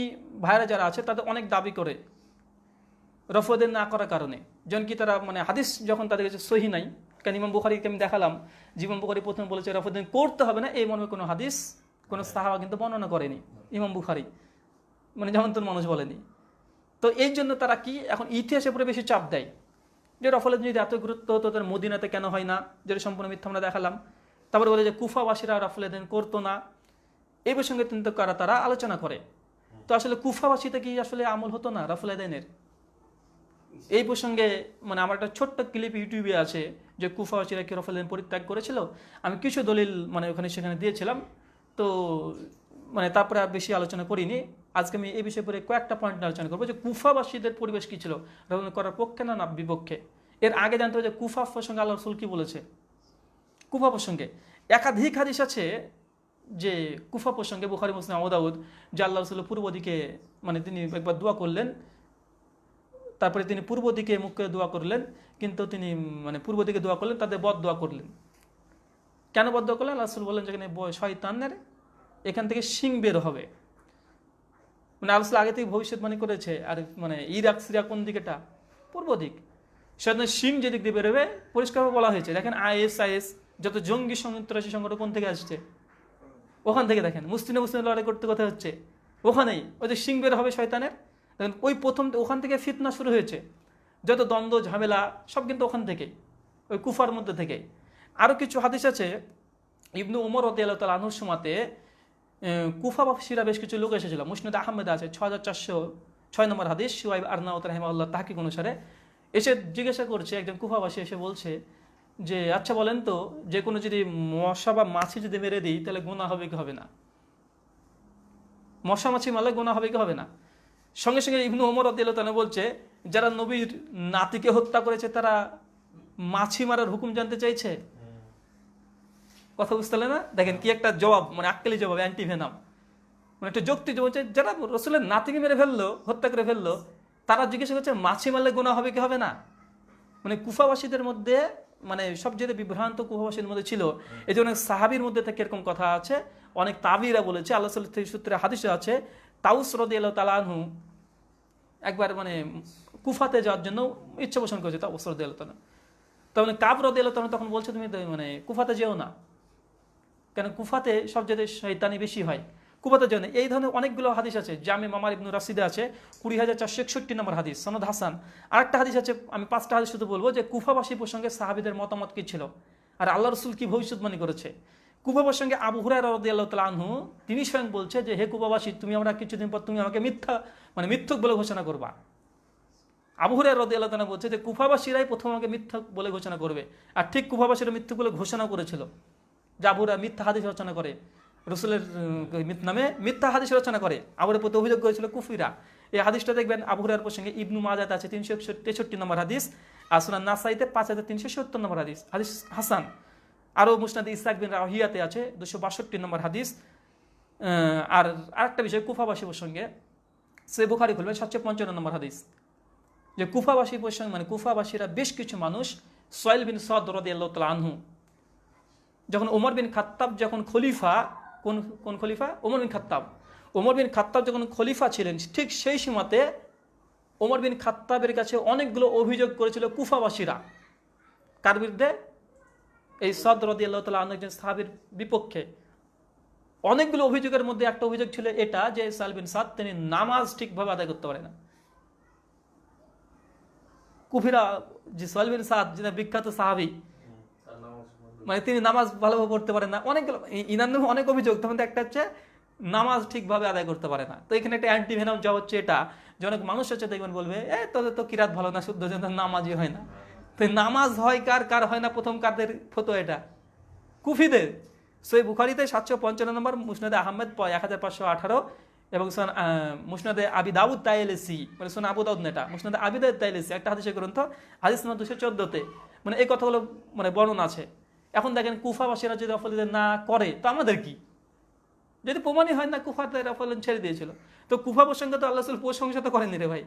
ভাইরা যারা আছে তাদের অনেক দাবি করে রফুদ্দিন না করার কারণে, যেমন কি তারা মানে হাদিস যখন তাদের কাছে সহি নাই, কারণ ইমাম বুখারীকে আমি দেখালাম, ইমাম বুখারী প্রথমে বলেছে রফুদ্দিন করতে হবে না, এই মর্মে কোনো হাদিস কোনো সাহাবা কিন্তু বর্ণনা করেনি ইমাম বুখারী, মানে যেমন তোর মানুষ বলেনি। তো এই জন্য তারা কি এখন ইতিহাসের উপরে বেশি চাপ দেয়, যে রফুদ্দিন যদি এত গুরুত্ব হতো তাদের মদিনাতে কেন হয় না, যেটা সম্পূর্ণ মিথ্যা আমরা দেখালাম। তারপরে বলে যে কুফাবাসীরা রফুদ্দিন করতো না, এই প্রসঙ্গে কিন্তু তারা আলোচনা করে। তো আসলে কুফাবাসীতে কি আসলে আমল হতো না রফুদ্দিনের? এই প্রসঙ্গে মানে আমার একটা ছোট্ট ক্লিপ ইউটিউবে আছে, যে কুফাবাসীরা কি রফুদ্দিন পরিত্যাগ করেছিল, আমি কিছু দলিল মানে ওখানে সেখানে দিয়েছিলাম। তো মানে তারপরে আর বেশি আলোচনা করিনি। আজকে আমি এই বিষয়ে পরে কয়েকটা পয়েন্ট আলোচনা করবো, যে কুফাবাসীদের পরিবেশ কি ছিল, রফুদ্দিন করার পক্ষে না বিপক্ষে। এর আগে জানতে হবে যে কুফা প্রসঙ্গে আল্লাহ রাসূল কি বলেছে। কুফা প্রসঙ্গে একাধিক হাদিস আছে, যে কুফা প্রসঙ্গে বুখারী মুসলিম আবু দাউদ, যে আল্লাহ রাসূল পূর্ব দিকে মানে তিনি একবার দোয়া করলেন, তারপরে তিনি পূর্ব দিকে মুখ করে দোয়া করলেন, কিন্তু তিনি মানে পূর্ব দিকে দোয়া করলেন, তাদের বদ দোয়া করলেন। কেন বদ দোয়া করলেন? আল্লাহ রাসূল বললেন যেখানে শয়তানের এখান থেকে শিং বের হবে, মানে আল্লাহ রাসূল আগে থেকে ভবিষ্যৎবাণী করেছে। আর মানে ইরাক সিরিয়া কোন দিকেটা? পূর্ব দিক। শয়তানের শিং যেদিক দিয়ে বেরোবে পরিষ্কারভাবে বলা হয়েছে। দেখেন আইএস যত জঙ্গি সন্ত্রাসী সংগঠন কোন থেকে আসছে, ওখান থেকে। দেখেন মুসলিম লড়াই করতে কথা হচ্ছে ওখানেই, ওই যে শিং বের হবে শয়তানের, দেখেন ওই প্রথম ওখান থেকে ফিতনা শুরু হয়েছে, যত দ্বন্দ্ব ঝামেলা সব কিন্তু ওখান থেকে, ওই কুফার মধ্যে থেকে। আরও কিছু হাদিস আছে, ইবনু উমর রাদিয়াল্লাহু তাআলা আনহুর সময়তে কুফাবাসীরা বেশ কিছু লোক এসেছিল, মুসনাদ আহমেদ আছে 6406 নম্বর হাদিস, শুআইব আরনাউত রাহিমাহুল্লাহ তাহকিক অনুসারে, এসে জিজ্ঞাসা করছে, একজন কুফাবাসী এসে বলছে যে আচ্ছা বলেন তো, যে কোনো যদি মশা বা মাছি যদি মেরে দিই তাহলে গুনাহ হবে কি হবে না? মশা মাছি মারলে গুনাহ হবে কি হবে না? সঙ্গে সঙ্গে ইবনু ওমর রাদিয়াল্লাহু তাআলা বলছে, যারা নবীর নাতিকে হত্যা করেছে তারা মাছি মারার হুকুম জানতে চাইছে। কথা বুঝতে পারলে না? দেখেন কি একটা জবাব, মানে আক্কেলি জবাব, অ্যান্টিভেনাম, মানে একটা যুক্তি বলছে, যারা রাসূলের নাতিকে মেরে ফেললো, হত্যা করে ফেললো, তারা জিজ্ঞাসা করছে মাছি মারলে গুনাহ হবে কি হবে না? মানে কুফাবাসীদের মধ্যে মানে সবচেয়ে বিভ্রান্ত কুফাবাসীর মধ্যে ছিল। এই জন্য সাহাবীর মধ্যে থেকে এরকম কথা আছে, অনেক তাবিরা বলেছে, আল্লাহ সাল্লাল্লাহু আলাইহি সূত্রে হাদিসে আছে, তাউস রাদিয়াল্লাহু তাআলা আনহু একবার মানে কুফাতে যাওয়ার জন্য ইচ্ছা পোষণ করেছে, তাউস রাদিয়াল্লাহু তাআলা। তখন কাব রাদিয়াল্লাহু তাআলা তখন বলছে তুমি মানে কুফাতে যেও না, কেন কুফাতে সবচেয়ে শয়তানি বেশি হয়, কুফাতে যেও না। এই ধরনের অনেকগুলো হাদিস আছে, জামে মামার ইবনু রাশিদে আছে 20461 নম্বর হাদিস, সনদ হাসান। আরেকটা হাদিস আছে, আমি 5টা হাদিস শুধু বলবো, যে কুফাবাসী প্রসঙ্গে সাহাবীদের মতামত কি ছিল আর আল্লাহ রাসূল কি ভবিষ্যৎবাণী করেছে। কুফা প্রসঙ্গে আবু হুরায়রা রাদিয়াল্লাহু তাআলা আনহু তিনি স্বয়ং বলছে যে হে কুফাবাসী, তুমি আমরা কিছুদিন পর তুমি আমাকে মিথ্যক বলে ঘোষণা করবা। আবু হুরায়রা রাদিয়াল্লাহু তাআলা বলছে যে কুফাবাসীরাই প্রথম আমাকে মিথ্যক বলে ঘোষণা করবে, আর ঠিক কুফাবাসীরা মিথ্যক বলে ঘোষণা করেছিল। যে আবু হুরায়রা মিথ্যা হাদিস রচনা করে, রাসূলের নামে মিথ্যা হাদিস রচনা করে, আবুর প্রতি অভিযোগ করেছিল কুফিরা। এই হাদিসটা দেখবেন আবু হুরায়রার প্রসঙ্গে ইবনু মাজাতে আছে 363 নম্বর হাদিস, আর সুনান নাসাইতে 5370 নম্বর হাদিস, হাদিস হাসান। আরও মুসনাদ ইসহাক বিন রাহিয়াতে আছে 262 নম্বর হাদিস। আর আরেকটা বিষয় কুফাবাসী প্রসঙ্গে, সে বুখারী খুলবেন 755 নম্বর হাদিস, যে কুফাবাসী প্রসঙ্গে মানে কুফাবাসীরা বেশ কিছু মানুষ সুহাইল বিন সাদ রাদিয়াল্লাহু তাআলা আনহু, যখন ওমর বিন খাত্তাব যখন খলিফা, কোন খলিফা? ওমর বিন খাত্তাব। ওমর বিন খাত্তাব যখন খলিফা ছিলেন, ঠিক সেই সময়তে ওমর বিন খাত্তাবের কাছে অনেকগুলো অভিযোগ করেছিল কুফাবাসীরা। কার বিরুদ্ধে? এই সাদ রাদিয়াল্লাহু তাআলা আনহু একজন সাহাবীর বিপক্ষে। অনেকগুলো অভিযোগের মধ্যে একটা অভিযোগ ছিল এটা, যে সাল বিন সাদ তিনি নামাজ ঠিকভাবে আদায় করতে পারে না। কুফিরা যে সোহেল বিন সাদ যিনি বিখ্যাত সাহাবী, মানে তিনি নামাজ ভালোভাবে পড়তে পারেন না, অনেকগুলো ইনার নামে অনেক অভিযোগ, তখন একটা হচ্ছে নামাজ ঠিকভাবে আদায় করতে পারে না। তো এখানে একটা অ্যান্টিভেনাম জবাব হচ্ছে এটা যে অনেক মানুষ হচ্ছে দেখবেন বলবে তোদের তো কিরাত ভালো না, শুদ্ধ নামাজই হয় না। তো নামাজ হয় কার কার হয় না, প্রথম কাদের ফতো এটা? কুফিদের। সহিহ বুখারীতে 755 নম্বর, মুসনাদে আহমেদ 1518 এবং মুসনাদে আবি দাউদ তাইলিসি, মানে সুনান আবু দাউদ নেটা, মুসনাদে আবি দাউদ তাইলিসি একটা হাদিসের গ্রন্থ, হাদিস নম্বর 214-তে মানে এই কথাগুলো মানে বর্ণনা আছে। এখন দেখেন কুফাবাসীরা যদি রফল না করে তো আমাদের কি? যদি প্রমাণই হয় না কুফাতে রফল ছেড়ে দিয়েছিল, তো কুফা প্রসঙ্গে তো আল্লাহ রাসূল প্রশংসা তো করেননি রে ভাই।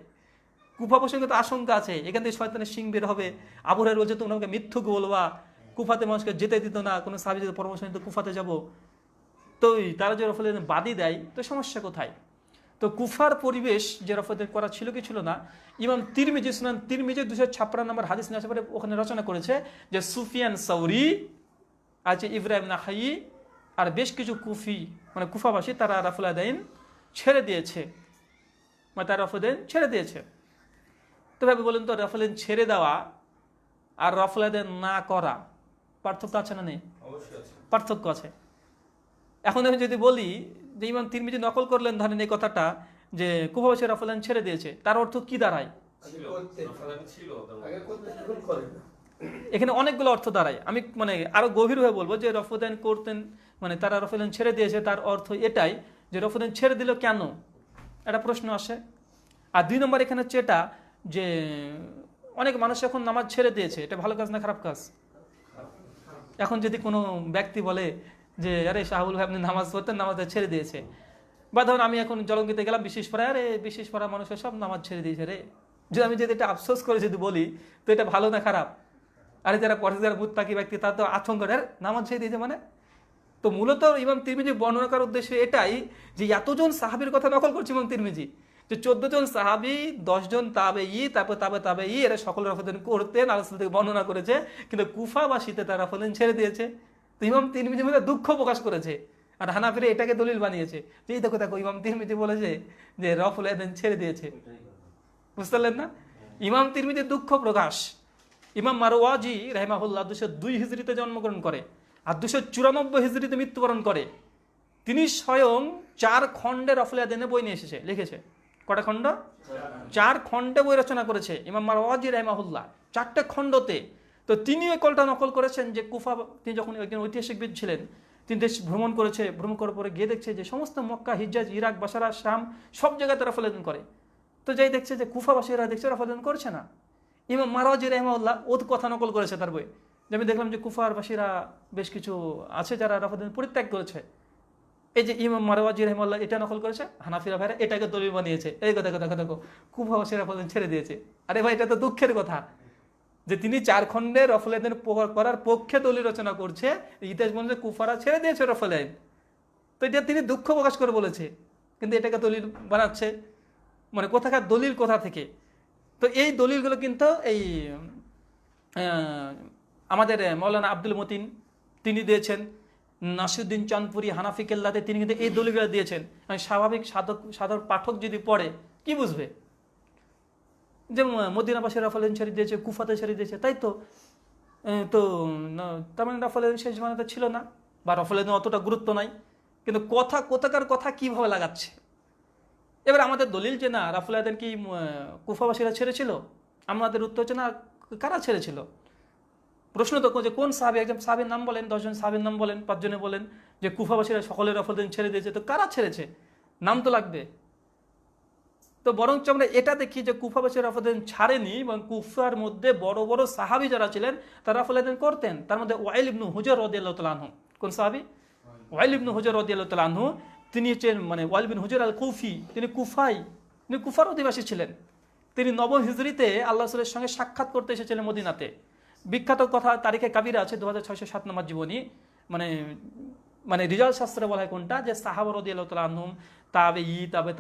কুফা প্রসঙ্গে তো আশঙ্কা আছে, এখান থেকে শয়তানের শিং বের হবে। আবু হুরায়রা বলছে তোমরা আমাকে মিথ্যুক বলবা, কুফাতে মানুষকে যেতে দিত না, কোনো সাহাবী যদি পরামর্শ নিত কুফাতে যাব, তো তারা যে রফল বাদী দেয় তো সমস্যা কোথায়? তো কুফার পরিবেশ যে রফল করা ছিল কি ছিল না, ইমাম তিরমিজি সুনান তিরমিজি 256 নম্বর হাদিস নিয়ে আসে পরে ওখানে রচনা করেছে যে সুফিয়ান সাউরি আছে, ইব্রাহিম নাখাই আর বেশ কিছু কুফি মানে কুফাবাসী তারা রফল আদাইন ছেড়ে দিয়েছে, মানে তারা রফল আদাইন ছেড়ে দিয়েছে। তো ভাবে বলেন তো রফল আদাইন ছেড়ে দেওয়া আর রফল আদাইন না করা পার্থক্য আছে না নেই? পার্থক্য আছে। এখন আমি যদি বলি যে ইমাম তিরমিজি নকল করলেন ধরেন এই কথাটা যে কুফাবাসী রফল আদাইন ছেড়ে দিয়েছে, তার অর্থ কি দাঁড়ায়? এখানে অনেকগুলো অর্থ দাঁড়ায়। আমি মানে আরো গভীরভাবে বলবো যে রফল আদাইন করতেন, মানে তারা রফল আদাইন ছেড়ে দিয়েছে, তার অর্থ এটাই যে রফল আদাইন ছেড়ে দিল কেন, একটা প্রশ্ন আসে। আর 2 নম্বর এখানে হচ্ছে এটা যে অনেক মানুষ এখন নামাজ ছেড়ে দিয়েছে, এটা ভালো কাজ না খারাপ কাজ? এখন যদি কোনো ব্যক্তি বলে যে আরে শাহুল ভাই আপনি নামাজ পড়তেন, নামাজটা ছেড়ে দিয়েছে, বা ধরুন আমি এখন জলঙ্গিতে গেলাম বিশেষ পড়া, আরে বিশেষ পড়া মানুষের সব নামাজ ছেড়ে দিয়েছে রে, যদি আমি যদি এটা আফসোস করে যদি বলি তো এটা ভালো না খারাপ? আরে যারা পড়ে যারা মুত্তাকি ব্যক্তি তারা তো আতঙ্ক নামাজ ছেড়ে দিয়েছে মানে। তো মূলত ইমাম তিরমিজি বর্ণনা করার উদ্দেশ্য এটাই যে এতজন সাহাবীর কথা নকল করছে ইমাম তিরমিজি, যে 14 জন সাহাবী, 10 জন তাবেঈ, তারপর তাবেঈ, এরা সকল রফল করতেন, আল্লাহ থেকে বর্ণনা করেছে, কিন্তু কুফাবাসীতে তারা রফল ছেড়ে দিয়েছে। তো ইমাম তিরমিজি মধ্যে দুঃখ প্রকাশ করেছে, আর হানাফিরা এটাকে দলিল বানিয়েছে যে এই দেখো দেখো ইমাম তিরমিজি বলেছে যে রফল ছেড়ে দিয়েছে। বুঝতে পারলেন না? ইমাম তিরমিজির দুঃখ প্রকাশ। ইমাম মারওয়াজি রাহিমাহুল্লাহ 202 হিজরিতে জন্মগ্রহণ করে আর 294 হিজরিতে মৃত্যুবরণ করে। তিনি স্বয়ং 4 খণ্ডে রফল আদাইনের বই নিয়ে এসেছে, লিখেছে। কটা খণ্ড? 4 খণ্ডে বই রচনা করেছে ইমাম মারওয়াজি রাহিমাহুল্লাহ, 4টে খণ্ডতে। তো তিনি এই কলটা নকল করেছেন যে কুফা, তিনি যখন একজন ঐতিহাসিকবিদ ছিলেন, তিনি দেশ ভ্রমণ করেছে, ভ্রমণ করার পরে গিয়ে দেখছে যে সমস্ত মক্কা, হিজাজ, ইরাক, বাসারা, শাম সব জায়গাতে রফল আদাইন করে। তো যাই দেখছে যে কুফাবাসীরা দেখছে রফল আদাইন করছে না, ইমাম মারওয়াজি রাহিমাহুল্লাহ ওর কথা নকল করেছে তার বই, যে আমি দেখলাম যে কুফারবাসীরা বেশ কিছু আছে যারা রফল আদাইন পরিত্যাগ করেছে। এই যে ইমাম মারওয়াজি রাহিমাহুল্লাহ এটা নকল করেছে, হানাফিরা ভাইরা এটাকে দলিল বানিয়েছে, এই কথা দেখো দেখো কুফাবাসীরা রফল আদাইন ছেড়ে দিয়েছে। আরে ভাই এটা তো দুঃখের কথা যে তিনি 4 খণ্ডে রফল আদাইন করার পক্ষে দলিল রচনা করছে, ইতিহাস বলছে কুফারা ছেড়ে দিয়েছে রফল আদাইন। তো এটা তিনি দুঃখ প্রকাশ করে বলেছে, কিন্তু এটাকে দলিল বানাচ্ছে, মানে কোথাকার দলিল কোথা থেকে? তো এই দলিলগুলো কিন্তু এই আমাদের মৌলানা আব্দুল মতিন তিনি দিয়েছেন, নাসিরউদ্দিন চাঁদপুরি হানাফি কেল্লাতে তিনি কিন্তু এই দলিলগুলো দিয়েছেন। স্বাভাবিক সাধারণ পাঠক যদি পড়ে কি বুঝবে যে মদিনাবাসী রফল আদাইন ছেড়ে দিয়েছে, কুফাতে ছেড়ে দিয়েছে, তাই তো? তো তার মানে রফল আদাইন শেষ জমানাতে ছিল না, বা রফল আদাইন অতটা গুরুত্ব নাই, কিন্তু কোথাকার কথা কিভাবে লাগাচ্ছে। এবার আমাদের দলিল যে না রফল আদাইন কি কুফাবাসীরা ছেড়েছিল, আমাদের উত্তর হচ্ছে না, কারা ছেড়েছিল? প্রশ্ন তো যে কোন সাহাবী, একজন সাহাবীর নাম বলেন, 10 জন সাহাবীর নাম বলেন, 5 জনে বলেন যে কুফাবাসীরা সকলের রফল আদাইন ছেড়ে দিয়েছে, তো কারা ছেড়েছে? নাম তো লাগবে। তো বরঞ্চ আমরা এটা দেখি যে কুফাবাসীরা রফল আদাইন ছাড়েনি, এবং কুফার মধ্যে বড় বড় সাহাবী যারা ছিলেন তারা রফল আদাইন করতেন। তার মধ্যে ওয়াইল ইবনে হুজর রাদিয়াল্লাহু তাআলা আনহু, কোন সাহাবী? ওয়াইল ইবনে হুজর রাদিয়াল্লাহু তাআলা আনহু, তিনি হচ্ছেন মানে ওয়াইল বিন হুজর আল কুফি, তিনি কুফার অধিবাসী ছিলেন। তিনি 9 হিজরিতে আল্লাহ রাসূলের সঙ্গে সাক্ষাৎ করতে এসেছিলেন মদিনাতে। বিখ্যাত কথা তারিখে কাবিরা আছে 2607 নম্বর জীবনী, মানে রিজাল শাস্ত্রে বলা হয় কোনটা, যে সাহাবা রাদিয়াল্লাহু তাআলা আনহুম,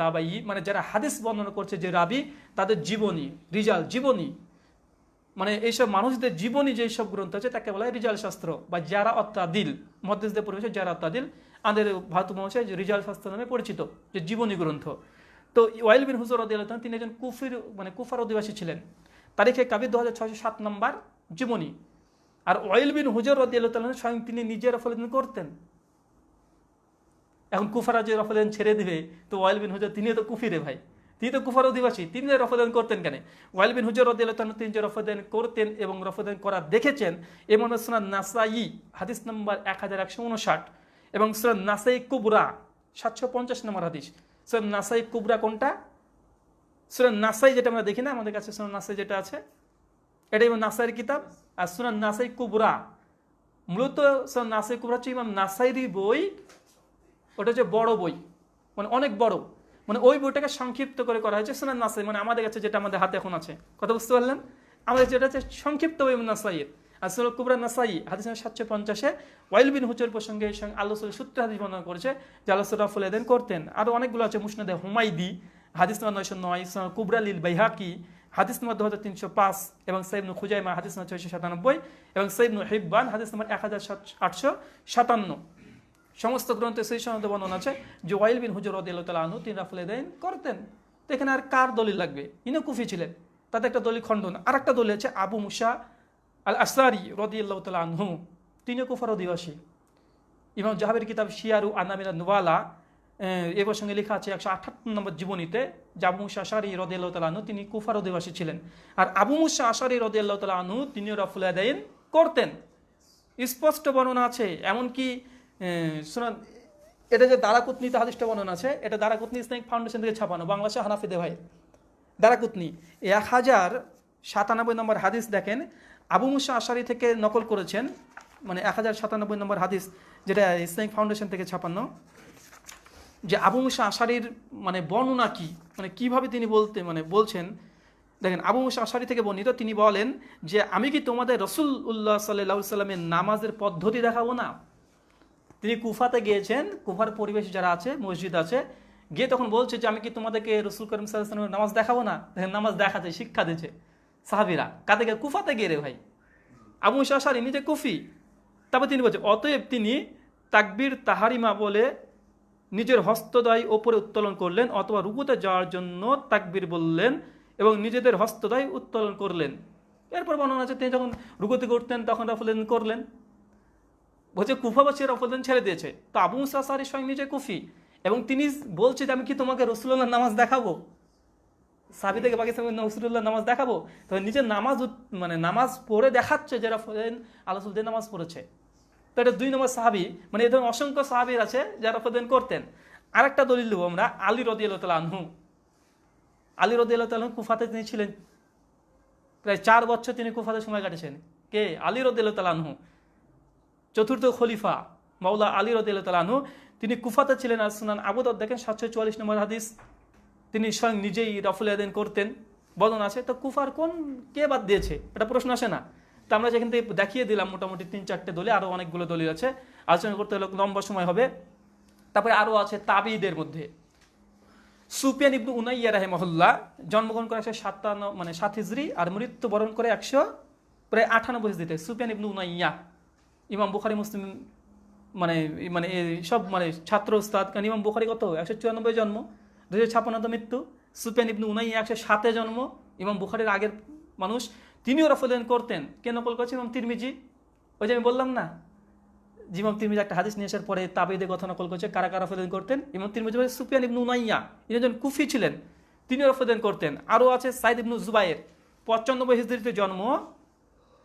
তাবেঈ, মানে যারা হাদিস বর্ণনা করছে যে রাবি, তাদের জীবনী, রিজাল জীবনী, মানে এইসব মানুষদের জীবনী যেসব গ্রন্থ আছে তাকে বলা হয় রিজাল শাস্ত্র বা জারা আত-তাদিল। মুহাদ্দিসদের পরিভাষায় জারা আত-তাদিল, আমাদের ভারত মহাশয় রিজাল শাস্ত্র নামে পরিচিত, যে জীবনী গ্রন্থ। তো ওয়াইল বিন হুজর রাদিয়াল্লাহু তাআলা তিনি একজন কুফার অধিবাসী ছিলেন। তারিখে কাবির 2607 নম্বর জীবনী। আর ওয়াইল বিন হুজর রাদিয়াল্লাহু তাআলা স্বয়ং তিনি নিজে রফল করতেন। এখন কুফারা যে রফল ছেড়ে দিবে, তো ওয়াইল বিন হুজর তিনিও তো কুফিরে ভাই, তিনি তো কুফার অধিবাসী, তিনি যে রফল করতেন কেন? ওয়াইল বিন হুজর রাদিয়াল্লাহু তাআলা তিনি যে রফল করতেন এবং রফল করা দেখেছেন, এমন সুনান নাসাই হাদিস নম্বর 1159 এবং সুনান নাসাই কুবরা 750 নম্বর হাদিস। সুনান নাসাই কুবরা কোনটা? সুনান নাসাই যেটা আমরা দেখি না, আমাদের কাছে সুনান নাসাই যেটা আছে এটা ইমাম নাসাইর কিতাব। আর সুনান নাসাই কুবরা, মূলত সুনান নাসাই কুবরা হচ্ছে ইমাম নাসাইরি বই, ওটা হচ্ছে বড় বই, মানে অনেক বড়, মানে ওই বইটাকে সংক্ষিপ্ত করে করা হয়েছে সুনান নাসাই, মানে আমাদের কাছে যেটা আমাদের হাতে এখন আছে, কথা বুঝতে পারলেন? আমাদের যেটা হচ্ছে সংক্ষিপ্ত বই নাসাইয়ের। আর সুনান কুবরা নাসাই হাদিস 750-এ ওয়াইল বিন হুজর প্রসঙ্গে আল্লাহ সূত্রে হাদিস বর্ণনা করেছে যে আল্লাহ রাফল এদেন করতেন। আরো অনেকগুলো আছে, মুসনাদে হুমাইদি হাদিস নম্বর 909, সুনান কুবরা লিল বাইহাকি হাদিস নম্বর 2305 এবং সহিহ ইবনে খুজাইমা হাদিস নম্বর 697 এবং সহিহ ইবনে হিব্বান হাদিস নম্বর 1857। সমস্ত গ্রন্থে সেই সনদে বর্ণনা আছে যে ওয়াইল বিন হুজর রাদিয়াল্লাহু তাআলা আনহু তিনি রাফল এদাইন করতেন। তো এখানে আর কার দলিল লাগবে? ইনি কুফি ছিলেন, তাতে একটা দলিল খণ্ডন। আর একটা দলিল আছে আবু মুসা আল আশআরি রাদিয়াল্লাহু তাআলা আনহু, তিনিও কুফার অধিবাসী। ইমাম জাহাবের কিতাব শিয়ারু আনামিনা নুবালা এ প্রসঙ্গে লেখা আছে 158 নম্বর জীবনীতে যে আবু মুসা আশআরি রাদিয়াল্লাহু তাআলা আনহু তিনি কুফার অধিবাসী ছিলেন। আর আবু মুসা আশআরি রাদিয়াল্লাহু তাআলা আনহু তিনিও রাফল এদাইন করতেন, স্পষ্ট বর্ণনা আছে। এমনকি শুনুন, এটা যে দারাকুতনিতে হাদিসটা বর্ণনা আছে, এটা দারাকুতনি ইসলামিক ফাউন্ডেশন থেকে ছাপানো, বাংলাদেশে হানাফিদে ভাই দারাকুতনি 1097 নম্বর হাদিস দেখেন, আবু মুসা আশআরি থেকে নকল করেছেন, মানে 1097 নম্বর হাদিস যেটা ইসলামিক ফাউন্ডেশন থেকে ছাপানো, যে আবু মুসা আশআরির মানে বর্ণনা কি, মানে কিভাবে তিনি বলছেন দেখেন। আবু মুসা আশআরি থেকে বর্ণিত, তিনি বলেন যে আমি কি তোমাদের রাসূলুল্লাহ সাল্লাল্লাহু আলাইহি সাল্লামের নামাজের পদ্ধতি দেখাবো না? তিনি কুফাতে গিয়েছেন, কুফার পরিবেশ যারা আছে, মসজিদ আছে, গিয়ে তখন বলছে যে আমি কি তোমাদেরকে রাসূল করিম সাল্লাল্লাহু আলাইহি ওয়াসাল্লামের নামাজ দেখাবো না? দেখেন নামাজ দেখাতে শিক্ষা দিচ্ছে সাহাবীরা, কাতে গিয়ে? কুফাতে গিয়ে রে ভাই। আবু মুসা আশআরি নিজে কুফি, তারপর তিনি বলছে অতএব তিনি তাকবীর তাহারিমা বলে নিজের হস্তদ্বয় ওপরে উত্তোলন করলেন, অথবা রুকুতে যাওয়ার জন্য তাকবীর বললেন এবং নিজেদের হস্তদ্বয় উত্তোলন করলেন। এরপর বর্ণনা আছে তিনি যখন রুকুতে করতেন তখন রাফল করলেন, বলছে কুফাবাসী রফল ছেড়ে দিয়েছে। তো আবু মুসা আশআরি স্বয়ং নিজে কুফি এবং তিনি বলছে যে আমি কি তোমাকে রাসূলুল্লাহ নামাজ দেখাবো? সাহাবী থেকে পাকিস্তান রাসূলুল্লাহ নামাজ দেখাবো? তো নিজের নামাজ মানে নামাজ পড়ে দেখাচ্ছে যে রাফল আল্লাহ রাসূল নামাজ পড়েছে। তো এটা 2 নম্বর সাহাবী, মানে এই ধরনের অসংখ্য সাহাবীর আছে যারা রাফল করতেন। আরেকটা দলিল দেবো আমরা, আলী রাদিয়াল্লাহু তাআলা আনহু। আলী রাদিয়াল্লাহু তাআলা কুফাতে তিনি ছিলেন, প্রায় 4 বছর তিনি কুফাতে সময় কাটিয়েছেন। কে? আলী রাদিয়াল্লাহু তাআলা আনহু, চতুর্থ খলিফা মাওলা আলী রাদিয়াল্লাহু তাআলা আনহু, তিনি কুফাতে ছিলেন। আর সুনান আবু দাউদ দেখেন 744 নম্বর হাদিস, তিনি স্বয়ং নিজেই রাফল এদান করতেন, বর্ণনা আছে। তো কুফার কোন কে বাদ দিয়েছে, এটা প্রশ্ন আসে না? তো আমরা যেখান থেকে দেখিয়ে দিলাম মোটামুটি 3-4টে দলিল, আরও অনেকগুলো দলিল আছে, আলোচনা করতে হলে লম্বা সময় হবে। তারপরে আরও আছে তাবিঈদের মধ্যে সুফিয়ান ইবনে উনাইয়া রাহিমাহুল্লাহ, জন্মগ্রহণ করে 7 হিজরি আর মৃত্যুবরণ করে প্রায় 98 হিজরিতে। সুফিয়ান ইবনে উনাইয়া ইমাম বুখারী মুসলিম মানে সব ছাত্র উস্তাদ, কারণ ইমাম বুখারী কত 194 জন্ম, 256 মৃত্যু। সুফিয়ান ইবনে উনাইয়া 107 জন্ম, ইমাম বুখারীর আগের মানুষ, তিনিও রাফল করতেন। কে নকল করেছে? ইমাম তিরমিজি। ওই যে আমি বললাম না, যে ইমাম তিরমিজি একটা হাদিস নিয়ে আসার পরে তাবেঈদের কথা নকল করেছে কারা কারা রাফল করতেন। ইমাম তিরমিজি বলে সুফিয়ান ইবনে উনাইয়া ইনি একজন কুফি ছিলেন, তিনিও রাফল করতেন। আরও আছে সাইদ ইবনে জুবায়ের, 95 হিজরিতে জন্ম,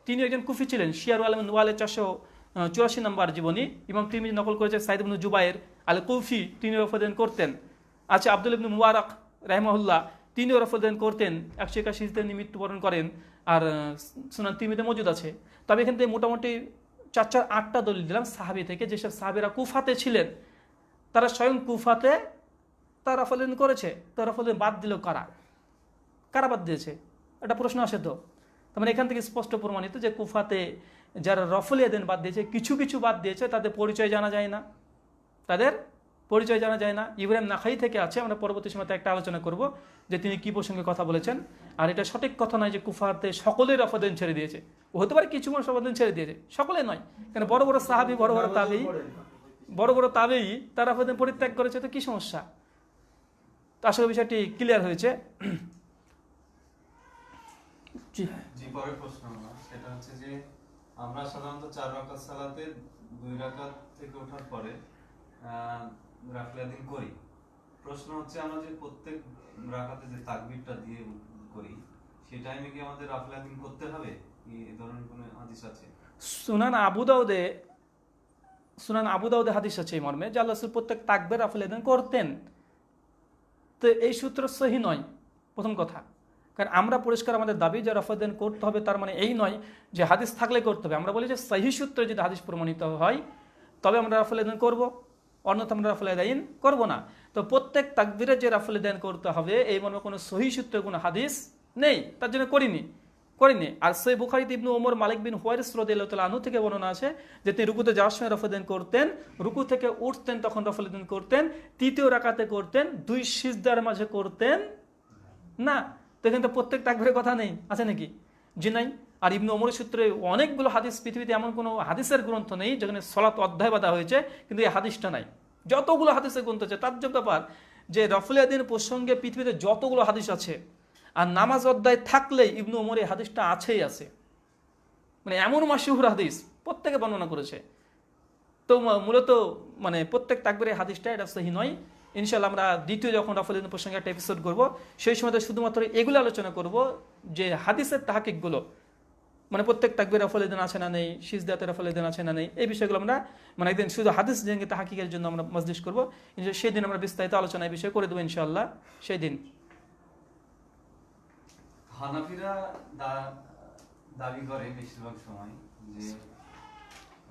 তিনি একজন কুফি ছিলেন। শিয়ারু আলম নুবালের 484 নম্বর জীবনী, ইমাম তিরমিজি নকল করেছে সাইদ ইবনে জুবায়ের আল কুফি, তিনি রাফল করতেন। আছে আব্দুল ইবনে মুবারক রাহিমাহুল্লাহ, তিনিও রাফল করতেন, 181 হিজরিতে তিনি মৃত্যুবরণ করেন। আর সুনান তিরমিজিতে মজুদ আছে। তবে এখান থেকে মোটামুটি 4-8টা দলিল দিলাম সাহাবী থেকে, যেসব সাহাবীরা কুফাতে ছিলেন, তারা স্বয়ং কুফাতে তারা রাফল করেছে। তো রাফল বাদ দিল কারা বাদ দিয়েছে? একটা প্রশ্ন আসে। তো তার মানে এখান থেকে স্পষ্ট প্রমাণিত যে কুফাতে যারা রাফল এদান বাদ দিয়েছে, কিছু কিছু বাদ দিয়েছে, তাদের পরিচয় জানা যায় না, ইব্রাহিম নাখাই থেকে আছে, আমরা পরবর্তী সময়তে একটা আলোচনা করব যে তিনি কি প্রসঙ্গে কথা বলেছেন। আর এটা সঠিক কথা নয় যে কুফাতে সকলেই রাফল ছেড়ে দিয়েছে, হতে পারে কিছু মানুষ রাফল ছেড়ে দিয়েছে, সকলে নয়। কেন বড় বড় সাহাবী, বড় বড় তাবেঈ তারা রাফল পরিত্যাগ করেছে, তো কি সমস্যা? তো আসলে বিষয়টি ক্লিয়ার হয়েছে। জি জি, পরের প্রশ্ন আমার, সেটা হচ্ছে যে আমরা সাধারণত 4 রাকাত সালাতে 2 রাকাত থেকে ওঠার পরে রাফলে আদিন করি। প্রশ্ন হচ্ছে আমরা যে প্রত্যেক রাকাতে যে তাকবীরটা দিয়ে করি, সেই টাইমে কি আমাদের রাফলে আদিন করতে হবে, কি এই ধরনের কোনো হাদিস আছে? সুনান আবু দাউদে হাদিস আছে এই মর্মে যে আল্লাহ রাসূল প্রত্যেক তাকবীর রাফলে আদিন করতেন। তো এই সূত্র সহি নয়, প্রথম কথা। কারণ আমরা পরিষ্কার আমাদের দাবি যে রাফলে আদিন করতে হবে, তার মানে এই নয় যে হাদিস থাকলে করতে হবে। আমরা বলি যে সহি সূত্রে যদি হাদিস প্রমাণিত হয় তবে আমরা রাফলে আদিন করবো, অন্যথা আমরা রাফলে আদাইন করবো না। তো প্রত্যেক তাকবীরে যে রাফলে আদাইন করতে হবে এই মর্মে কোনো সহি সূত্রে কোনো হাদিস নেই, তার জন্য করিনি। আর সহিহ বুখারীতে ইবনে ওমর মালিক বিন হুয়াইরিস রাদিয়াল্লাহু তাআলা আনহু থেকে বর্ণনা আছে যে তিনি রুকুতে যাওয়ার সময় রাফলে আদাইন করতেন, রুকু থেকে উঠতেন তখন রাফলে আদাইন করতেন, তৃতীয় রাকাতে করতেন, 2 সিজদার মাঝে করতেন না। তো এখানে তো প্রত্যেক তাকবীরের কথা নেই, আছে নাকি? জি নাই। আর ইবনে ওমরের সূত্রে অনেকগুলো হাদিস, পৃথিবীতে এমন কোনো হাদিসের গ্রন্থ নেই যেখানে সালাত অধ্যায় বাঁধা হয়েছে কিন্তু এই হাদিসটা নাই। যতগুলো হাদিসের গ্রন্থ আছে, তাজ্জব ব্যাপার যে রাফলে আদিন প্রসঙ্গে পৃথিবীতে যতগুলো হাদিস আছে আর নামাজ অধ্যায় থাকলেই ইবনে ওমর এই হাদিসটা আছেই আছে। মানে এমন মাশহুর হাদিস প্রত্যেকে বর্ণনা করেছে। তো মূলত মানে প্রত্যেক তাকবীরের হাদিসটা এটা সহি নয়। ইনশাআল্লাহ আমরা দ্বিতীয় যখন রাফলে আদিন প্রসঙ্গে একটা এপিসোড করব, সেই সময় শুধুমাত্র এগুলো আলোচনা করব যে হাদিসের তাহকিকগুলো, মানে প্রত্যেক তাকবীর রাফলে আদিন আছে না নেই, সিজদাতে রাফলে আদিন আছে না নেই, এই বিষয়গুলো আমরা মানে একদিন শুধু হাদিস জেনে তাহকিকের জন্য আমরা মজলিস করব। সেই দিন আমরা বিস্তারিত আলোচনা এই বিষয়ে করে দেবো ইনশাআল্লাহ সেই দিন। হানাফিরা দাবি করে বেশিরভাগ সময় যে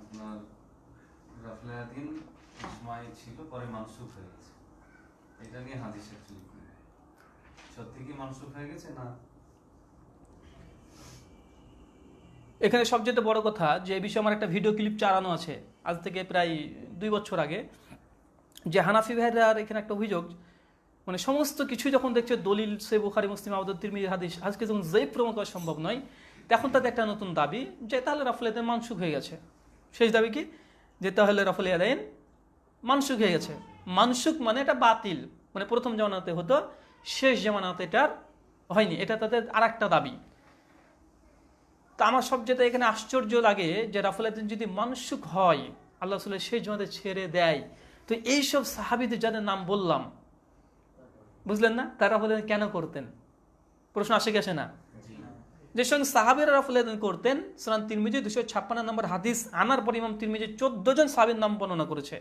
আপনার রাফলে আদিন সময় ছিল, পরে মানসুখ হয়ে গেছে। এটা নিয়ে হাদিসের কি, সত্যি কি মানসুখ হয়ে গেছে না? এখানে সবচেয়ে বড় কথা যে এই বিষয়ে আমার একটা ভিডিও ক্লিপ চালানো আছে আজ থেকে প্রায় 2 বছর আগে, যে হানাফি ভাইরা এখানে একটা অভিযোগ, মানে সমস্ত কিছু যখন দেখছে দলিল সহিহ বুখারী, মুসলিম, আবু দাউদ, তিরমিজি হাদিস, আজকে যখন যেই প্রমাণ করা সম্ভব নয়, তখন তাদের একটা নতুন দাবি যে তাহলে রাফলে আদাইন মানসুখ হয়ে গেছে। শেষ দাবি কি? যে তাহলে রাফলে আদাইন মানসুখ হয়ে গেছে। মানসুখ মানে এটা বাতিল, মানে প্রথম জামানাতে হতো, শেষ জামানাতে এটার হয়নি, এটা তাদের আর একটা দাবি। তা আমার সবচেয়ে এখানে আশ্চর্য লাগে যে রাফলে আদাইন যদি মানসুখ হয়, আল্লাহ রাসূল সেই জামাতে ছেড়ে দেয়, তো এইসব সাহাবীদের যাদের নাম বললাম, বুঝলেন না, তারা রাফলে আদাইন কেন করতেন? প্রশ্ন আসে গেছে না? যে সঙ্গে সাহাবীরা রাফলে আদাইন করতেন, সুনান তিরমিজি 256 নম্বর হাদিস আনার পর ইমাম তিরমিজি 14 জন সাহাবীর নাম বর্ণনা করেছে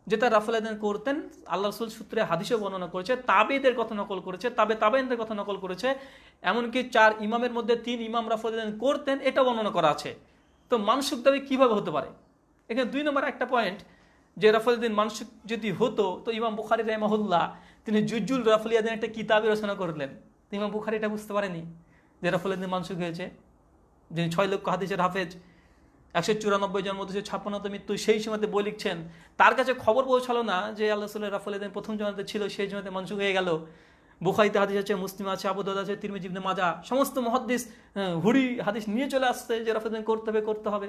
যে তারা রাফলে আদাইন করতেন। আল্লাহ রাসূল সূত্রে হাদিসে বর্ণনা করেছে, তাবেঈদের কথা নকল করেছে, তাবেঈনদের কথা নকল করেছে, এমনকি 4 ইমামের মধ্যে 3 ইমাম রাফলে আদাইন করতেন, এটা বর্ণনা করা আছে। তো মানসুখ দাবি কিভাবে হতে পারে? এখানে 2 নম্বর একটা পয়েন্ট, যে রাফলে আদাইন মানসুখ যদি হতো তো ইমাম বুখারী রাহিমাহুল্লাহ তিনি জুজুল রাফলে আদাইন একটা কিতাব রচনা করলেন। তো ইমাম বুখারী এটা বুঝতে পারেনি যে রাফলে আদাইন মানসুখ হয়েছে? যিনি 6 লক্ষ হাদিসের হাফেজ, 194 জন মধ্যে 56 মৃত্যু, সেই সময়তে বই লিখছেন, তার কাছে খবর পৌঁছালো না যে আল্লাহ রাসূলের রাফলে আদাইন প্রথম জামানাতে ছিল, সেই জামানাতে মানসুখ হয়ে গেল। বুখারীতে হাদিস আছে, মুসলিম আছে, আবু দাউদ আছে, তিরমিজি, ইবনে মাজাহ, সমস্ত মুহাদ্দিস হুড়ি হাদিস নিয়ে চলে আসছে যে রাফলে আদাইন করতে হবে।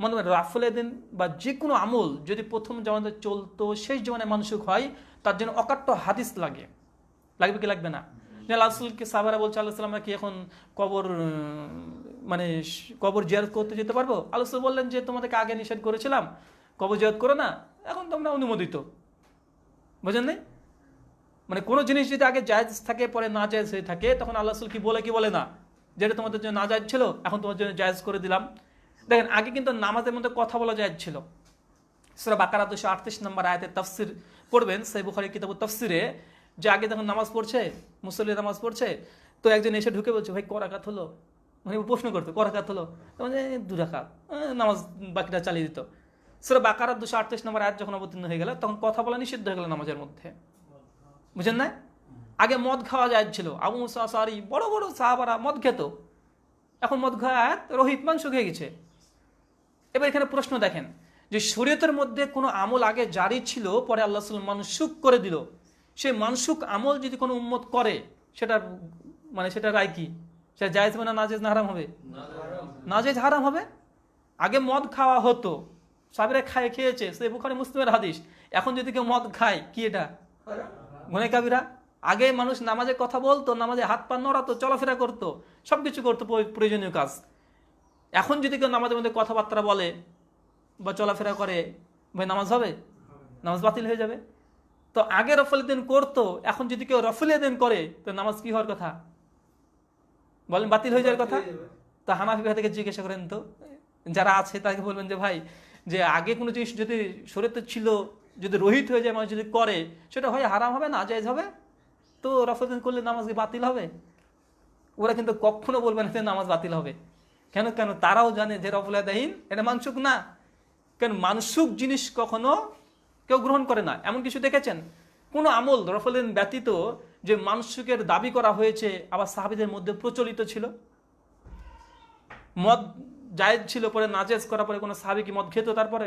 মানে রাফলে আদাইন বা যে কোনো আমল যদি প্রথম জামানাতে চলতো, শেষ জামানায় মানসুখ হয়, তার জন্য অকাট্য হাদিস লাগবে কি লাগবে না? রাসূলকে সাহাবারা বলছে আল্লাহ সাল্লাম কি এখন কবর জিয়ারত করতে যেতে পারবো? আল্লাহ রাসূল বললেন যে তোমাদেরকে আগে নিষেধ করেছিলাম কবর জিয়ারত করো না, এখন তোমরা অনুমোদিত। বুঝেন নাই? মানে কোনো জিনিস যদি আগে জায়েজ থাকে পরে না জায়েজ হয়ে থাকে, তখন আল্লাহ রাসূল কি বলে না, যেটা তোমাদের জন্য না জায়েজ ছিল এখন তোমাদের জন্য জায়েজ করে দিলাম। দেখেন, আগে কিন্তু নামাজের মধ্যে কথা বলা জায়েজ ছিল। সূরা বাকারা 238 নম্বর আয়াতের তাফসীর পড়বেন সহিহ বুখারী কিতাবুত তাফসীরে, যে আগে যখন নামাজ পড়ছে, মুসল্লি নামাজ পড়ছে, তো একজন এসে ঢুকে বলছে, ভাই করাকাত হলো, মানে প্রশ্ন করতো করাকাত হলো, মানে 2 রাকাত, নামাজ বাকিটা চালিয়ে দিত। সূরা বাকারা 238 নম্বর আয়াত যখন অবতীর্ণ হয়ে গেল, তখন কথা বলা নিষিদ্ধ হয়ে গেল নামাজের মধ্যে। বুঝেন না? আগে মদ খাওয়া জায়েজ ছিল, আবু মুসা আশআরী বড় বড় সাহাবারা মদ খেত, এখন মদ খাওয়া আয়াত রহিত মানসুখ হয়ে গেছে। এবার এখানে প্রশ্ন দেখেন, যে শরীয়তের মধ্যে কোনো আমল আগে জারি ছিল, পরে আল্লাহ রাসূল মানসুখ করে দিল, সেই মানসুখ আমল যদি কোনো উম্মত করে, সেটা রায় কি? সেটা জায়েজ হবে না নাজেজ না হারাম হবে? নাজেজ হারাম হবে। আগে মদ খাওয়া হতো, সাহাবীরা খেয়েছে, সহিহ বুখারী মুসলিমের হাদিস। এখন যদি কেউ মদ খায়, কি এটা? গুনাহ কাবিরা। আগে মানুষ নামাজে কথা বলতো, নামাজে হাত পা নড়াতো, চলাফেরা করতো, সবকিছু করতো প্রয়োজনীয় কাজ। এখন যদি কেউ নামাজের মধ্যে কথাবার্তা বলে বা চলাফেরা করে, ভাই নামাজ হবে? নামাজ বাতিল হয়ে যাবে। তো আগে রফুলিদ্দিন করতো, এখন যদি কেউ রফুলিদ্দিন করে তো নামাজ কি হওয়ার কথা? বলেন বাতিল হয়ে যাওয়ার কথা। তো হানাফি ভাই থেকে জিজ্ঞাসা করেন তো, যারা আছে তাকে বলবেন যে ভাই, যে আগে কোনো জিনিস যদি শরীয়তে ছিল, যদি রহিত হয়ে যায়, মানুষ যদি করে, সেটা হয় হারাম হবে না জায়েজ হবে? তো রফুলিদ্দিন করলে নামাজ কি বাতিল হবে? ওরা কিন্তু কখনো বলবে না যে নামাজ বাতিল হবে। কেন? তারাও জানে যে রফুলিদ্দিন এটা মানসুক না। কেন? মানসুক জিনিস কখনো কেউ গ্রহণ করে না। এমন কিছু দেখেছেন কোন আমল রফুলিদ্দিন ব্যতীত যে মানসুকের দাবি করা হয়েছে আবার সাহাবীদের মধ্যে প্রচলিত ছিল? মদ জায়েজ ছিল, পরে নাজেজ করার পরে কোনো সাহাবী কি মদ খেত? তারপরে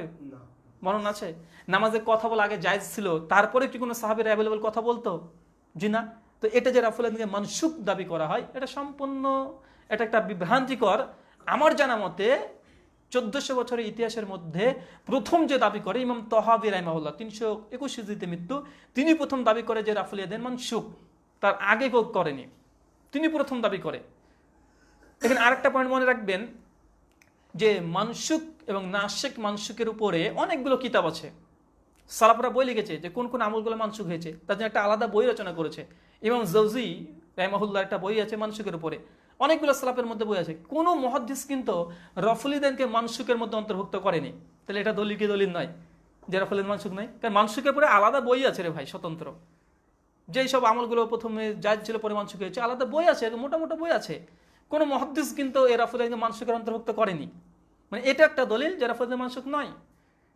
মরণ আছে? নামাজে কথা বলা আগে জায়েজ ছিল, তারপরে কি কোনো সাহাবীরা অ্যাভেলেবল কথা বলতো? জি না। তো এটা যে রফুলিদ্দিনকে মানসুক দাবি করা হয়, এটা সম্পূর্ণ এটা একটা বিভ্রান্তিকর। আমার জানা মতে 1400 বছরের ইতিহাসের মধ্যে প্রথম যে দাবি করে ইমাম তহাবী রাহিমাহুল্লাহ, 321 হিজরিতে মৃত্যু, তিনি প্রথম দাবি করে যে রফুলিদ্দিন মানসুক। তার আগে কেউ করেনি, তিনি প্রথম দাবি করে। এখানে আরেকটা পয়েন্ট মনে রাখবেন যে মানসুক এবং নাসিক মানসুকের উপরে অনেকগুলো কিতাব আছে। সালাফরা বই লিখেছে যে কোন কোন আমলগুলো মানসুক হয়েছে, তার জন্য একটা আলাদা বই রচনা করেছে। ইমাম জৌজি রাহিমাহুল্লাহ একটা বই আছে মানসুকের উপরে, অনেকগুলো সালাফের মধ্যে বই আছে। কোনো মুহাদ্দিস কিন্তু রফুলিদ্দিনকে মানসুকের মধ্যে অন্তর্ভুক্ত করেনি। তাহলে এটা দলিল কি দলিল নয় যে রফুলিদ্দিন মানসুক নাই? কারণ মানসুকের পরে আলাদা বই আছে রে ভাই, স্বতন্ত্র। যেই সব আমলগুলো প্রথমে জায়েজ ছিল পরে মানসুক হয়েছে, আলাদা বই আছে, মোটা মোটা বই আছে। কোনো মুহাদ্দিস কিন্তু এই রফুলিদ্দিনকে মানসুকের অন্তর্ভুক্ত করেনি। মানে এটা একটা দলিল যে রফুলিদ্দিন মানসুক নয়।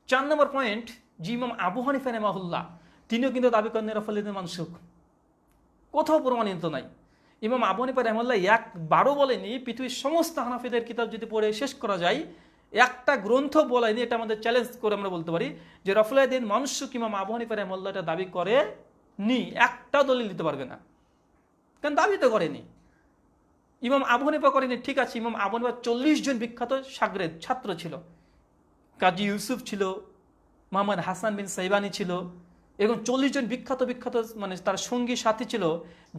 4 নম্বর পয়েন্ট, যে ইমাম আবু হানিফা রাহিমাহুল্লাহ, তিনিও কিন্তু দাবি করেন রফুলিদ্দিন মানসুক, কোথাও প্রমাণিত নাই। ইমাম আবু হানিফা রাহিমাহুল্লাহ একবারও বলেনি পৃথিবীর সমস্ত হানাফিদের কিতাব যদি পড়ে শেষ করা যায়, একটা গ্রন্থ বলেনি, এটা আমাদের চ্যালেঞ্জ করে আমরা বলতে পারি যে রফুলিদ্দিন মানসুক ইমাম আবু হানিফা রাহিমাহুল্লাহ এটা দাবি করে নি, একটা দলিল দিতে পারবে না। কারণ দাবি তো করেনি, ইমাম আবু হানিফা করেনি। ঠিক আছে, ইমাম আবু হানিফা 40 জন বিখ্যাত শাগরেদ ছাত্র ছিল। কাজী ইউসুফ ছিল, মোহাম্মদ হাসান বিন সাইবানি ছিল, এবং 40 জন বিখ্যাত মানে তার সঙ্গী সাথী ছিল,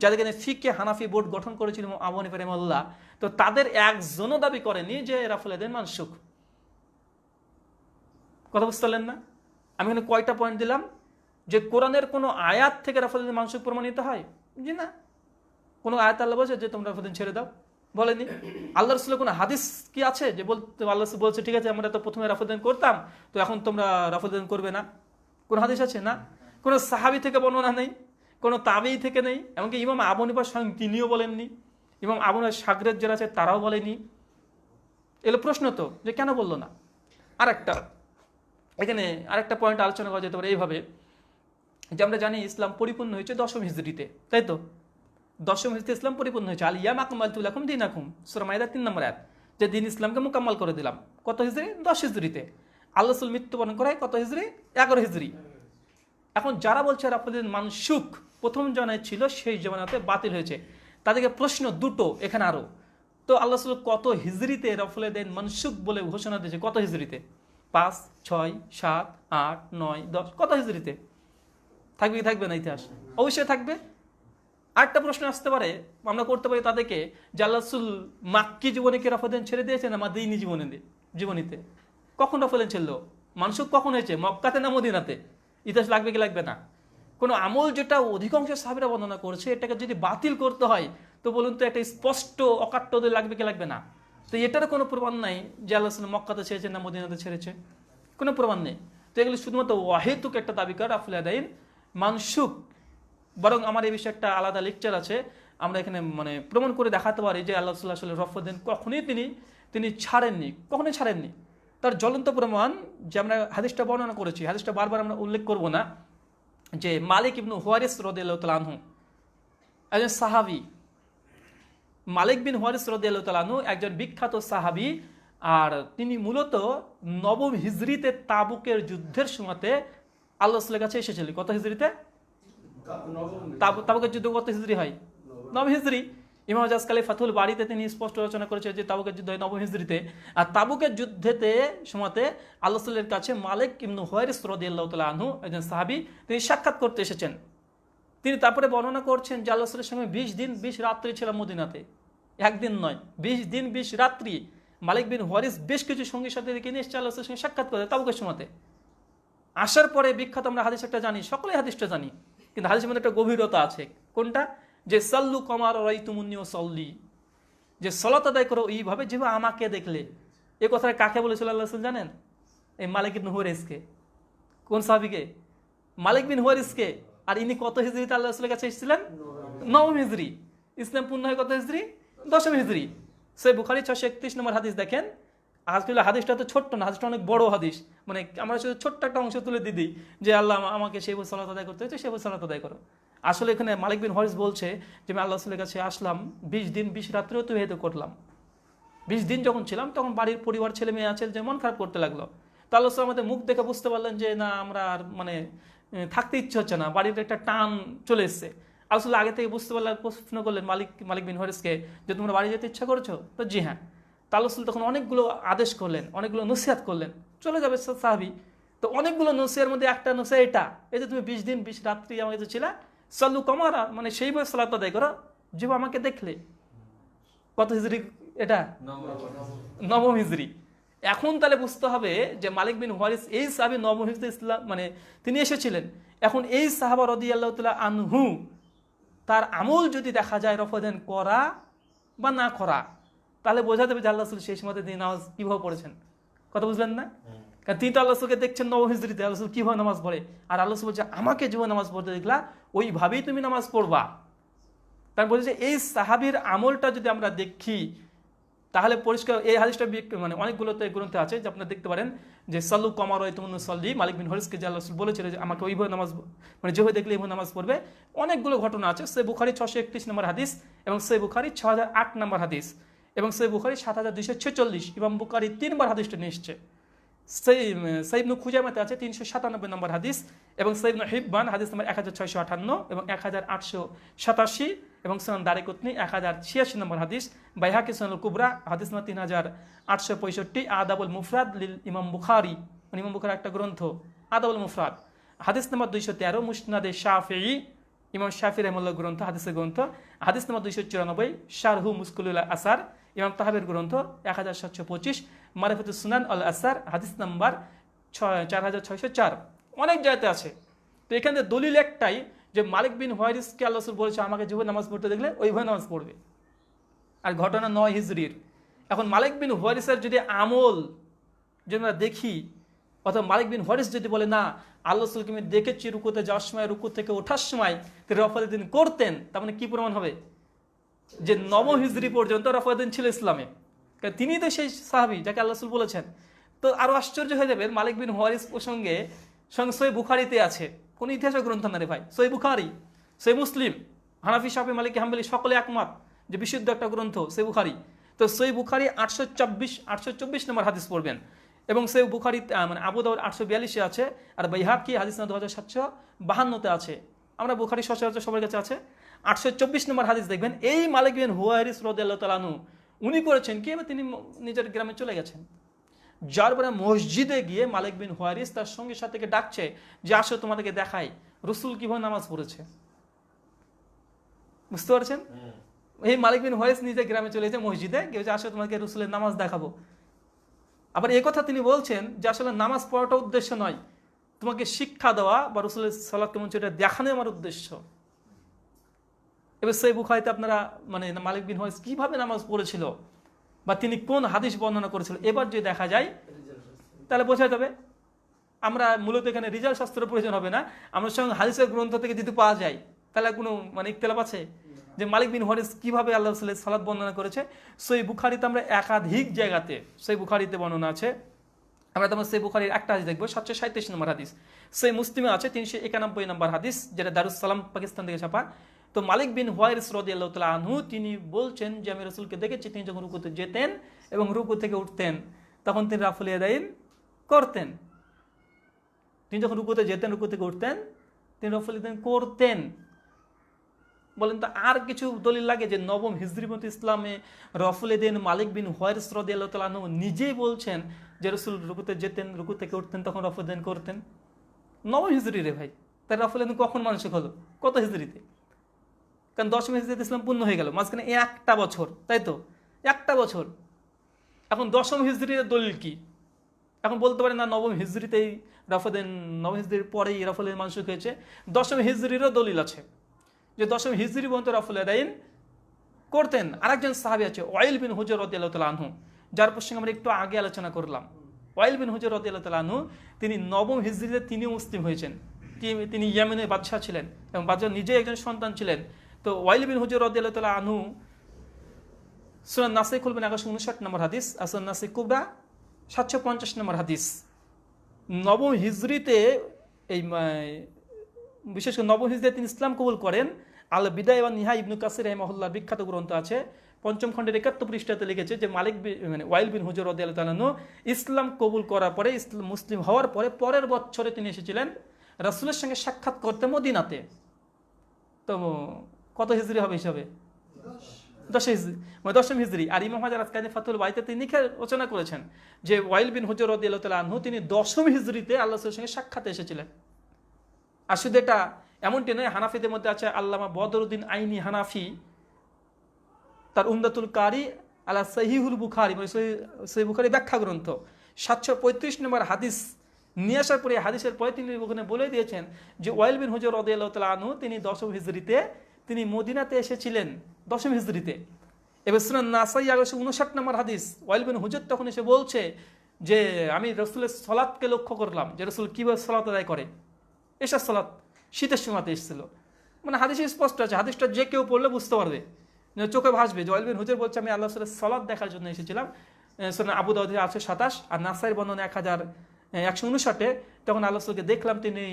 যাদেরকে ফিকে হানাফি বোর্ড গঠন করেছিল আবু হানিফা রাহিমাহুল্লাহ। তো তাদের একজনও দাবি করেনি যে রফুলিদ্দিন মানসুক। কথা বুঝতে পারলেন না? আমি এখানে কয়টা পয়েন্ট দিলাম যে কোরআনের কোনো আয়াত থেকে রফুলিদ্দিন মানসুক প্রমাণিত হয়? জি না। কোনো আয়াত আল্লাহ বলছে যে তোমরা রফুলিদ্দিন ছেড়ে দাও? বলেনি। আল্লাহ রাসূলের কোনো হাদিস কি আছে যে বলতে আল্লাহ রাসূল বলছে ঠিক আছে আমরা তো প্রথমে রফুলিদ্দিন করতাম, তো এখন তোমরা রফুলিদ্দিন করবে না? কোন হাদিস আছে? না। কোনো সাহাবী থেকে বর্ণনা নেই, কোনো তাবেঈ থেকে নেই, এমনকি ইমাম আবু হানিফা স্বয়ং তিনিও বলেননি, ইমাম আবু হানিফার শাগরেদ যারা আছে তারাও বলেনি। এগুলো প্রশ্ন তো যে কেন বললো না। এখানে আরেকটা পয়েন্ট আলোচনা করা যেতে পারে এইভাবে, যে আমরা জানি ইসলাম পরিপূর্ণ হয়েছে 10ম হিজরিতে, তাই তো? 10ম হিজরিতে ইসলাম পরিপূর্ণ হয়েছে। আল ইয়াউমা আকমালতু লাকুম দীনাকুম, সূরা মাইদা 3 নম্বর আয়াত, যে দিন ইসলামকে মুকাম্মাল করে দিলাম। কত হিজরি? 10 হিজরিতে। আল্লাহ রাসূল মৃত্যুবরণ করায় কত হিজরি? 11 হিজরি। এখন যারা বলছে রফুলিদ্দিন মানসুক প্রথম জমানায় ছিল, সেই জমানাতে বাতিল হয়েছে, তাদেরকে প্রশ্ন দুটো এখানে আরো। তো আল্লাহ রাসূল কত হিজরিতে রফুলিদ্দিন মানসুক বলে ঘোষণা দিয়েছে? কত হিজরিতে? 5, 6, 7, 8, 9, 10, কত হিজরিতে? থাকবে কি থাকবে না ইতিহাস? অবশ্যই থাকবে। আরেকটা প্রশ্ন আসতে পারে, আমরা করতে পারি তাদেরকে, যে আল্লাহ রাসূল মাক্কি জীবনে কি রফুলিদ্দিন ছেড়ে দিয়েছেন না মাদিনী জীবনীতে? কখন রফুলিদ্দিন ছিল? মানসুক কখন হয়েছে? মক্কাতে না মদিনাতে? ইতিহাস লাগবে কি লাগবে না? কোনো আমল যেটা অধিকাংশ সাহাবীরা বর্ণনা করছে, এটাকে যদি বাতিল করতে হয় তো বলুন তো একটা স্পষ্ট অকাট্য লাগবে কি লাগবে না? তো এটারও কোনো প্রমাণ নাই যে আল্লাহ রাসূল মক্কাতে ছেড়েছে না মদিনাতে ছেড়েছে, কোনো প্রমাণ নেই। তো এগুলো শুধুমাত্র ওয়াহিদুক একটা দাবি করে রফুলিদ্দিন মানসুক। বরং আমার এই বিষয়ে একটা আলাদা লেকচার আছে, আমরা এখানে মানে প্রমাণ করে দেখাতে পারি যে আল্লাহ রাসূল আসলে রফুলিদ্দিন কখনোই তিনি কখনোই ছাড়েননি। তার জ্বলন্ত প্রমাণ যে আমরা হাদিসটা বর্ণনা করেছি, হাদিসটা বারবার আমরা উল্লেখ করব না, যে মালিক ইবনু হুয়ারিস রাদিয়াল্লাহু তাআলা আনহু একজন সাহাবী। মালিক বিন হুয়ারিস রাদিয়াল্লাহু তাআলা আনহু একজন বিখ্যাত সাহাবী, আর তিনি মূলত 9ম হিজরিতে তাবুকের যুদ্ধের সময়তে আল্লাহ রাসূলের কাছে এসেছিলেন। কত হিজরিতে? তাবুকের যুদ্ধ কত হিজরি হয়? 9 হিজরি। ইমাম জাসকালি ফাতুল বাড়িতে তিনি স্পষ্ট রচনা করেছে যে তাবুকের যুদ্ধ হয় 9 হিজরিতে। আর তাবুকের যুদ্ধেতে সময়তে আল্লাহ রাসূলের কাছে মালিক ইবনু হুয়ারিস রাদিয়াল্লাহু তাআলা আনহু একজন সাহাবী, তিনি সাক্ষাৎ করতে এসেছেন। তিনি তারপরে বর্ণনা করছেন যে আল্লাহ রাসূলের সঙ্গে 20 দিন 20 রাত্রি ছিলাম মদিনাতে, একদিন নয়, 20 দিন 20 রাত্রি। মালিক বিন হুয়ারিস বেশ কিছু সঙ্গীর সাথে রেখে নিয়ে এসছে আল্লাহ রাসূলের সঙ্গে সাক্ষাৎ করে তাবুকের সময়তে। আসার পরে বিখ্যাত আমরা হাদিস একটা জানি, সকলেই হাদিসটা জানি, কিন্তু হাদিসের মধ্যে একটা গভীরতা আছে। কোনটা? যে সাল্লু কামা রাআইতুমুন্নী উসাল্লি, যে সালাত আদায় করো এইভাবে যেভাবে আমাকে দেখলে। এই কথাটা কাকে বলেছিল আল্লাহ রাসূল জানেন? এই মালিক বিন হুয়ারিসকে। কোন সাহাবীকে? মালিক বিন হুয়ারিসকে। আর ইনি কত হিজরিতে আল্লাহ রাসূলের কাছে এসেছিলেন? 9 হিজরি। ইসলাম পূর্ণ হয় কত হিজরি? 10 হিজরি। সহিহ বুখারী 631 নম্বর হাদিস দেখেন। আজকাল হাদিসটা তো ছোট্ট না, হাদিসটা অনেক বড় হাদিস। মানে আমরা শুধু ছোট্ট একটা অংশ তুলে দিই যে আল্লাহ আমাকে সেই সালাত আদায় করতে হয়েছে, সেই সালাত আদায় করো। আসলে এখানে মালিক বিন হুয়ারিস বলছে যে আমি আল্লাহ রাসূলের কাছে আসলাম, 20 দিন 20 রাত্রি অতিবাহিত করলাম। 20 দিন যখন ছিলাম তখন বাড়ির পরিবার ছেলে মেয়ে আছে যে মন খারাপ করতে লাগলো। তো আল্লাহ রাসূল আমাদের মুখ দেখে বুঝতে পারলেন যে না, আমরা আর মানে থাকতে ইচ্ছে হচ্ছে না, বাড়ির একটা টান চলে এসছে। আল্লাহ রাসূল আগে থেকে বুঝতে পারলেন, প্রশ্ন করলেন মালিক বিন হুয়ারিসকে যে তোমরা বাড়ি যেতে ইচ্ছা করছো? তো জি হ্যাঁ। তো আল্লাহ রাসূল তখন অনেকগুলো আদেশ করলেন, অনেকগুলো নসিহত করলেন, চলে যাবে সাহাবী। তো অনেকগুলো নসিহার মধ্যে একটা নসিহত এটা, এই যে তুমি 20 দিন 20 রাত্রি আমার কাছে ছিলা, সাল্লু কামারা, মানে সেইভাবে সালাত আদায় করো যেভাবে আমাকে দেখলে। কত হিজরি এটা? 9 হিজরি। এখন তাহলে বুঝতে হবে যে মালিক বিন হুয়ারিস এই সাহাবী 9 হিজরি ইসলাম মানে তিনি এসেছিলেন। এখন এই সাহাবা রাদিয়াল্লাহু তাআলা আনহু তার আমল যদি দেখা যায় রফাদান করা বা না করা, তাহলে বোঝা যাবে যে আল্লাহ রাসূল সেই সময়তে তিনি নামাজ কিভাবে পড়েছেন। কথা বুঝলেন না? কারণ তিনি তো আল্লাহ রাসূলকে দেখছেন 9 হিজরিতে, আল্লাহ রাসূল কিভাবে নামাজ পড়ে। আর আল্লাহ রাসূল বলছে আমাকে যেভাবে নামাজ পড়তে দেখলা ওইভাবেই তুমি নামাজ পড়বা। তার বলছে এই সাহাবীর আমলটা যদি আমরা দেখি তাহলে পরিষ্কার। এই হাদিসটা মানে অনেকগুলো তো গ্রন্থে আছে যে আপনারা দেখতে পারেন যে সাল্লু কামা রাআইতুমুন্নী উসাল্লি, মালিক বিন হুয়ারিসকে যে আল্লাহ রাসূল বলেছিল যে আমাকে ওইভাবে নামাজ মানে যেভাবে দেখলে এইভাবে নামাজ পড়বে। অনেকগুলো ঘটনা আছে। সহিহ বুখারী 631 নম্বর হাদিস এবং সহিহ বুখারী 6008 নম্বর হাদিস এবং সহিহ বুখারী 7246। ইমাম বুখারী 3বার হাদিসটা নিয়ে এসেছে। সহিহ ইবনে খুজাইমাতে আছে 397 নম্বর হাদিস এবং সহিহ ইবনে হিব্বান হাদিস নম্বর 1658 এবং 1887 এবং সুনান দারিকুতনি 1086 নম্বর হাদিস, বাইহাকি সুনানুল কুবরা হাদিস নম্বর 3865, আদাবুল মুফরাদ লিল ইমাম বুখারী, মানে ইমাম বুখারীর একটা গ্রন্থ আদাবুল মুফরাদ হাদিস নম্বর 213, মুসনাদে শাফিঈ ইমাম শাফিঈ রাহিমাহুল্লাহ গ্রন্থ হাদিসের গ্রন্থ হাদিস নম্বর 294, শারহু মুশকিলুল আসার ইমাম তাহাবির গ্রন্থ 1725, মারিফাতুস সুনান আল আসার হাদিস নাম্বার 4604। অনেক জায়গাতে আছে। তো এখানে দলিল একটাই যে মালিক বিন হুয়ারিসকে আল্লাহ রাসূল বলেছে আমাকে যেভাবে নামাজ পড়তে দেখলে ওইভাবে নামাজ পড়বে। আর ঘটনা 9 হিজরির। এখন মালিক বিন হুয়ারিসের যদি আমল যদি আমরা দেখি, অথবা মালিক বিন হুয়ারিস যদি বলে না আল্লাহ রাসূলকে আমি দেখেছি রুকুতে যাওয়ার সময়, রুকু থেকে ওঠার সময় তিনি রফাদান করতেন, তার মানে কি প্রমাণ হবে? যে 9 হিজরি পর্যন্ত রফাদান ছিল ইসলামে। কারণ তিনি তো সেই সাহাবী যাকে আল্লাহ রাসূল বলেছেন। তো আরো আশ্চর্য হয়ে যাবে, মালিক বিন হুয়ারিস প্রসঙ্গে সহিহ বুখারীতে আছে, কোন ইতিহাসের গ্রন্থ না রে ভাই, সহিহ বুখারী, সহিহ মুসলিম, হানাফি শাফি মালিকি হাম্বলি সকলে একমত যে বিশুদ্ধ একটা গ্রন্থ সহিহ বুখারী। তো সহিহ বুখারী 824 নম্বর হাদিস পড়বেন এবং সহিহ বুখারী মানে আবু দাউদ 842 আছে, আর বাইহাকি হাদিস নম্বর 2752 আছে। আমরা বুখারী সচরাচর সবার কাছে আছে। 824 নম্বর হাদিস দেখবেন, এই মালিক বিন হুয়ারিস রাদিয়াল্লাহু তাআলা আনহু উনি করেছেন কি, তিনি নিজের গ্রামে চলে গেছেন, যার পরে মসজিদে গিয়ে মালিক বিন হুয়ারিস তার সঙ্গে সাথীকে ডাকছে যে আসো তোমাদেরকে দেখাই রাসূল কিভাবে নামাজ পড়েছে। বুঝতে পারছেন? এই মালিক বিন হুয়ারিস নিজে গ্রামে চলে গেছে মসজিদে গিয়ে আসো তোমাকে রাসূলের নামাজ দেখাবো। আবার এই কথা তিনি বলছেন যে আসলে নামাজ পড়াটা উদ্দেশ্য নয়, তোমাকে শিক্ষা দেওয়া বা রাসূলের সালাত কেমন সেটা দেখানোই আমার উদ্দেশ্য। এবার সহিহ বুখারীতে আপনারা মানে মালিক বিন হুয়ারিস কিভাবে নামাজ পড়েছিল বা তিনি কোন হাদিস বর্ণনা করেছিল এবার যদি দেখা যায় তাহলে বোঝা যাবে। আমরা মূলত এখানে রিজাল শাস্ত্রের প্রয়োজন হবে না, আমরা সঙ্গে হাদিসের গ্রন্থ থেকে যদি পাওয়া যায় তাহলে কোনো মানে ইখতিলাফ আছে যে মালিক বিন হুয়ারিস কিভাবে আল্লাহ রাসূলের সালাত বর্ণনা করেছে। সহিহ বুখারীতে আমরা একাধিক জায়গাতে সহিহ বুখারীতে বর্ণনা আছে। আমরা তোমার সহিহ বুখারীর একটা হাদিস দেখবো 737 নম্বর হাদিস, সহিহ মুসলিমে আছে 391 নম্বর হাদিস, যেটা দারুস সালাম পাকিস্তান থেকে ছাপা। তো মালিক বিন হুয়ারিস রাদিয়াল্লাহু তাআলা আনহু তিনি বলছেন যে আমি রাসূলকে দেখেছি তিনি যখন রুকুতে যেতেন এবং রুকু থেকে উঠতেন তখন তিনি রাফুল ইয়াদাইন করতেন। তিনি যখন রুকুতে যেতেন, রুকু থেকে উঠতেন, তিনি রাফুল ইয়াদাইন করতেন। বলেন তো আর কিছু দলিল লাগে যে 9 হিজরি মতে ইসলামে রাফুল ইয়াদাইন মালিক বিন হুয়ারিস রাদিয়াল্লাহু তাআলা আনহু নিজেই বলছেন যে রাসূল রুকুতে যেতেন, রুকু থেকে উঠতেন তখন রাফুল ইয়াদাইন করতেন। 9 হিজরি রে ভাই, তাই রাফুল আদান কখন মানসিক হলো? কত হিজরিতে? কারণ 10ম হিজরিতে ইসলাম পূর্ণ হয়ে গেল, মাঝখানে একটা বছর, তাই তো, একটা বছর। এখন 10ম হিজরিতে দলিল কি? এখন বলতে পারে না 9ম হিজরিতেই রাফুল, 9ম হিজরির পরেই রাফুল আদান মানসিক হয়েছে। 10ম হিজরিরও দলিল আছে যে 10ম হিজরি পর্যন্ত রাফুল আদান করতেন। আরেকজন সাহাবী আছে ওয়াইল বিন হুজর রাদিয়াল্লাহু তাআলা আনহু, যার প্রসঙ্গে আমরা একটু আগে আলোচনা করলাম। ওয়াইল বিন হুজর রাদিয়াল্লাহু তাআলা আনহু তিনি 9ম হিজরিতে তিনিও মুসলিম হয়েছেন। তিনি ইয়েমেনের বাদশাহ ছিলেন এবং বাদশাহ নিজেই একজন সন্তান ছিলেন। তো ওয়াইল বিন হুজর রাদিয়াল্লাহু তাআলা আনহু সূরা নাসাই খুলবেন 1159 নম্বর হাদিস, আর সূরা নাসাই কুবরা 750 নম্বর হাদিস। 9ম হিজরিতে এই বিশেষ করে 9ম হিজরিতে তিনি ইসলাম কবুল করেন। আল বিদায়া ওয়ান নিহায়া ইবনে কাসির রাহিমাহুল্লাহর বিখ্যাত গ্রন্থ আছে, 5ম খণ্ডের 71 পৃষ্ঠাতে লিখেছে যে ওয়াইল বিন হুজর রাদিয়াল্লাহু তাআলা আনহু ইসলাম কবুল করার পরে, মুসলিম হওয়ার পরে পরের বছরে তিনি এসেছিলেন রাসূলের সঙ্গে সাক্ষাৎ করতে মদিনাতে। তো কত হিজরি হবে হিসাবে? 10ম হিজরি। আর ইমাম হাজার আসকালানী ফাতুল বারিতে তিনি রচনা করেছেন যে ওয়াইল বিন হুজর রাদিয়াল্লাহু তাআলা আনহু তিনি 10ম হিজরিতে আল্লাহ রাসূলের সঙ্গে সাক্ষাতে এসেছিলেন। আর শুধু এটা এমনটি নয়, হানাফিদের মধ্যে আছে আল্লামা বদরুদ্দিন আইনি হানাফি, তার উমদাতুল কারি আলা সহিহুল বুখারী, মানে সহিহ বুখারী ব্যাখ্যা গ্রন্থ 735 নম্বর হাদিস নিয়ে আসার পরে হাদিসের পরে তিনি ওখানে বলে দিয়েছেন যে ওয়াইল বিন হুজর রাদিয়াল্লাহু তাআলা আনহু তিনি 10ম হিজরিতে তিনি মদিনাতে এসেছিলেন 10ম হিজরিতে। এবার সুনান নাসাই 1159 নম্বর হাদিস, ওয়াইল বিন হুজর তখন এসে বলছে যে আমি রাসূলের সালাতকে লক্ষ্য করলাম যে রাসূল কিভাবে সালাত আদায় করে। এশার সালাত শীতের সময়তে এসেছিল, মানে হাদিসে স্পষ্ট আছে, হাদিসটা যে কেউ পড়লে বুঝতে পারবে, চোখে ভাসবে। ওয়াইল বিন হুজর বলছে আমি আল্লাহ রাসূলের সালাত দেখার জন্য এসেছিলাম। সুনান আবু দাউদে আছে 27 আর নাসাইর বর্ণনা 1159। তখন আল্লাহ রাসূলকে দেখলাম তিনি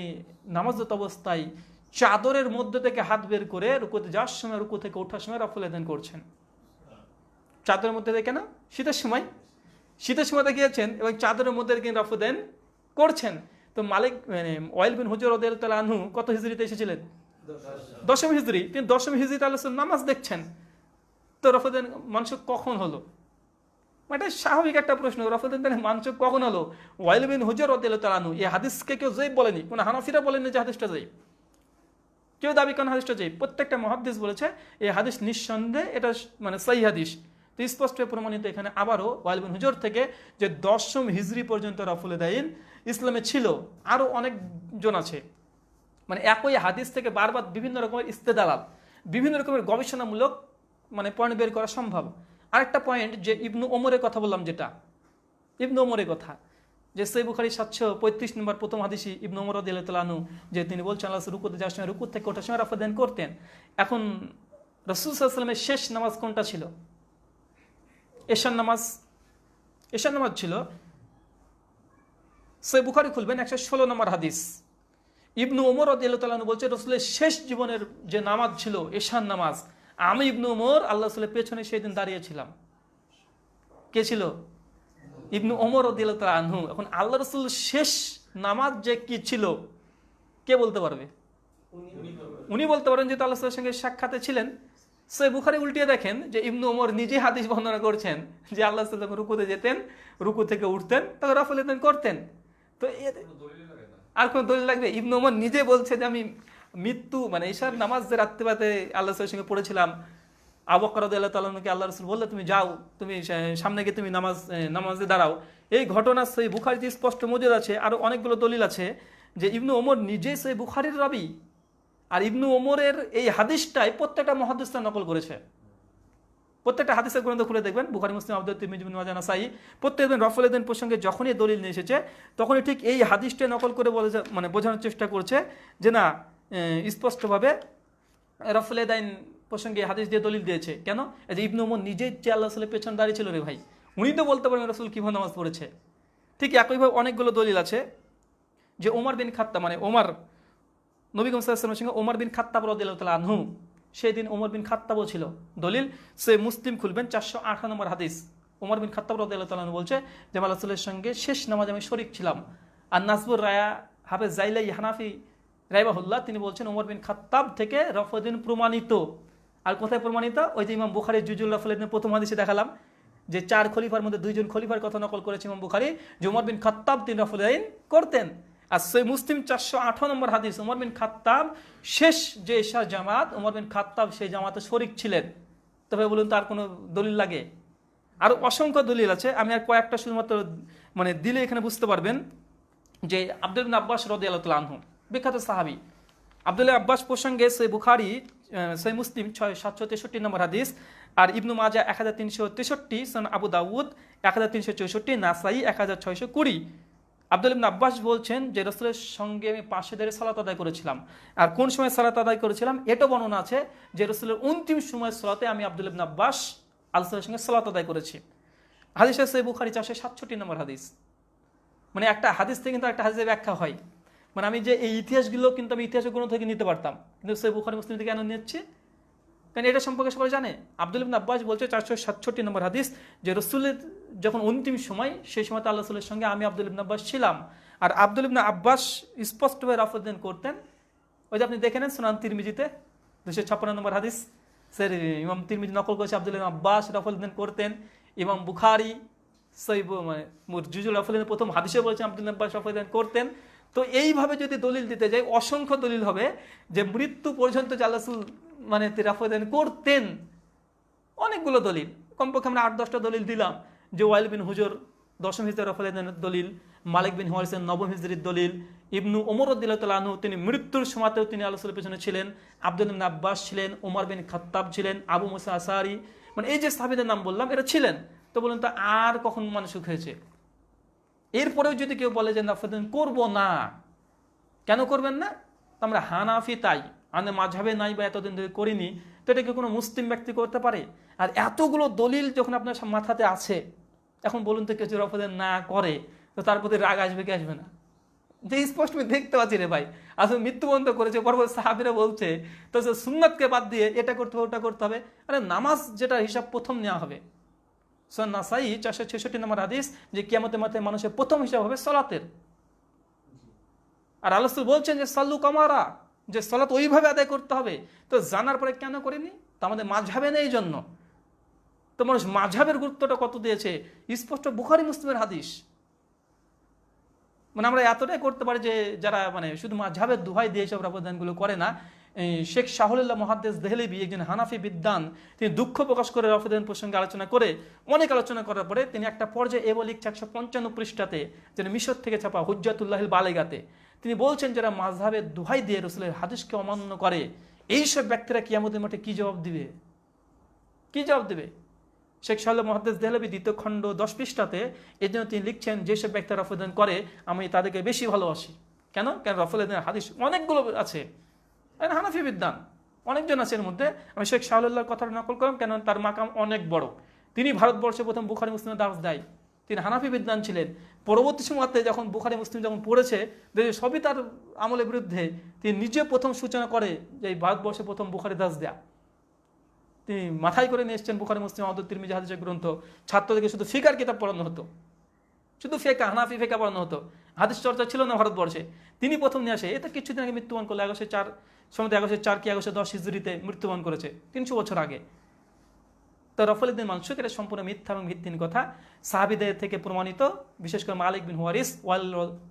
নামাজরত অবস্থায় চাদরের মধ্যে থেকে হাত বের করে রুকুতে যাওয়ার সময়, রুকু থেকে ওঠার সময় রাফুল আদান করছেন। চাদরের মধ্যে থেকে না, শীতের সময় দেখিয়েছেন এবং চাদরের মধ্যে থেকে রাফুল আদান করছেন। তো মালিক ওয়াইল বিন হুজর রাদিয়াল্লাহু তাআলা আনহু কত হিজরিতে এসেছিলেন? 10ম হিজরি। তিনি 10ম হিজরিতে আল্লাহ রাসূল নামাজ দেখছেন। তো রাফুল আদান মানসুক কখন হলো? এটা স্বাভাবিক একটা প্রশ্ন, রাফুল আদান মানসুক কখন হলো? ওয়াইল বিন হুজর রাদিয়াল্লাহু তাআলা আনহু এই হাদিসকে কেউ যায়িফ বলেনি, কোন হানাফিরা বলেনি যে হাদিসটা যায়িফ, কেউ দাবি করেন হাদিসটা যায়িফ। প্রত্যেকটা মুহাদ্দিস বলেছে এই হাদিস নিঃসন্দেহে এটা মানে সহিহ হাদিস। তো স্পষ্ট প্রমাণিত এখানে আবারও ওয়াইল বিন হুজর থেকে যে 10ম হিজরি পর্যন্ত রাফুল আদান ইসলামে ছিল। আরও অনেকজন আছে, মানে একই হাদিস থেকে বারবার বিভিন্ন রকমের ইস্তেদালাল, বিভিন্ন রকমের গবেষণামূলক মানে পয়েন্ট বের করা সম্ভব। আরেকটা পয়েন্ট যে ইবনু ওমরের কথা বললাম, যেটা ইবনু ওমরের কথা যে সহিহ বুখারী 735 নম্বর প্রথম হাদিসই ইবনু ওমর রাদিয়াল্লাহু তাআলা আনহু যে তিনি বলছেন আল্লাহ রুকুতে যাওয়ার সময়, রুকু থেকে ওঠার সময় রাফুল আদান করতেন। এখন রাসূল সাল্লাল্লাহু আলাইহি ওয়াসাল্লামের শেষ নামাজ কোনটা ছিল? এশার নামাজ ছিল। সহিহ বুখারী খুলবেন 116 নম্বর হাদিস। ইবনু ওমর রাদিয়াল্লাহু তাআলা আনহু বলছে রাসূলের শেষ জীবনের যে নামাজ ছিল এশার নামাজ, আমি ইবনু ওমর আল্লাহ রাসূলের পেছনে সেই দিন দাঁড়িয়েছিলাম। কে ছিল? ইবনু ওমর রাদিয়াল্লাহু তাআলা আনহু। এখন আল্লাহ রাসূল শেষ নামাজ যে কি ছিল কে বলতে পারবে? উনি বলতে পারেন, যেহেতু আল্লাহ রাসূলের সঙ্গে সাক্ষাতে ছিলেন। সহিহ বুখারী উল্টিয়ে দেখেন যে ইবনু ওমর নিজে হাদিস বর্ণনা করছেন যে আল্লাহ রাসূল যখন রুকুতে যেতেন, রুকু থেকে উঠতেন, তখন রাফুল আদান করতেন। তো আর কোন দলিল লাগবে? ইবনু ওমর নিজে বলছে যে আমি মৃত্যু মানে ঈশার নামাজ যে রাত্রিবাতে আল্লাহ রাসূলের সঙ্গে পড়েছিলাম, আবু বকর রাদিয়াল্লাহু তাআলা আনহুকে আল্লাহ রাসূল বললে তুমি যাও, তুমি সামনে গিয়ে তুমি নামাজে দাঁড়াও। এই ঘটনা সহিহ বুখারীতে স্পষ্ট মজুদ আছে। আরো অনেকগুলো দলিল আছে যে ইবনু ওমর নিজে সহিহ বুখারীর রাবী, আর ইবনু ওমরের এই হাদিসটাই প্রত্যেকটা মুহাদ্দিস নকল করেছে। প্রত্যেকটা হাদিসের গ্রন্থ খুলে দেখবেন, বুখারী, মুসলিম, আবু দাউদ, তিরমিজি, ইবনে মাজাহ, নাসাঈ, প্রত্যেকদিন রাফুল আদান প্রসঙ্গে যখনই দলিল নিয়ে এসেছে তখনই ঠিক এই হাদিসটা নকল করে মানে বোঝানোর চেষ্টা করছে যে না, স্পষ্টভাবে রাফুল আদান প্রসঙ্গে হাদিস দিয়ে দলিল দিয়েছে। কেন? এই যে ইবনু ওমর নিজেই যে আল্লাহ রাসূলের পেছনে দাঁড়িয়ে ছিল রে ভাই, উনি তো বলতে পারেন রাসূল কিভাবে নামাজ পড়েছে। ঠিক একইভাবে অনেকগুলো দলিল আছে যে ওমর বিন খাত্তাব, মানে ওমর নবী সাল্লাল্লাহু আলাইহি ওয়াসাল্লামের সঙ্গে ওমর বিন খাত্তাব রাদিয়াল্লাহু তাআলা আনহু, সেই দিন ওমর বিন খাত্তাবও ছিল। দলিল সে মুসলিম খুলবেন 408 নম্বর হাদিস। ওমর বিন খাত্তাব রাদিয়াল্লাহু তাআলা আনহু বলছে যে আল্লাহ রাসূলের সঙ্গে শেষ নামাজে আমি শরীক ছিলাম। আর নাসবুর রায়া হাফেজ জাইলাই হানাফি রাহিমাহুল্লাহ তিনি বলছেন ওমর বিন খাত্তাব থেকে রাফুল আদান প্রমাণিত। আর কোথায় প্রমাণিত? ওই যে ইমাম বুখারী জুজুল রাফুল আদানের প্রথম হাদিসে দেখালাম যে 4 খলিফার মধ্যে 2 জন খলিফার কথা নকল করেছে ইমাম বুখারী যে ওমর বিন খাত্তাব তিনি রাফুল আদান করতেন। আর সহিহ মুসলিম 408 নম্বর হাদিস, উমর বিন খাত্তাব শেষ যে এশার জামাত, উমর বিন খাত্তাব সেই জামাতে শরিক ছিলেন। তবে বলুন তার কোনো দলিল লাগে? আর অসংখ্য দলিল আছে, আমি আর কয়েকটা শুধুমাত্র মানে দিলে এখানে বুঝতে পারবেন। যে আব্দুল বিন আব্বাস রাদিয়াল্লাহু তাআলা আনহু, বিখ্যাত সাহাবী, আব্দুল্লাহ আব্বাস প্রসঙ্গে সহিহ বুখারী, সহিহ মুসলিম 763 নম্বর হাদিস, আর ইবনু মাজাহ 1363, সুনান আবু দাউদ 1364, নাসাই 1620। আব্দুল ইবনে আব্বাস বলছেন যে রাসূলের সঙ্গে আমি পাশে দাঁড়িয়ে সালাত আদায় করেছিলাম। আর কোন সময় সালাত আদায় করেছিলাম এটা বর্ণনা আছে যে রাসূলের অন্তিম সময়ের সালাতে আমি আব্দুল ইবনে আব্বাস আল্লাহর সঙ্গে সালাত আদায় করেছি। হাদিস সহিহ বুখারী 467 নম্বর হাদিস। মানে একটা হাদিস থেকে কিন্তু একটা হাদিসের ব্যাখ্যা হয়। মানে আমি যে এই ইতিহাসগুলো কিন্তু আমি ইতিহাসের গ্রন্থ থেকে নিতে পারতাম, কিন্তু সহিহ বুখারী মুসলিম থেকে কেন নিচ্ছি? কারণ এটা সম্পর্কে সবাই জানে। আব্দুল ইবনে আব্বাস বলছে 467 নম্বর হাদিস যে রাসূলের যখন অন্তিম সময়, সেই সময় আল্লাহ রাসূলের সঙ্গে আমি আব্দুল ইবনে আব্বাস ছিলাম। আর আব্দুল ইবনে আব্বাস স্পষ্টভাবে রাফদান করতেন। ওই যে আপনি দেখে নেন সুনান তিরমিজিতে 256 নম্বর হাদিস, স্যার ইমাম তিরমিজি নকল করেছে আব্দুল ইবনে আব্বাস রাফদান করতেন। ইমাম বুখারী সহিহ জুজুল রাফদানের প্রথম হাদিসে বলেছেন আব্দুল ইবনে আব্বাস রাফদান করতেন। তো এইভাবে যদি দলিল দিতে যাই অসংখ্য দলিল হবে যে মৃত্যু পর্যন্ত যে আল্লাহ রাসূল মানে রাফদান করতেন। অনেকগুলো দলিল, কমপক্ষে আমরা 8-10টা দলিল দিলাম। যে ওয়াইল বিন হুজুর 10ম হিজরির রাফদানের দলিল, মালিক বিন হুয়াইরিসের 9ম হিজরির দলিল, ইবনু ওমর রাদিয়াল্লাহু তাআলা আনহু তিনি মৃত্যুর সময়তেও তিনি আল্লাহ রাসূলের পেছনে ছিলেন, আব্দুল ইবনে আব্বাস ছিলেন, ওমর বিন খাত্তাব ছিলেন, আবু মুসা আশআরী, মানে এই যে সাহাবীদের নাম বললাম এরা ছিলেন। তো বলুন তো আর কখন মানুষ হয়েছে? এরপরেও যদি কেউ বলে যে রাফদান করবো না, কেন করবেন না? আমরা হানাফি, তাই আমাদের মাযহাবে নাই বা এতদিন ধরে করিনি, তো এটা কি কোনো মুসলিম ব্যক্তি করতে পারে? আর এতগুলো দলিল যখন আপনার মাথাতে আছে, এখন বলুন তো কেউ রাফদান না করে তো তার প্রতি রাগ আসবে কি আসবে না? যে স্পষ্ট আমি দেখতে পাচ্ছি রে ভাই, আসলে মৃত্যুবরণ করেছে, পরবর্তী সাহাবীরা বলছে তো সুন্নাতকে বাদ দিয়ে এটা করতে হবে ওটা করতে হবে। আরে নামাজ যেটা হিসাব প্রথম নেওয়া হবে, সুনান নাসাই 466 নম্বর হাদিস, যে কিয়ামতের মাঠে মানুষের প্রথম হিসাব হবে সালাতের। আর আল্লাহ রাসূল বলছেন যে সাল্লু কামারা, যে সালাত ওইভাবে আদায় করতে হবে। তো জানার পরে কেন করিনি? তো আমাদের মাযহাবে নেই এই জন্য। তো মানুষ মাযহাবের গুরুত্বটা কত দিয়েছে, স্পষ্ট বুখারী মুসলিমের হাদিস। মানে আমরা এতটাই করতে পারি যে যারা মানে শুধু মাযহাবের দোহাই দিয়ে সব রাফদানগুলো করে না। শেখ শাহুল্লাহ মুহাদ্দিস দেহলেভি একজন হানাফি বিদ্বান, তিনি দুঃখ প্রকাশ করে রাফদান প্রসঙ্গে আলোচনা করে, অনেক আলোচনা করার পরে তিনি একটা পর্যায়ে এ লিখছে 155 পৃষ্ঠাতে, যেটা মিশর থেকে ছাপা হুজ্জাতুল্লাহিল বালিগাতে। তিনি বলছেন যারা মাযহাবের দোহাই দিয়ে রাসূলের হাদিসকে অমান্য করে, এইসব ব্যক্তিরা কিয়ামতের মাঠে কি জবাব দিবে? কি জবাব দেবে? শেখ শাহুল্লাহ মুহাদ্দিস দেহলেভি 2য় খণ্ড 10 পৃষ্ঠাতে এই জন্য তিনি লিখছেন যেসব ব্যক্তিরা রাফদান করে আমি তাদেরকে বেশি ভালোবাসি। কেন? কারণ রাফদানের হাদিস অনেকগুলো আছে, হানাফি বিদ্বান অনেকজন আছে এর মধ্যে। আমি শেখ শাহুল্লাহর কথাটা নকল করলাম কেন তার মাকাম অনেক বড়। তিনি ভারতবর্ষে প্রথম বুখারী মুসলিমের দাওয়াত দেয়, তিনি হানাফি বিদ্বান ছিলেন। পরবর্তী সময়তে যখন বুখারী মুসলিম যখন পড়েছে, সবই তার আমলের বিরুদ্ধে, তিনি নিজে প্রথম সূচনা করে যে এই ভারতবর্ষে প্রথম বুখারী দাস দেয়া। তিনি মাথায় করে নিয়ে এসছেন বুখারী মুসলিম, আদু তিরমিজি হাদিসের গ্রন্থ। ছাত্রদেরকে শুধু ফিকার কিতাব পড়ানো হতো, শুধু ফেকা, হানাফি ফেকা পড়ানো হতো, হাদিস চর্চা ছিল না ভারতবর্ষে। তিনি প্রথম নিয়ে আসে। এটা কিছুদিন আগে মৃত্যুবরণ করলো, 1/4 কি 1/10 হিজরিতে মৃত্যুবরণ করেছে, 300 বছর আগে। তো রফল-উদ্দিন মানসুক এটা সম্পূর্ণ মিথ্যা এবং ভিত্তিহীন কথা, সাহাবীদের থেকে প্রমাণিত। বিশেষ করে মালিক বিন হুয়ারিস,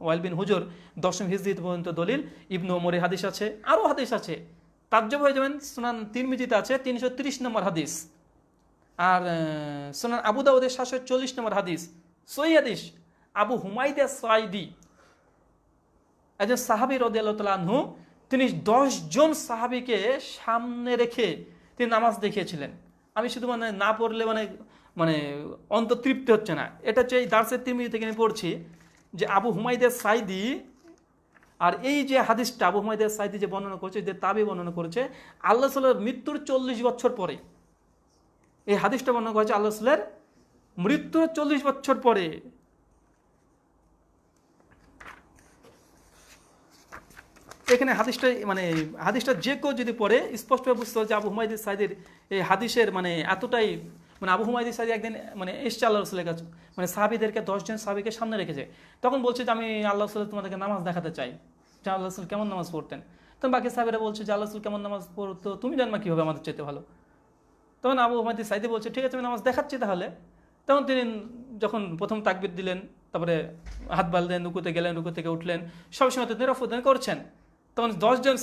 ওয়াইল বিন হুজুর 10ম হিজরি পর্যন্ত দলিল, ইবনু ওমরের হাদিস আছে, আরও হাদিস আছে। তাজ্জব হয়ে যাবেন, সুনান তিরমিজিতে আছে 330 নম্বর হাদিস, আর সুনান আবু দাউদের 740 নম্বর হাদিস, সহিহ হাদিস। আবু হুমায়দা সাঈদী একজন সাহাবী রাদিয়াল্লাহু তাআলা আনহু, তিনি 10 জন সাহাবীকে সামনে রেখে তিনি নামাজ দেখিয়েছিলেন। আমি শুধু মানে না পড়লে মানে অন্তর তৃপ্তি হচ্ছে না। এটা হচ্ছে এই দার্সের তিরমিজি থেকে আমি পড়ছি যে আবু হুমায়দা সাঈদী, আর এই যে হাদিসটা আবু হুমায়দা সাঈদী যে বর্ণনা করছে, যে তাবি বর্ণনা করেছে আল্লাহ রাসূলের মৃত্যুর 40 বছর পরে। এই হাদিসটা বর্ণনা করেছে আল্লাহ রাসূলের মৃত্যুর 40 বছর পরে। এখানে হাদিসটা মানে হাদিসটা যে কেউ যদি পড়ে স্পষ্টভাবে বুঝতে হবে যে আবু হুমায়দা সাঈদীর এই হাদিসের মানে এতটাই, মানে আবু হুমায়দা সাঈদী একদিন মানে এসছে আল্লাহ রাসূলের কাছে, মানে সাহাবীদেরকে 10 জন সাহাবীকে সামনে রেখেছে। তখন বলছে যে আমি আল্লাহ রাসূল তোমাদেরকে নামাজ দেখাতে চাই, যে আল্লাহ রাসূল কেমন নামাজ পড়তেন। তখন বাকি সাহাবীরা বলছে যে আল্লাহ রাসূল কেমন নামাজ পড়তো তুমি জানবা কীভাবে, আমাদের চাইতে ভালো। তখন আবু হুমায়দা সাঈদী বলছে ঠিক আছে আমি নামাজ দেখাচ্ছি তাহলে। তখন তিনি যখন প্রথম তাকবীর দিলেন, তারপরে হাত বাঁধলেন, রুকুতে গেলেন, রুকু থেকে উঠলেন, সবসময় তো নিরাপদ করছেন। তখন 10 জন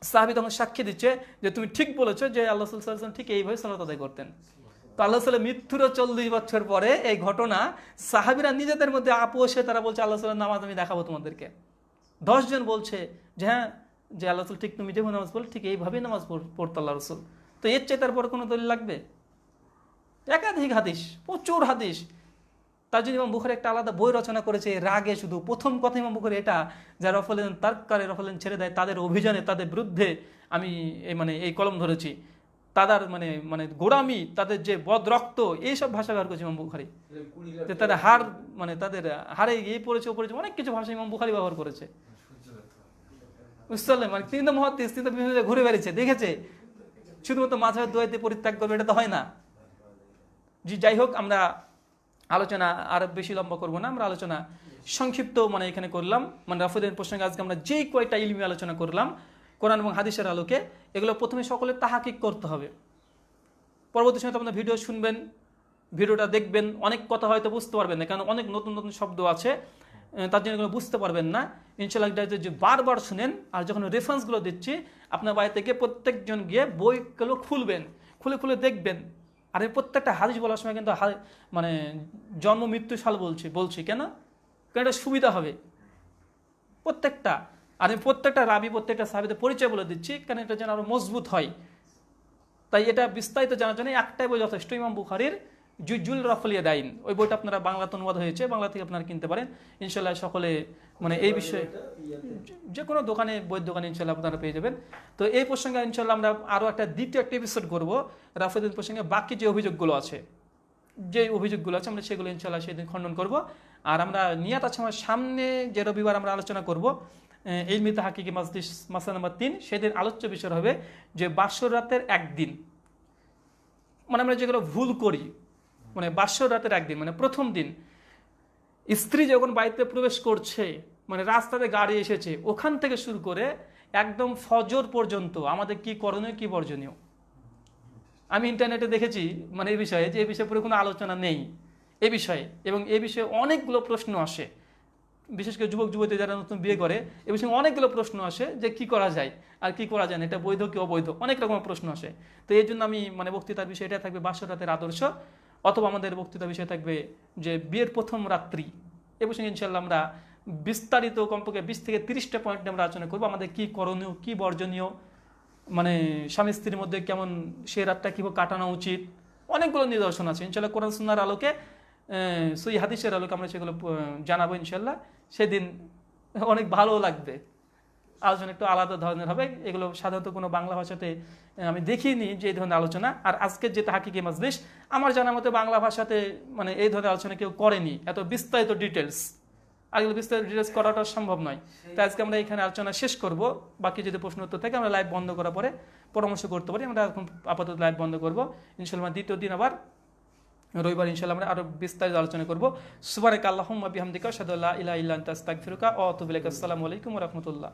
সাহাবী তখন সাক্ষী দিচ্ছে যে তুমি ঠিক বলেছো যে আল্লাহ রাসূল সাল্লাল্লাহু আলাইহি ওয়াসাল্লাম ঠিক এইভাবে সালাত আদায় করতেন। তো আল্লাহ সাল্লাম মৃত্যুর 40 বছর পরে এই ঘটনা সাহাবীরা নিজেদের মধ্যে আপোষে তারা বলছে আল্লাহ সাল্লাম নামাজ আমি দেখাবো তোমাদেরকে। 10 জন বলছে যে হ্যাঁ, যে আল্লাহ রাসূল ঠিক তুমি যেভাবে নামাজ পড়ো ঠিক এইভাবেই নামাজ পড়তো আল্লাহ রাসূল। তো এর চেয়ে তারপর কোনো দলিল লাগবে? একাধিক হাদিস, প্রচুর হাদিস। তার জন্য ইমাম বুখারী একটা আলাদা বই রচনা করেছে রাগে। শুধু প্রথম কথা ইমাম বুখারী এটা, যারা রফলেন তারকারে রফলেন ছেড়ে দেয় তাদের অভিযানে, তাদের বিরুদ্ধে আমি এই কলম ধরেছি। তাদের মানে গোড়ামি, তাদের যে বদ রক্ত, এইসব ভাষা ব্যবহার করেছে ইমাম বুখারী। যে তাদের হার তাদের হারে পড়েছে, অনেক কিছু ভাষা ইমাম বুখারী ব্যবহার করেছে। বুঝতে পারলেন? তিনি তো মুহাদ্দিস, তিনি তো বিভিন্ন জায়গায় ঘুরে বেড়েছে, দেখেছে। শুধুমাত্র মাঝহাবের দোয়াইতে পরিত্যাগ করবে এটা তো হয় না। জি, যাই হোক, আমরা আলোচনা আর বেশি লম্বা করবো না। আমরা আলোচনা সংক্ষিপ্ত এখানে করলাম। রাফুদের প্রসঙ্গে আজকে আমরা যেই কয়টা ইলমি আলোচনা করলাম কোরআন এবং হাদিসের আলোকে, এগুলো প্রথমে সকলে তাহাকিক করতে হবে। পরবর্তী সময় আপনারা ভিডিও শুনবেন, ভিডিওটা দেখবেন, অনেক কথা হয়তো বুঝতে পারবেন না, কারণ অনেক নতুন নতুন শব্দ আছে, তার জন্য এগুলো বুঝতে পারবেন না। ইনশাআল্লাহ যে বারবার শুনেন, আর যখন রেফারেন্সগুলো দিচ্ছি আপনার বাড়ি থেকে প্রত্যেকজন গিয়ে বইগুলো খুলবেন, খুলে দেখবেন। আর এই প্রত্যেকটা হাদিস বলার সময় কিন্তু জন্ম মৃত্যু সাল বলছি কেন? কারণ এটা সুবিধা হবে প্রত্যেকটা। আর আমি প্রত্যেকটা রাবি, প্রত্যেকটা সাহাবীদের পরিচয় বলে দিচ্ছি, কারণ এটা যেন আরো মজবুত হয়। তাই এটা বিস্তারিত জানার জন্য একটাই বই যথেষ্ট, ইমাম বুখারীর জুজুল রাফলিয়া দাইন। ওই বইটা আপনারা বাংলাতে অনুবাদ হয়েছে, বাংলা থেকে আপনারা কিনতে পারেন। ইনশাআল্লাহ সকলে এই বিষয়ে যে কোনো দোকানে, বইয়ের দোকানে ইনশাআল্লাহ আপনারা পেয়ে যাবেন। তো এই প্রসঙ্গে ইনশাআল্লাহ আমরা আরও দ্বিতীয় একটা এপিসোড করবো রাফিদের প্রসঙ্গে। বাকি যে অভিযোগগুলো আছে আমরা সেগুলো ইনশাআল্লাহ সেদিন খণ্ডন করব। আর আমরা নিয়াত আছে আমার সামনে যে রবিবার আমরা আলোচনা করব ইলমি তাহকিকি মাজলিস মাসলা নাম্বার 3। সেদিন আলোচ্য বিষয় হবে যে বাসর রাতের একদিন, আমরা যেগুলো ভুল করি, বাসর রাতের একদিন প্রথম দিন স্ত্রী যখন বাড়িতে প্রবেশ করছে, রাস্তাতে গাড়ি এসেছে, ওখান থেকে শুরু করে একদম ফজর পর্যন্ত আমাদের কি করণীয়, কি বর্জনীয়। আমি ইন্টারনেটে দেখেছি এই বিষয়ে, যে এই বিষয়ে পুরো কোনো আলোচনা নেই এ বিষয়ে, এবং এ বিষয়ে অনেকগুলো প্রশ্ন আসে, বিশেষ করে যুবক যুবতী যারা নতুন বিয়ে করে, এ বিষয়ে অনেকগুলো প্রশ্ন আসে যে কি করা যায় আর কি করা যায় না, এটা বৈধ কি অবৈধ, অনেক রকম প্রশ্ন আসে। তো এই জন্য আমি বক্তৃতার বিষয় এটা থাকবে বাসর রাতের আদর্শ, অথবা আমাদের বক্তৃতার বিষয় থাকবে যে বিয়ের প্রথম রাত্রি। এ প্রসঙ্গে ইনশাআল্লাহ আমরা বিস্তারিত কমপক্ষে 20 থেকে 30টা পয়েন্ট আমরা আলোচনা করবো। আমাদের কি করণীয়, কি বর্জনীয়, স্বামী স্ত্রীর মধ্যে কেমন সে রাতটা কীভাবে কাটানো উচিত, অনেকগুলো নিদর্শন আছে ইনশাআল্লাহ। কোরআন সুন্নাহর আলোকে, সই হাদিসের আলোকে আমরা সেগুলো জানাবো ইনশাআল্লাহ। সেদিন অনেক ভালো লাগবে, আলোচনা একটু আলাদা ধরনের হবে। এগুলো সাধারণত কোনো বাংলা ভাষাতে আমি দেখিনি যে এই ধরনের আলোচনা। আর আজকের যে তাহকিকি মাজলিস আমার জানার মতে বাংলা ভাষাতে এই ধরনের আলোচনা কেউ করেনি, এত বিস্তারিত ডিটেলস। আর এগুলো বিস্তারিত ডিটেলস করাটা সম্ভব নয়। তাই আজকে আমরা এখানে আলোচনা শেষ করব। বাকি যদি প্রশ্ন উত্তর থাকে আমরা লাইভ বন্ধ করার পরে পরামর্শ করতে পারি। আমরা এখন আপাতত লাইভ বন্ধ করবো। ইনশাআল্লাহ দ্বিতীয় দিন আবার রবিবার ইনশাআল্লাহ আমরা আরো বিস্তারিত আলোচনা করব। সুবহানাকা আল্লাহুম্মা বিহামদিকা আশহাদু আল্লা ইলাহা ইল্লা আনতা আস্তাগফিরুকা ওয়া আতুবু ইলাইক। আসসালামু আলাইকুম ওয়া রাহমাতুল্লাহ।